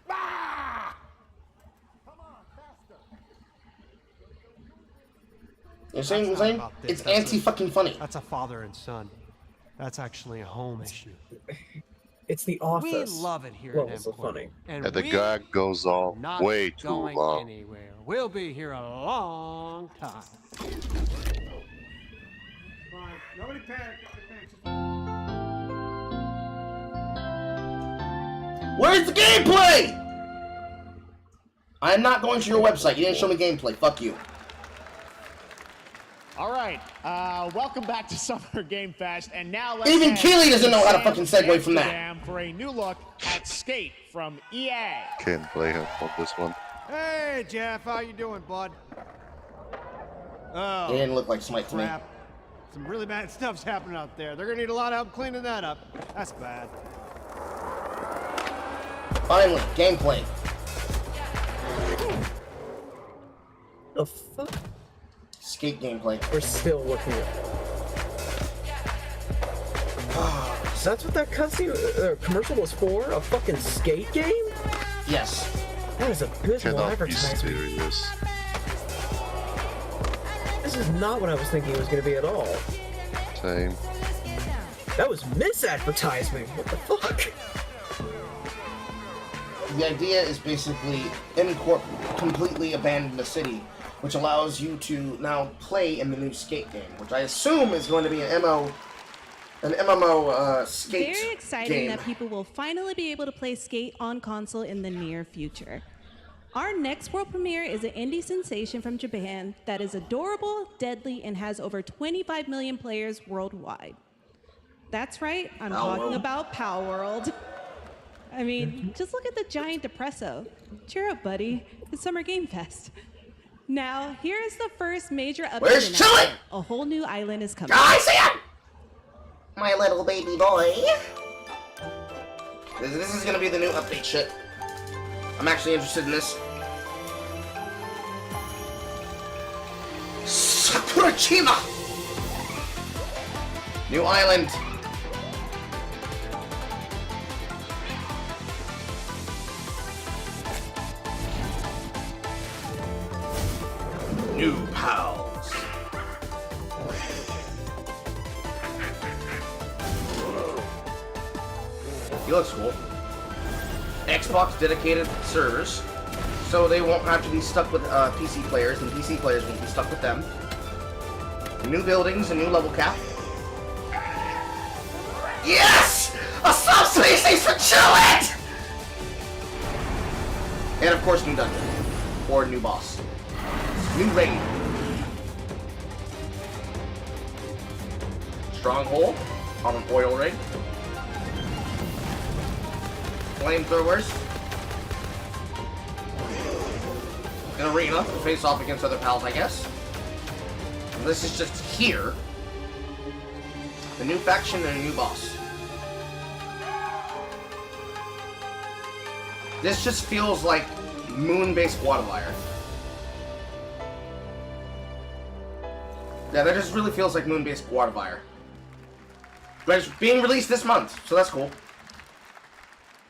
Ah! You're saying it's anti-fucking funny. That's a father and son. That's actually a home issue. It's The Office. We love it here Well, at so MCorp. funny. And the gag goes on not way too going long. anywhere. We'll be here a long time. Fine. Nobody panic. Where's the gameplay? I'm not going to your website. You didn't show me gameplay. Fuck you. All right, welcome back to Summer Game Fest, and now let's Even head Keely doesn't know how to San fucking segue from that. Amsterdam for a new look at Skate from EA. Can't play him on this one. Hey, Jeff, how you doing, bud? Oh, It didn't look like Smite to me. crap. Some really bad stuff's happening out there. They're gonna need a lot of help cleaning that up. That's bad. Finally, gameplay. The fuck? Skate gameplay. We're still looking at. So that's what that cutscene commercial was for? A fucking skate game? Yes. That is abysmal Cannot be advertisement. serious. This is not what I was thinking it was going to be at all. Same. That was misadvertisement. What the fuck? The idea is basically MCorp completely abandoned the city, which allows you to now play in the new skate game, which I assume is going to be an MMO skate Very exciting game. that people will finally be able to play Skate on console in the near future. Our next world premiere is an indie sensation from Japan that is adorable, deadly, and has over 25 million players worldwide. That's right, I'm talking about Power World. I mean, just look at the giant depresso. Cheer up, buddy. It's Summer Game Fest. Now, here is the first major update. Where's Chili? A whole new island is coming. I see him! My little baby boy. This is gonna be the new update shit. I'm actually interested in this. Sakurachima! New island. New pals. He looks cool. Xbox dedicated servers, so they won't have to be stuck with PC players, and PC players won't be stuck with them. New buildings, a new level cap. Yes! A subspecies for Chillet! And of course, new dungeon. Or new boss. New raid. Stronghold on an oil rig. Flamethrowers. An arena to face off against other pals, I guess. And this is just here. A new faction and a new boss. This just feels like moon-based Waterwire. Yeah, that just really feels like moon-based Waterwire. But it's being released this month, so that's cool.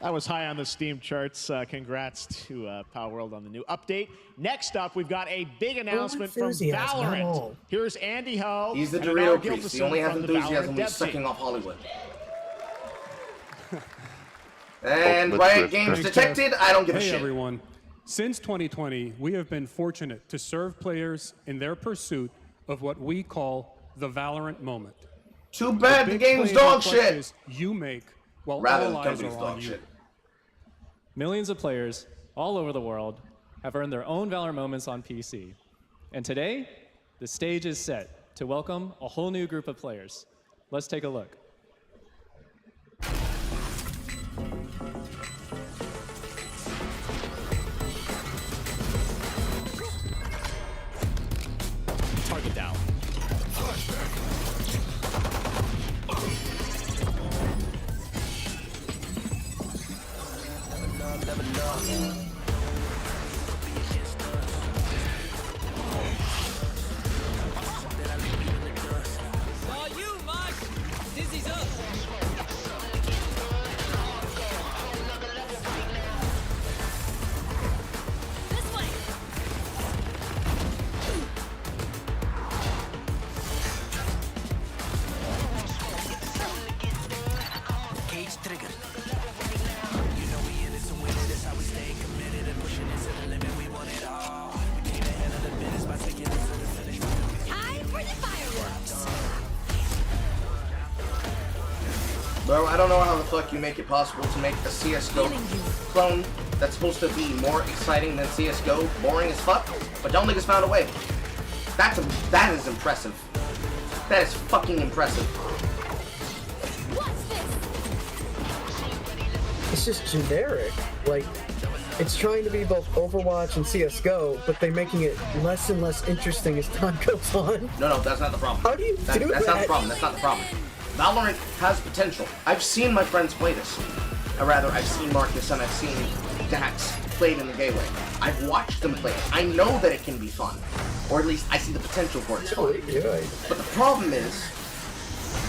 That was high on the Steam charts. Congrats to Power World on the new update. Next up, we've got a big announcement from Valorant. Here's Andy Ho. He's the Dorito priest. He only has enthusiasm when he's sucking off Hollywood. And Riot Games detected. I don't give a shit. Hey everyone. Since 2020, we have been fortunate to serve players in their pursuit of what we call the Valorant moment. Too bad the game's dog shit. You make while Rather all than eyes company's are dog on you. shit. Millions of players all over the world have earned their own Valor moments on PC. And today, the stage is set to welcome a whole new group of players. Let's take a look. Target down. All you, Mosh! Dizzy's Bro, I don't know how the fuck you make it possible to make a CSGO clone that's supposed to be more exciting than CSGO, boring as fuck, but y'all niggas found a way. That is impressive. That is fucking impressive. It's just generic. Like, it's trying to be both Overwatch and CSGO, but they're making it less and less interesting as time goes on. No, that's not the problem. How do you do that? That's not the problem. That's not the problem. Valorant has potential. I've seen my friends play this. Or rather, I've seen Marcus and I've seen Dax play it in the gateway. I've watched them play it. I know that it can be fun. Or at least I see the potential for it. But the problem is,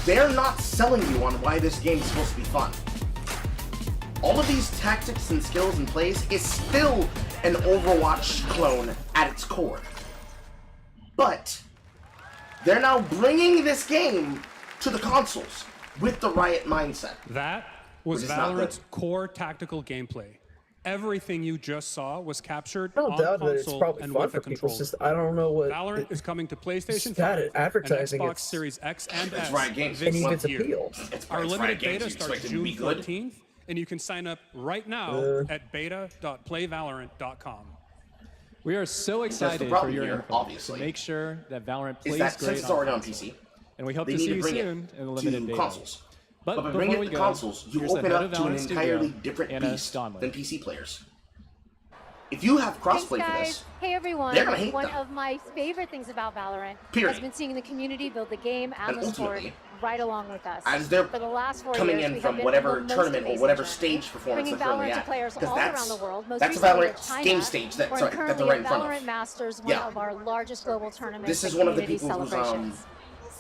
they're not selling you on why this game is supposed to be fun. All of these tactics and skills and plays is still an Overwatch clone at its core. But they're now bringing this game to the consoles with the Riot mindset. That was Valorant's core tactical gameplay. Everything you just saw was captured on console and with a controller. Just, I don't know what. Valorant is coming to PlayStation 5 and Xbox Series X and S this month here. Our limited beta starts June 14th, and you can sign up right now at beta.playvalorant.com. We are so excited for your input to make sure that Valorant plays great on PC. And we hope to see you soon in the limited beta. Consoles. But by bringing it to consoles, you open up to an entirely different beast than PC players. If you have crossplay for this, hey everyone, they're gonna hate one them. of my favorite things about Valorant Period. has been seeing the community build the game and And the sport ultimately, right along with us. as they're For the last 4 coming years, in we have from been whatever on the most tournament or amazing whatever journey, stage performance bringing they're currently Valorant to at, players because all around the world. Most that's a recently Valorant to China, game stage that we're that currently they're right in at front Valorant of. Masters, one Yeah. of our largest global tournaments. This is and one of the community people who's celebrations. who's a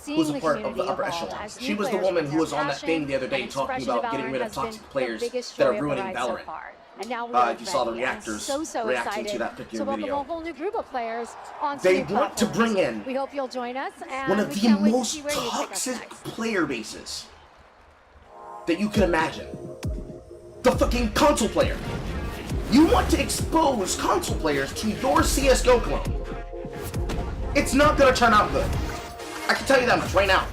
Seeing part of the community upper evolve echelons. as She new was the players woman bring who was their on that thing the other day passion talking and about expression getting rid has of toxic been players the biggest that joy are of the ruining ride so Valorant. far. And now we are If you saw the ready and reactors so reacting excited to that particular to welcome video. a whole new group of players onto They new want to platforms. bring in We hope you'll join us, and one of we the can't wait to most see where you take us toxic next. player bases that you can imagine. The fucking console player. You want to expose console players to your CSGO clone. It's not gonna turn out good. I can tell you that much right now.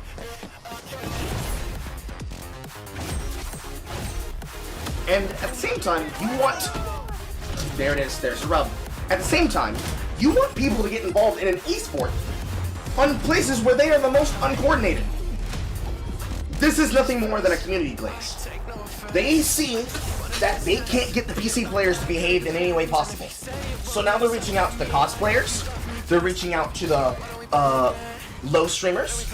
And at the same time, you want... There it is, there's a rub. At the same time, you want people to get involved in an esport on places where they are the most uncoordinated. This is nothing more than a community glaze. They see that they can't get the PC players to behave in any way possible. So now they're reaching out to the cosplayers, they're reaching out to the low streamers,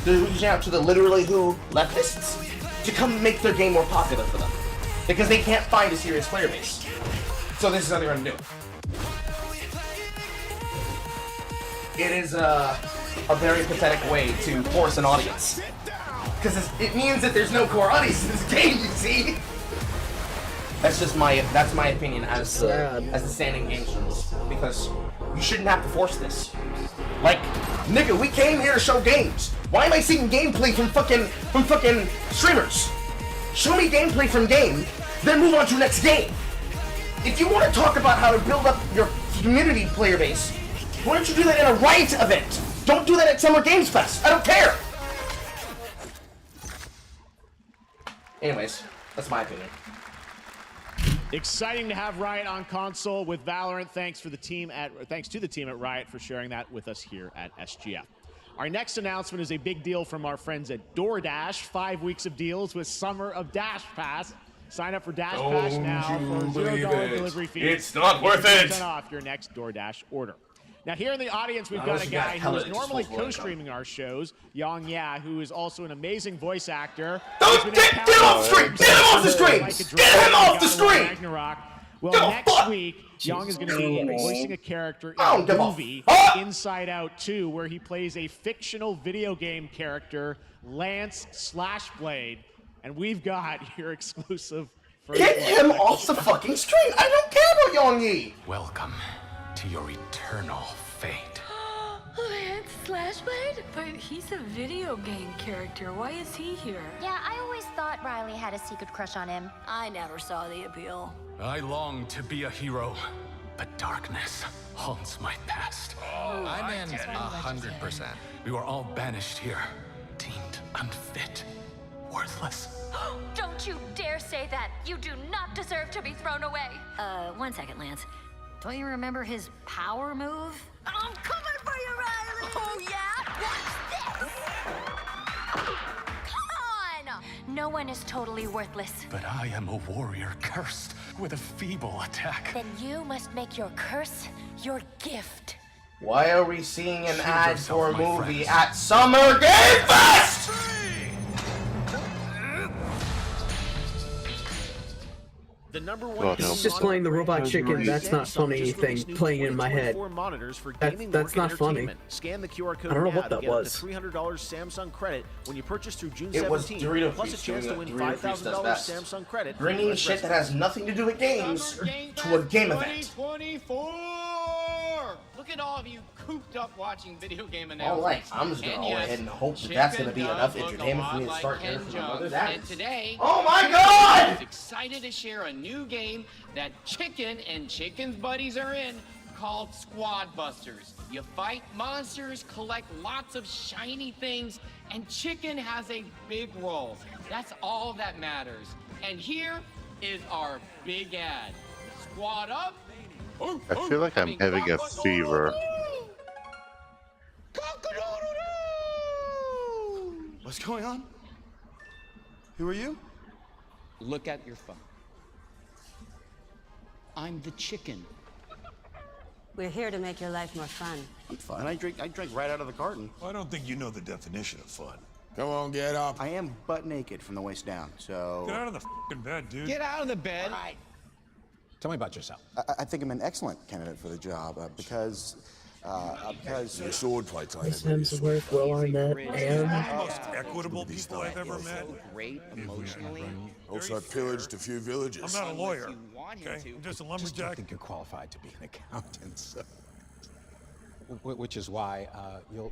they're reaching out to the literally who leftists to come make their game more popular for them. Because they can't find a serious player base. So this is how they're gonna do it. It is a very pathetic way to force an audience. Because it means that there's no core audience in this game, you see? That's my opinion as the standing game journalist. Because you shouldn't have to force this. Like, nigga, we came here to show games. Why am I seeing gameplay from fucking streamers? Show me gameplay from game, then move on to next game. If you want to talk about how to build up your community player base, why don't you do that in a Riot event? Don't do that at Summer Games Fest. I don't care. Anyways, that's my opinion. Exciting to have Riot on console with Valorant. Thanks to the team at Riot for sharing that with us here at SGF. Our next announcement is a big deal from our friends at DoorDash. 5 weeks of deals with Summer of Dash Pass. Sign up for Dash Pass now for $0 delivery fee. It's not worth it. 10% off your next DoorDash order. Now here in the audience, we've got a guy who is normally co-streaming our shows, Yang Ya, who is also an amazing voice actor. Get him off the screen! Get him off the screen! Get him off the screen! Well, next week, Yang is going to be voicing a character in a movie, Inside Out 2, where he plays a fictional video game character, Lance Slashblade. And we've got your exclusive... Get him off the fucking screen! I don't care about Yang Yi! Welcome to your eternal fate. Lance Slashblade? But he's a video game character. Why is he here? Yeah, I always thought Riley had a secret crush on him. I never saw the appeal. I long to be a hero, but darkness haunts my past. I'm in 100%. We were all banished here, deemed unfit. worthless. Don't you dare say that. You do not deserve to be thrown away. 1 second, Lance. Don't you remember his power move? I'm coming for you, Riley. Oh, yeah? Watch this. Come on. No one is totally worthless. But I am a warrior cursed with a feeble attack. Then you must make your curse your gift. Why are we seeing an ad for a movie at Summer Game Fest? The number one It's just playing the robot chicken. That's not funny thing playing in my head. That's not funny. Scan the QR code I don't know now what that to get was. up to $300 Samsung credit when you purchase through June 17th. It was Dorito plus a Feast chance to doing win Dorito Feast does $5,000 best. Samsung credit. Bringing shit that has nothing to do with games to a game event. 2024! Look at all of you cooped up watching video game All right, announcements. I'm just gonna go yes, ahead and hope that Chicken that's gonna be does enough look a entertainment for me to lot start like caring Ken for my mother's Jones. ads. And today, Oh my God! is excited to share a new game that Chicken and Chicken's buddies are in called Squad Busters. You fight monsters, collect lots of shiny things, and Chicken has a big role. That's all that matters. And here is our big ad. Squad up. I feel like I'm having a fever. What's going on? Who are you? Look at your phone. I'm the chicken. We're here to make your life more fun. I'm fine. I drink right out of the carton. I don't think you know the definition of fun. Come on, get up. I am butt naked from the waist down, so... Get out of the f***ing bed, dude. Get out of the bed. Right. Tell me about yourself. I think I'm an excellent candidate for the job because your swordfight time. Chris Hemsworth, Will Arnett, and Most equitable people I've ever met. Great emotionally. Also, I pillaged a few villages. I'm not a lawyer, okay? I'm just a lumberjack. I think you're qualified to be an accountant, so. Which is why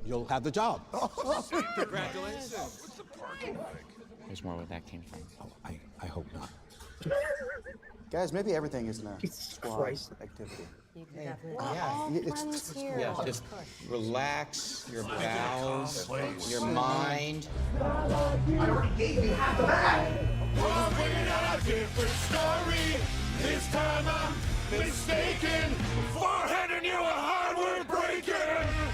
you'll have the job. Congratulations. What's the parking like? There's more where that came from. Oh, I hope not. Guys, maybe everything isn't a squad activity. Yeah, just relax your bowels, your mind. I already gave you half the bag. A different story. This time I'm mistaken. For handing you a hardware breaking.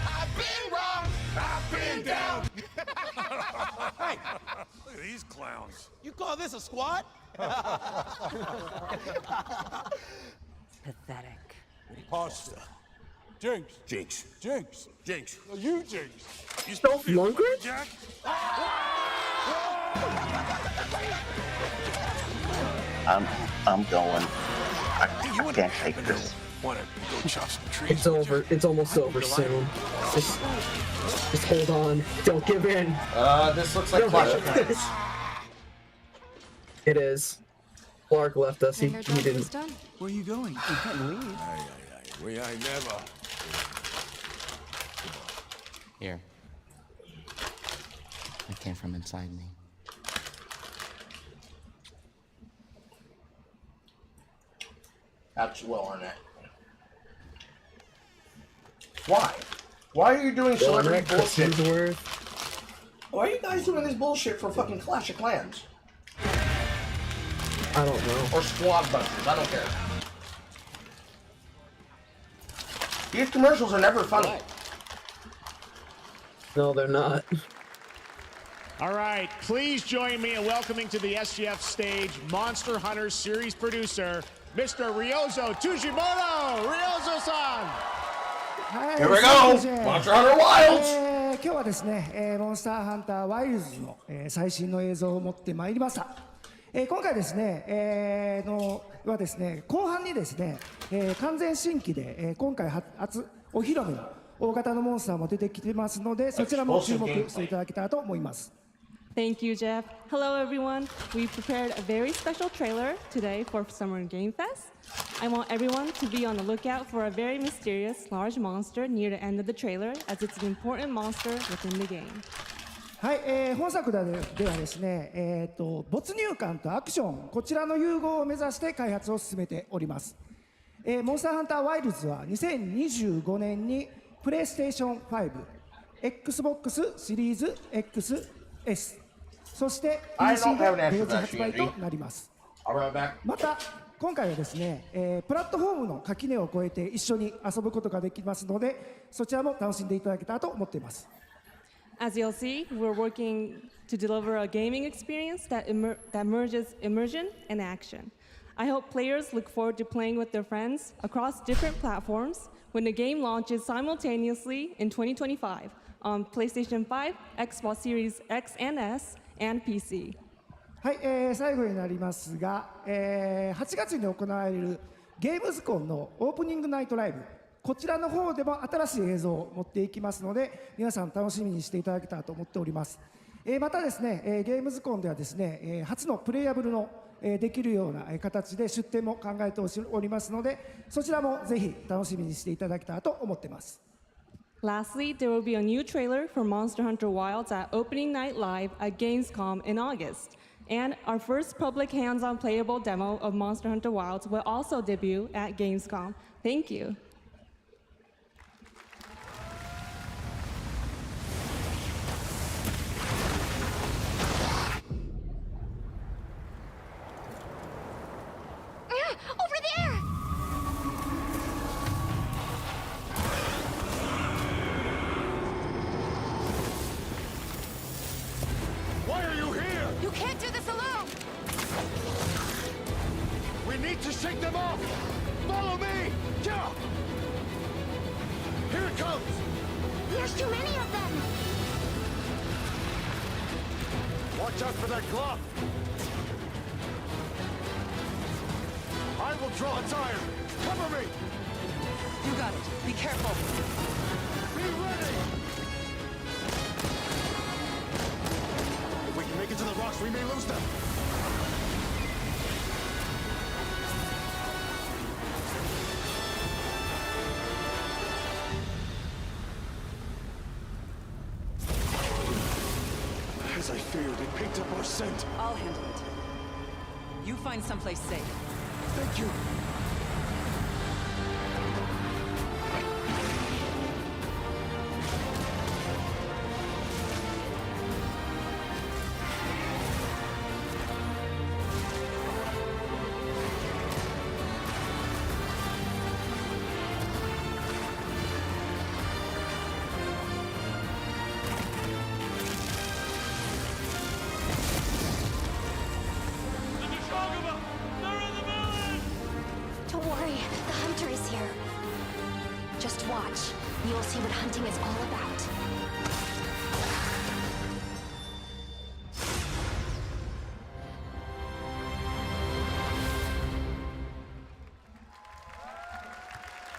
I've been wrong. I've been down. Hey, look at these clowns. You call this a squad? Pathetic. Pasta. Jinx. Jinx. Jinx. Jinx. Well, you jinx. You Dolph Lundgren? Jack? I'm going. I can't take this. Want to go chop some trees? it's over. It's almost over soon. Just hold on. Don't give in. This looks like Clash of Clans. It is. Clark left us. He didn't. Where are you going? You can't leave. We ain't never. Here. It came from inside me. That's Will Arnett. Why? Why are you doing celebrity bullshit? Why are you guys doing this bullshit for fucking Clash of Clans? I don't know. Or Squad Busters, I don't care. These commercials are never funny. No, they're not. All right, please join me in welcoming to the SGF stage Monster Hunter series producer, Mr. Ryozo Tujimoto! Ryozo-san! Here we go! Monster Hunter Wilds! 今日はですね、モンスターハンターワイルズの、最新の映像を持ってまいりました。今回ですね、はですね、後半にですね、完全新規で、今回初お披露目の大型のモンスターも出てきてますので、そちらも注目していただけたらと思います。 Thank you, Jeff. Hello, everyone. We've prepared a very special trailer today for Summer Game Fest. I want everyone to be on the lookout for a very mysterious large monster near the end of the trailer, as it's an important monster within the game. はい、本作ではですね、没入感とアクション、こちらの融合を目指して開発を進めております。モンスターハンターワイルズは2025年にプレイステーション5、Xbox シリーズ XS、そして I PC don't have で an 同 answer 時 for 発 that, 売 Angie. となります。 I'll be right back. また今回はですね、プラットフォームの垣根を越えて一緒に遊ぶことができますので、そちらも楽しんでいただけたらと思っています。As you'll see, we're working to deliver a gaming experience that merges immersion and action. I hope players look forward to playing with their friends across different platforms when the game launches simultaneously in 2025 on PlayStation 5, Xbox Series X and S, and PC. はい、最後になりますが、8月に行われるゲームズコンのオープニングナイトライブ、こちらの方でも新しい映像を持っていきますので、皆さん楽しみにしていただけたらと思っております。またですね、ゲームズコンではですね、初のプレイアブルのできるような形で出展も考えておりますので、そちらもぜひ楽しみにしていただけたらと思っています。Lastly, there will be a new trailer for Monster Hunter Wilds at Opening Night Live at Gamescom in August. And our first public hands-on playable demo of Monster Hunter Wilds will also debut at Gamescom. Thank you. Over there! Why are you here? You can't do this alone! We need to shake them off! Follow me! Yeah! Here it comes! There's too many of them! Watch out for that glove! I will draw its iron! Cover me! You got it. Be careful. Be ready! If we can make it to the rocks, we may lose them! As I feared, it picked up our scent. I'll handle it. You find someplace safe. Thank you. Don't worry, the hunter is here. Just watch. You'll see what hunting is all about.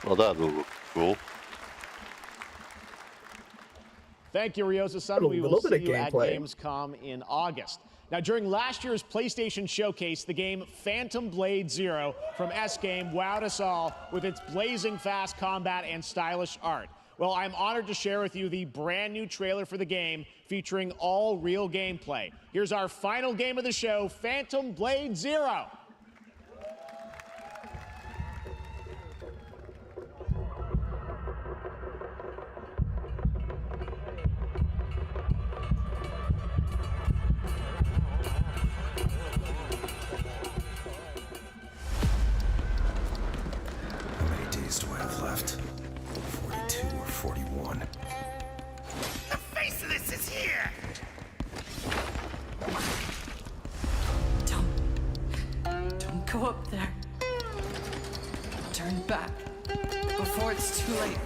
Well, that will look cool. Thank you, Ryosa-san. We will see you at Gamescom in August. Now, during last year's PlayStation Showcase, the game Phantom Blade Zero from S-Game wowed us all with its blazing fast combat and stylish art. Well, I'm honored to share with you the brand new trailer for the game featuring all real gameplay. Here's our final game of the show, Phantom Blade Zero. How many days do I have left? 42 or 41. The face of this is here! Don't go up there. Turn back before it's too late.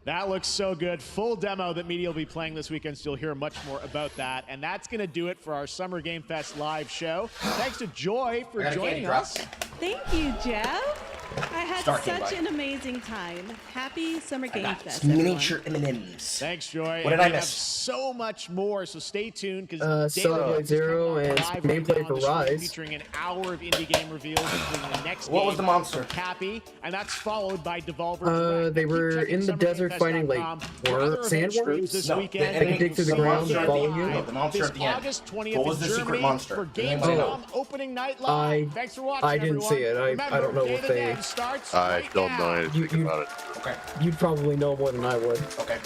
That looks so good. Full demo that media will be playing this weekend, so you'll hear much more about that. And that's going to do it for our Summer Game Fest live show. Thanks to Joy for joining us. Thank you, Jeff. I had such an amazing time. Happy Summer Game Fest, miniature M&Ms. Thanks, Joy. What did I We miss? have so much more, so stay tuned because Celebrate Zero and gameplay for Rise. Featuring an hour of indie game reveals, including the next What game was the monster? for Cappy, and that's followed by Devolver. They were in the desert fighting like sandworms. this No, weekend. They can dig through the ground and follow you. No, the monster at the end. August 20th What was in the secret Germany monster? for Does anyone know? Gamescom opening night live. Thanks for watching, I didn't see it. I don't know what they. I don't know anything about it. Okay. You'd probably know more than I would. Okay.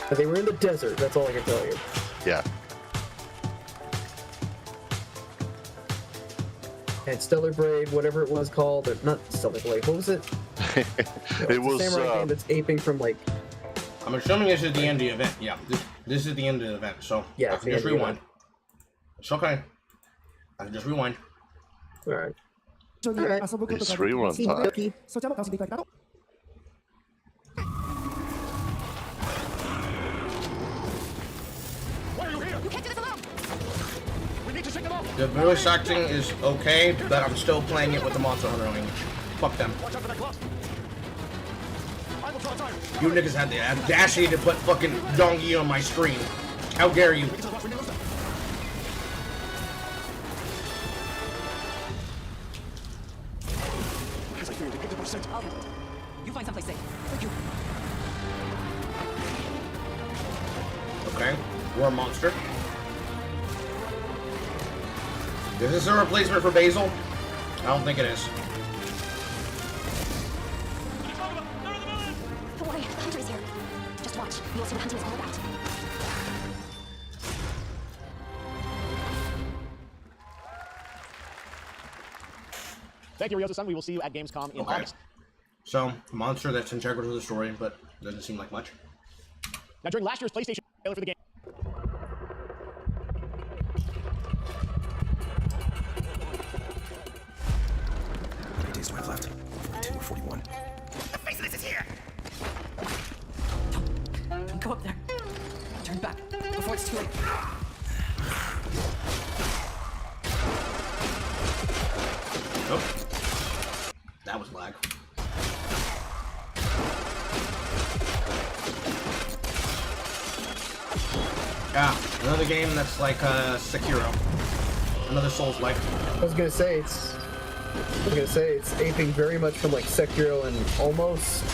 But they were in the desert. That's all I can tell you. Yeah. And Stellar Blade, whatever it was called, or not Stellar Blade. What was it? It was. a samurai game that's aping from like. I'm assuming this is the end of the event. Yeah, this is the end of the event, so Yeah, I can just rewind. It's okay. I can just rewind. All right. 一緒に遊ぶことができますので、そちらも楽しんでいただきたいと。 The voice acting is okay, but I'm still playing it with the Monster Hunter language. Fuck them. You niggas had the audacity to put fucking Donkey on my screen. How dare you? You find someplace safe. Okay, we're a monster. Is this a replacement for Basil? I don't think it is. Don't worry, the hunter is here. Just watch. You'll see what hunting is all about. Thank you, Ryozo-san. We will see you at Gamescom in August. So, a monster that's integral to the story, but doesn't seem like much. Now, during last year's PlayStation trailer for the game. 3 days do I have left? 42 or 41. The face of this is here! Don't go up there. Turn back before it's too late. Nope. That was lag. Yeah, another game that's like Sekiro. Another Souls-like. I was gonna say it's aping very much from like Sekiro and almost.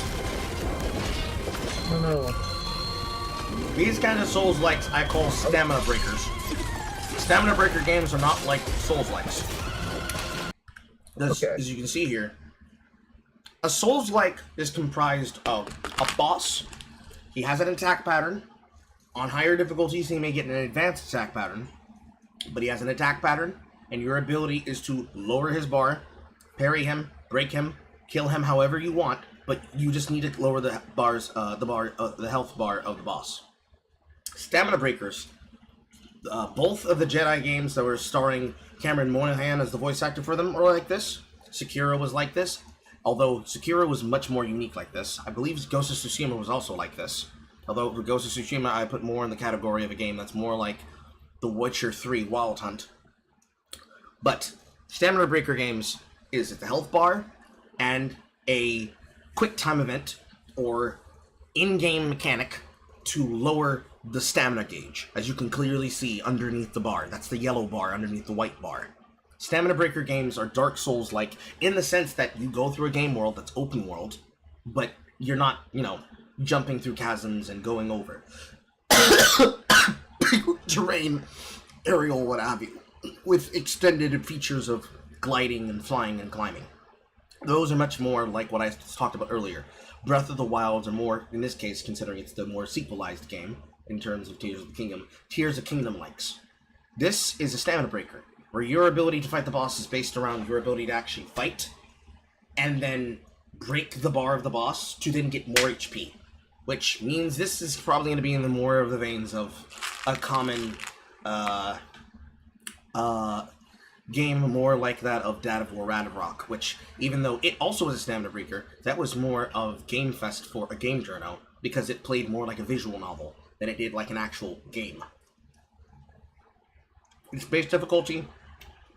I don't know. These kind of Souls-likes I call stamina breakers. Stamina breaker games are not like Souls-likes. As you can see here, a Souls-like is comprised of a boss. He has an attack pattern. On higher difficulties, he may get an advanced attack pattern, but he has an attack pattern, and your ability is to lower his bar, parry him, break him, kill him however you want, but you just need to lower the health bar of the boss. Stamina breakers. Both of the Jedi games that were starring Cameron Monaghan as the voice actor for them are like this. Sekiro was like this, although Sekiro was much more unique like this. I believe Ghost of Tsushima was also like this. Although for Ghost of Tsushima, I put more in the category of a game that's more like The Witcher 3 Wild Hunt. But Stamina Breaker games is the health bar and a quick time event or in-game mechanic to lower the stamina gauge, as you can clearly see underneath the bar. That's the yellow bar underneath the white bar. Stamina Breaker games are Dark Souls-like in the sense that you go through a game world that's open world, but you're not, jumping through chasms and going over terrain, aerial, what have you, with extended features of gliding and flying and climbing. Those are much more like what I talked about earlier. Breath of the Wilds are more, in this case, considering it's the more sequelized game in terms of Tears of the Kingdom, Tears of Kingdom likes. This is a stamina breaker, where your ability to fight the boss is based around your ability to actually fight, and then break the bar of the boss to then get more HP. Which means this is probably going to be in the more of the veins of a common game more like that of Dad of War Ragnarok, which, even though it also was a stamina breaker, that was more of Game Fest for a game journal, because it played more like a visual novel than it did like an actual game. Its base difficulty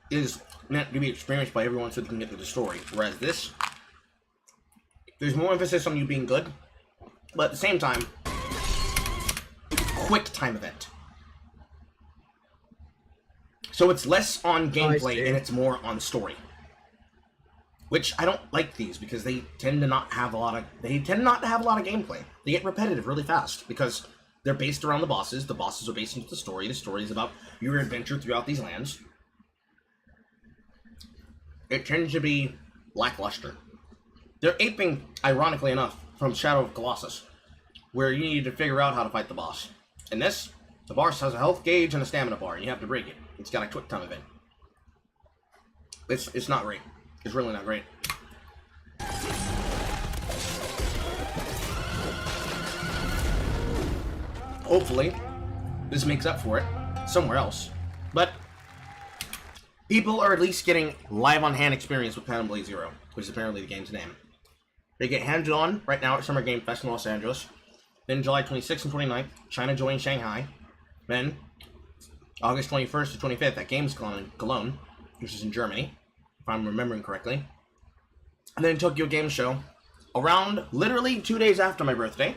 is meant to be experienced by everyone so they can get through the story, whereas this, there's more emphasis on you being good, but at the same time, quick time event. So it's less on gameplay and it's more on story. Which I don't like these because they tend to not have a lot of gameplay. They get repetitive really fast because they're based around the bosses. The bosses are based into the story. The story is about your adventure throughout these lands. It tends to be lackluster. They're aping, ironically enough, from Shadow of Colossus, where you need to figure out how to fight the boss. In this, the boss has a health gauge and a stamina bar, and you have to break it. It's got a quick time event. It's not great. It's really not great. Hopefully, this makes up for it somewhere else. But people are at least getting live-on-hand experience with Phantom Blade Zero, which is apparently the game's name. They get hands-on right now at Summer Game Fest in Los Angeles. Then July 26th and 29th, China Joy in Shanghai. Then August 21st to 25th at Gamescom in Cologne, which is in Germany, if I'm remembering correctly. And then Tokyo Game Show, around literally 2 days after my birthday,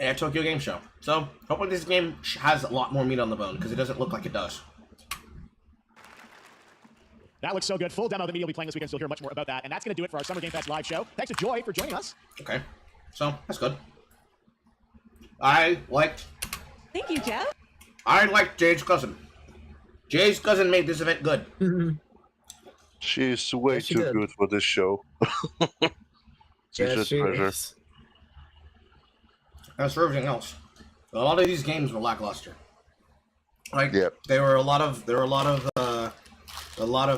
at Tokyo Game Show. So, hopefully this game has a lot more meat on the bone, because it doesn't look like it does. That looks so good. Full demo of the media we'll be playing this weekend, so you'll hear much more about that. And that's going to do it for our Summer Game Fest live show. Thanks to Joy for joining us. Okay, so that's good. I liked Thank you, Jeff. I liked Jade's cousin. Jade's cousin made this event good. She's way too good for this show. She's a treasure. As for everything else, a lot of these games were lackluster. Like there were a lot of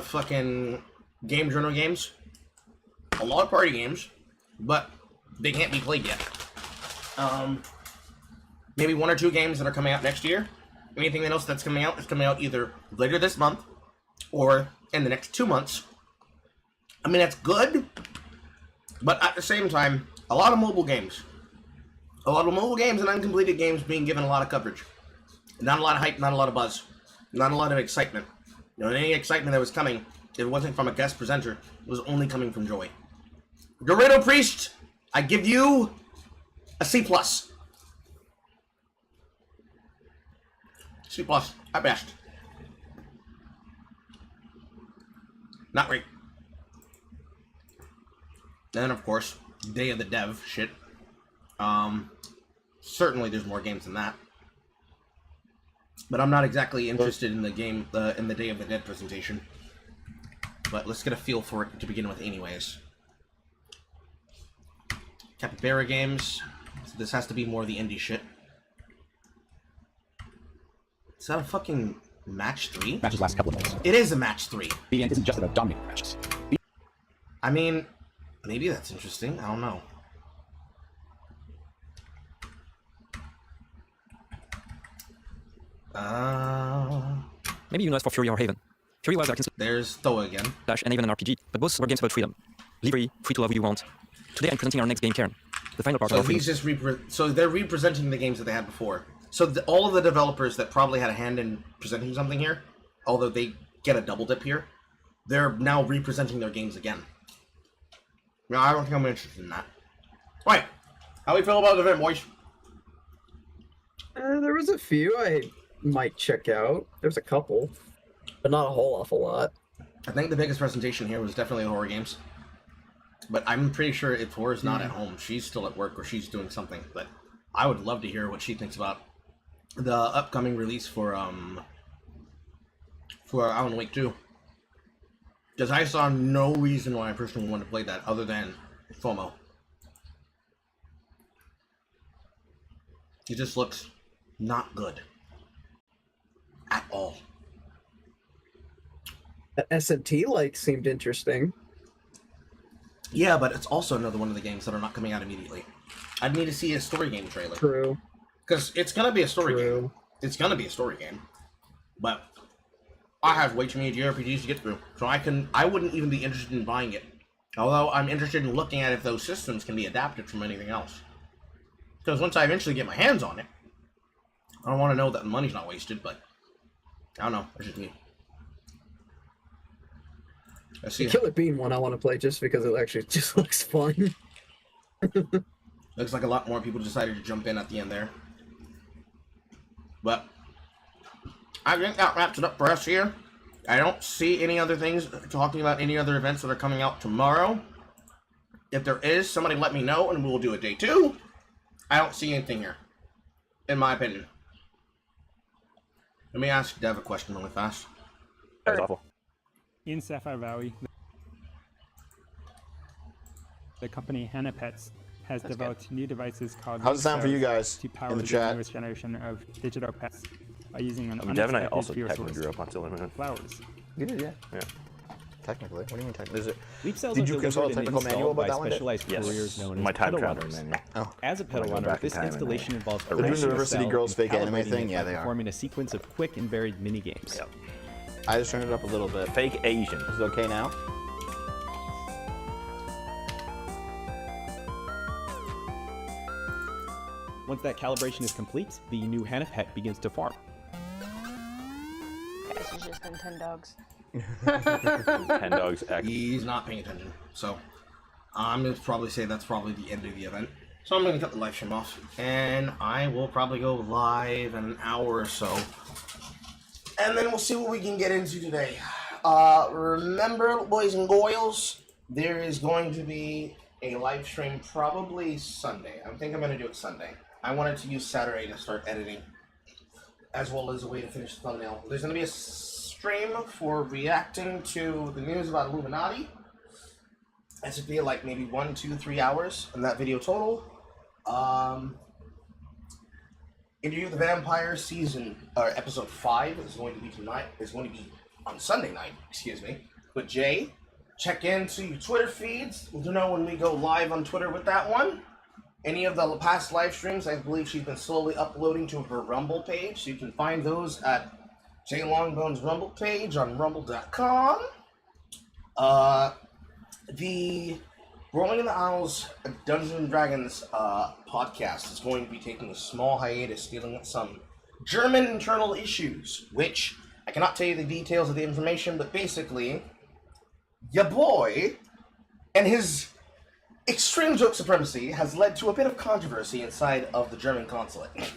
fucking game journal games, a lot of party games, but they can't be played yet. Maybe 1 or 2 games that are coming out next year. Anything else that's coming out is coming out either later this month or in the next 2 months. I mean, that's good, but at the same time, a lot of mobile games. A lot of mobile games and uncompleted games being given a lot of coverage. Not a lot of hype, not a lot of buzz. Not a lot of excitement. You know, any excitement that was coming, if it wasn't from a guest presenter, it was only coming from Joy. Dorito Priest, I give you a C+. C+, at best. Not great. Then, of course, Day of the Dev shit. Certainly there's more games than that. But I'm not exactly interested in the game, in the Day of the Dead presentation. But let's get a feel for it to begin with anyways. Capybara games. This has to be more the indie shit. Is that a fucking match 3? Matches last a couple of minutes. It is a match 3. BN isn't just about dominating matches. I mean, maybe that's interesting. I don't know. Maybe you know us for Fury or Haven. Fury was our There's Thoa again. And even an RPG, but both were games about freedom. Libre, free to love who you want. Today I'm presenting our next game, Karen. The final part of our freedom. So they're representing the games that they had before. So all of the developers that probably had a hand in presenting something here, although they get a double dip here, they're now representing their games again. No, I don't think I'm interested in that. Right. How do we feel about the event, boys? There was a few I might check out. There's a couple, but not a whole awful lot. I think the biggest presentation here was definitely the horror games. But I'm pretty sure if Horror's not at home, she's still at work or she's doing something. But I would love to hear what she thinks about the upcoming release for Alan Wake 2. Because I saw no reason why I personally wanted to play that other than FOMO. It just looks not good. At all. The SMT seemed interesting. Yeah, but it's also another one of the games that are not coming out immediately. I'd need to see a story game trailer. True. Because it's going to be a story game. It's going to be a story game. But I have way too many JRPGs to get through, so I wouldn't even be interested in buying it. Although I'm interested in looking at if those systems can be adapted from anything else. Because once I eventually get my hands on it, I don't want to know that the money's not wasted, but I don't know. That's just me. Let's see. The Killer Bean one I want to play just because it actually just looks fun. Looks like a lot more people decided to jump in at the end there. But I think that wraps it up for us here. I don't see any other things talking about any other events that are coming out tomorrow. If there is, somebody let me know and we'll do a day 2. I don't see anything here, in my opinion. Let me ask Dev a question really fast. That was awful. In Sapphire Valley, the company Hannah Pets has developed new devices called How's it sound for you guys to power in the the chat? newest generation of digital pets by using an Dev and I unexpected also fuel technically source, grew up on Sailor Moon. flowers. You did, yeah. Yeah. Technically. What do you mean technically? Is it? Leap cells Did are you consult a delivered and technical manual installed about by that one? specialized Yes. couriers known My as time pedal traveler runners. manual. Oh. As a I'm pedal gonna go runner, back in this time and installation involves They're doing connecting the River City cell Girls and fake anime calibrating thing? it Yeah, by they are. performing a sequence of quick and varied mini games. Yep. I just turned it up a little bit. Fake Asian. Is it okay now? Once that calibration is complete, the new Hannah Pet begins to farm. Guys, it's just been 10 dogs. 10 dogs X. He's not paying attention, so I'm going to probably say that's probably the end of the event. So I'm going to cut the live stream off, and I will probably go live in an hour or so. And then we'll see what we can get into today. Remember, boys and girls, there is going to be a live stream probably Sunday. I think I'm going to do it Sunday. I wanted to use Saturday to start editing, as well as a way to finish the thumbnail. There's going to be a stream for reacting to the news about Illuminati. That should be like maybe 1, 2, 3 hours in that video total. Interview with the Vampire episode 5 is going to be tonight. It's going to be on Sunday night, excuse me. But Jay, check into your Twitter feeds to know when we go live on Twitter with that one. Any of the past live streams, I believe she's been slowly uploading to her Rumble page. So you can find those at Jay Longbone's Rumble page on rumble.com. The Rolling in the Isles Dungeons & Dragons podcast is going to be taking a small hiatus dealing with some German internal issues, which I cannot tell you the details of the information, but basically, ya boy and his extreme joke supremacy has led to a bit of controversy inside of the German consulate.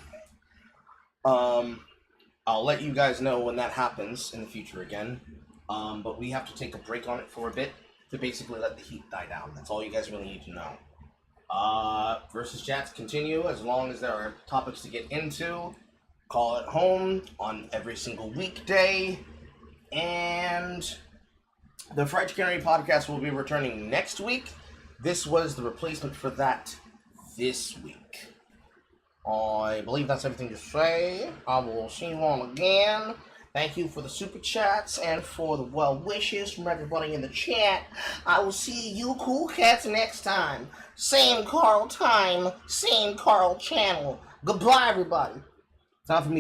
I'll let you guys know when that happens in the future again, but we have to take a break on it for a bit to basically let the heat die down. That's all you guys really need to know. Versus chats continue as long as there are topics to get into. Call it home on every single weekday. And the Fried Chicken podcast will be returning next week. This was the replacement for that this week. I believe that's everything to say. I will see you all again. Thank you for the super chats and for the well wishes from everybody in the chat. I will see you cool cats next time. Same Carl time, same Carl channel. Goodbye, everybody. Time for me to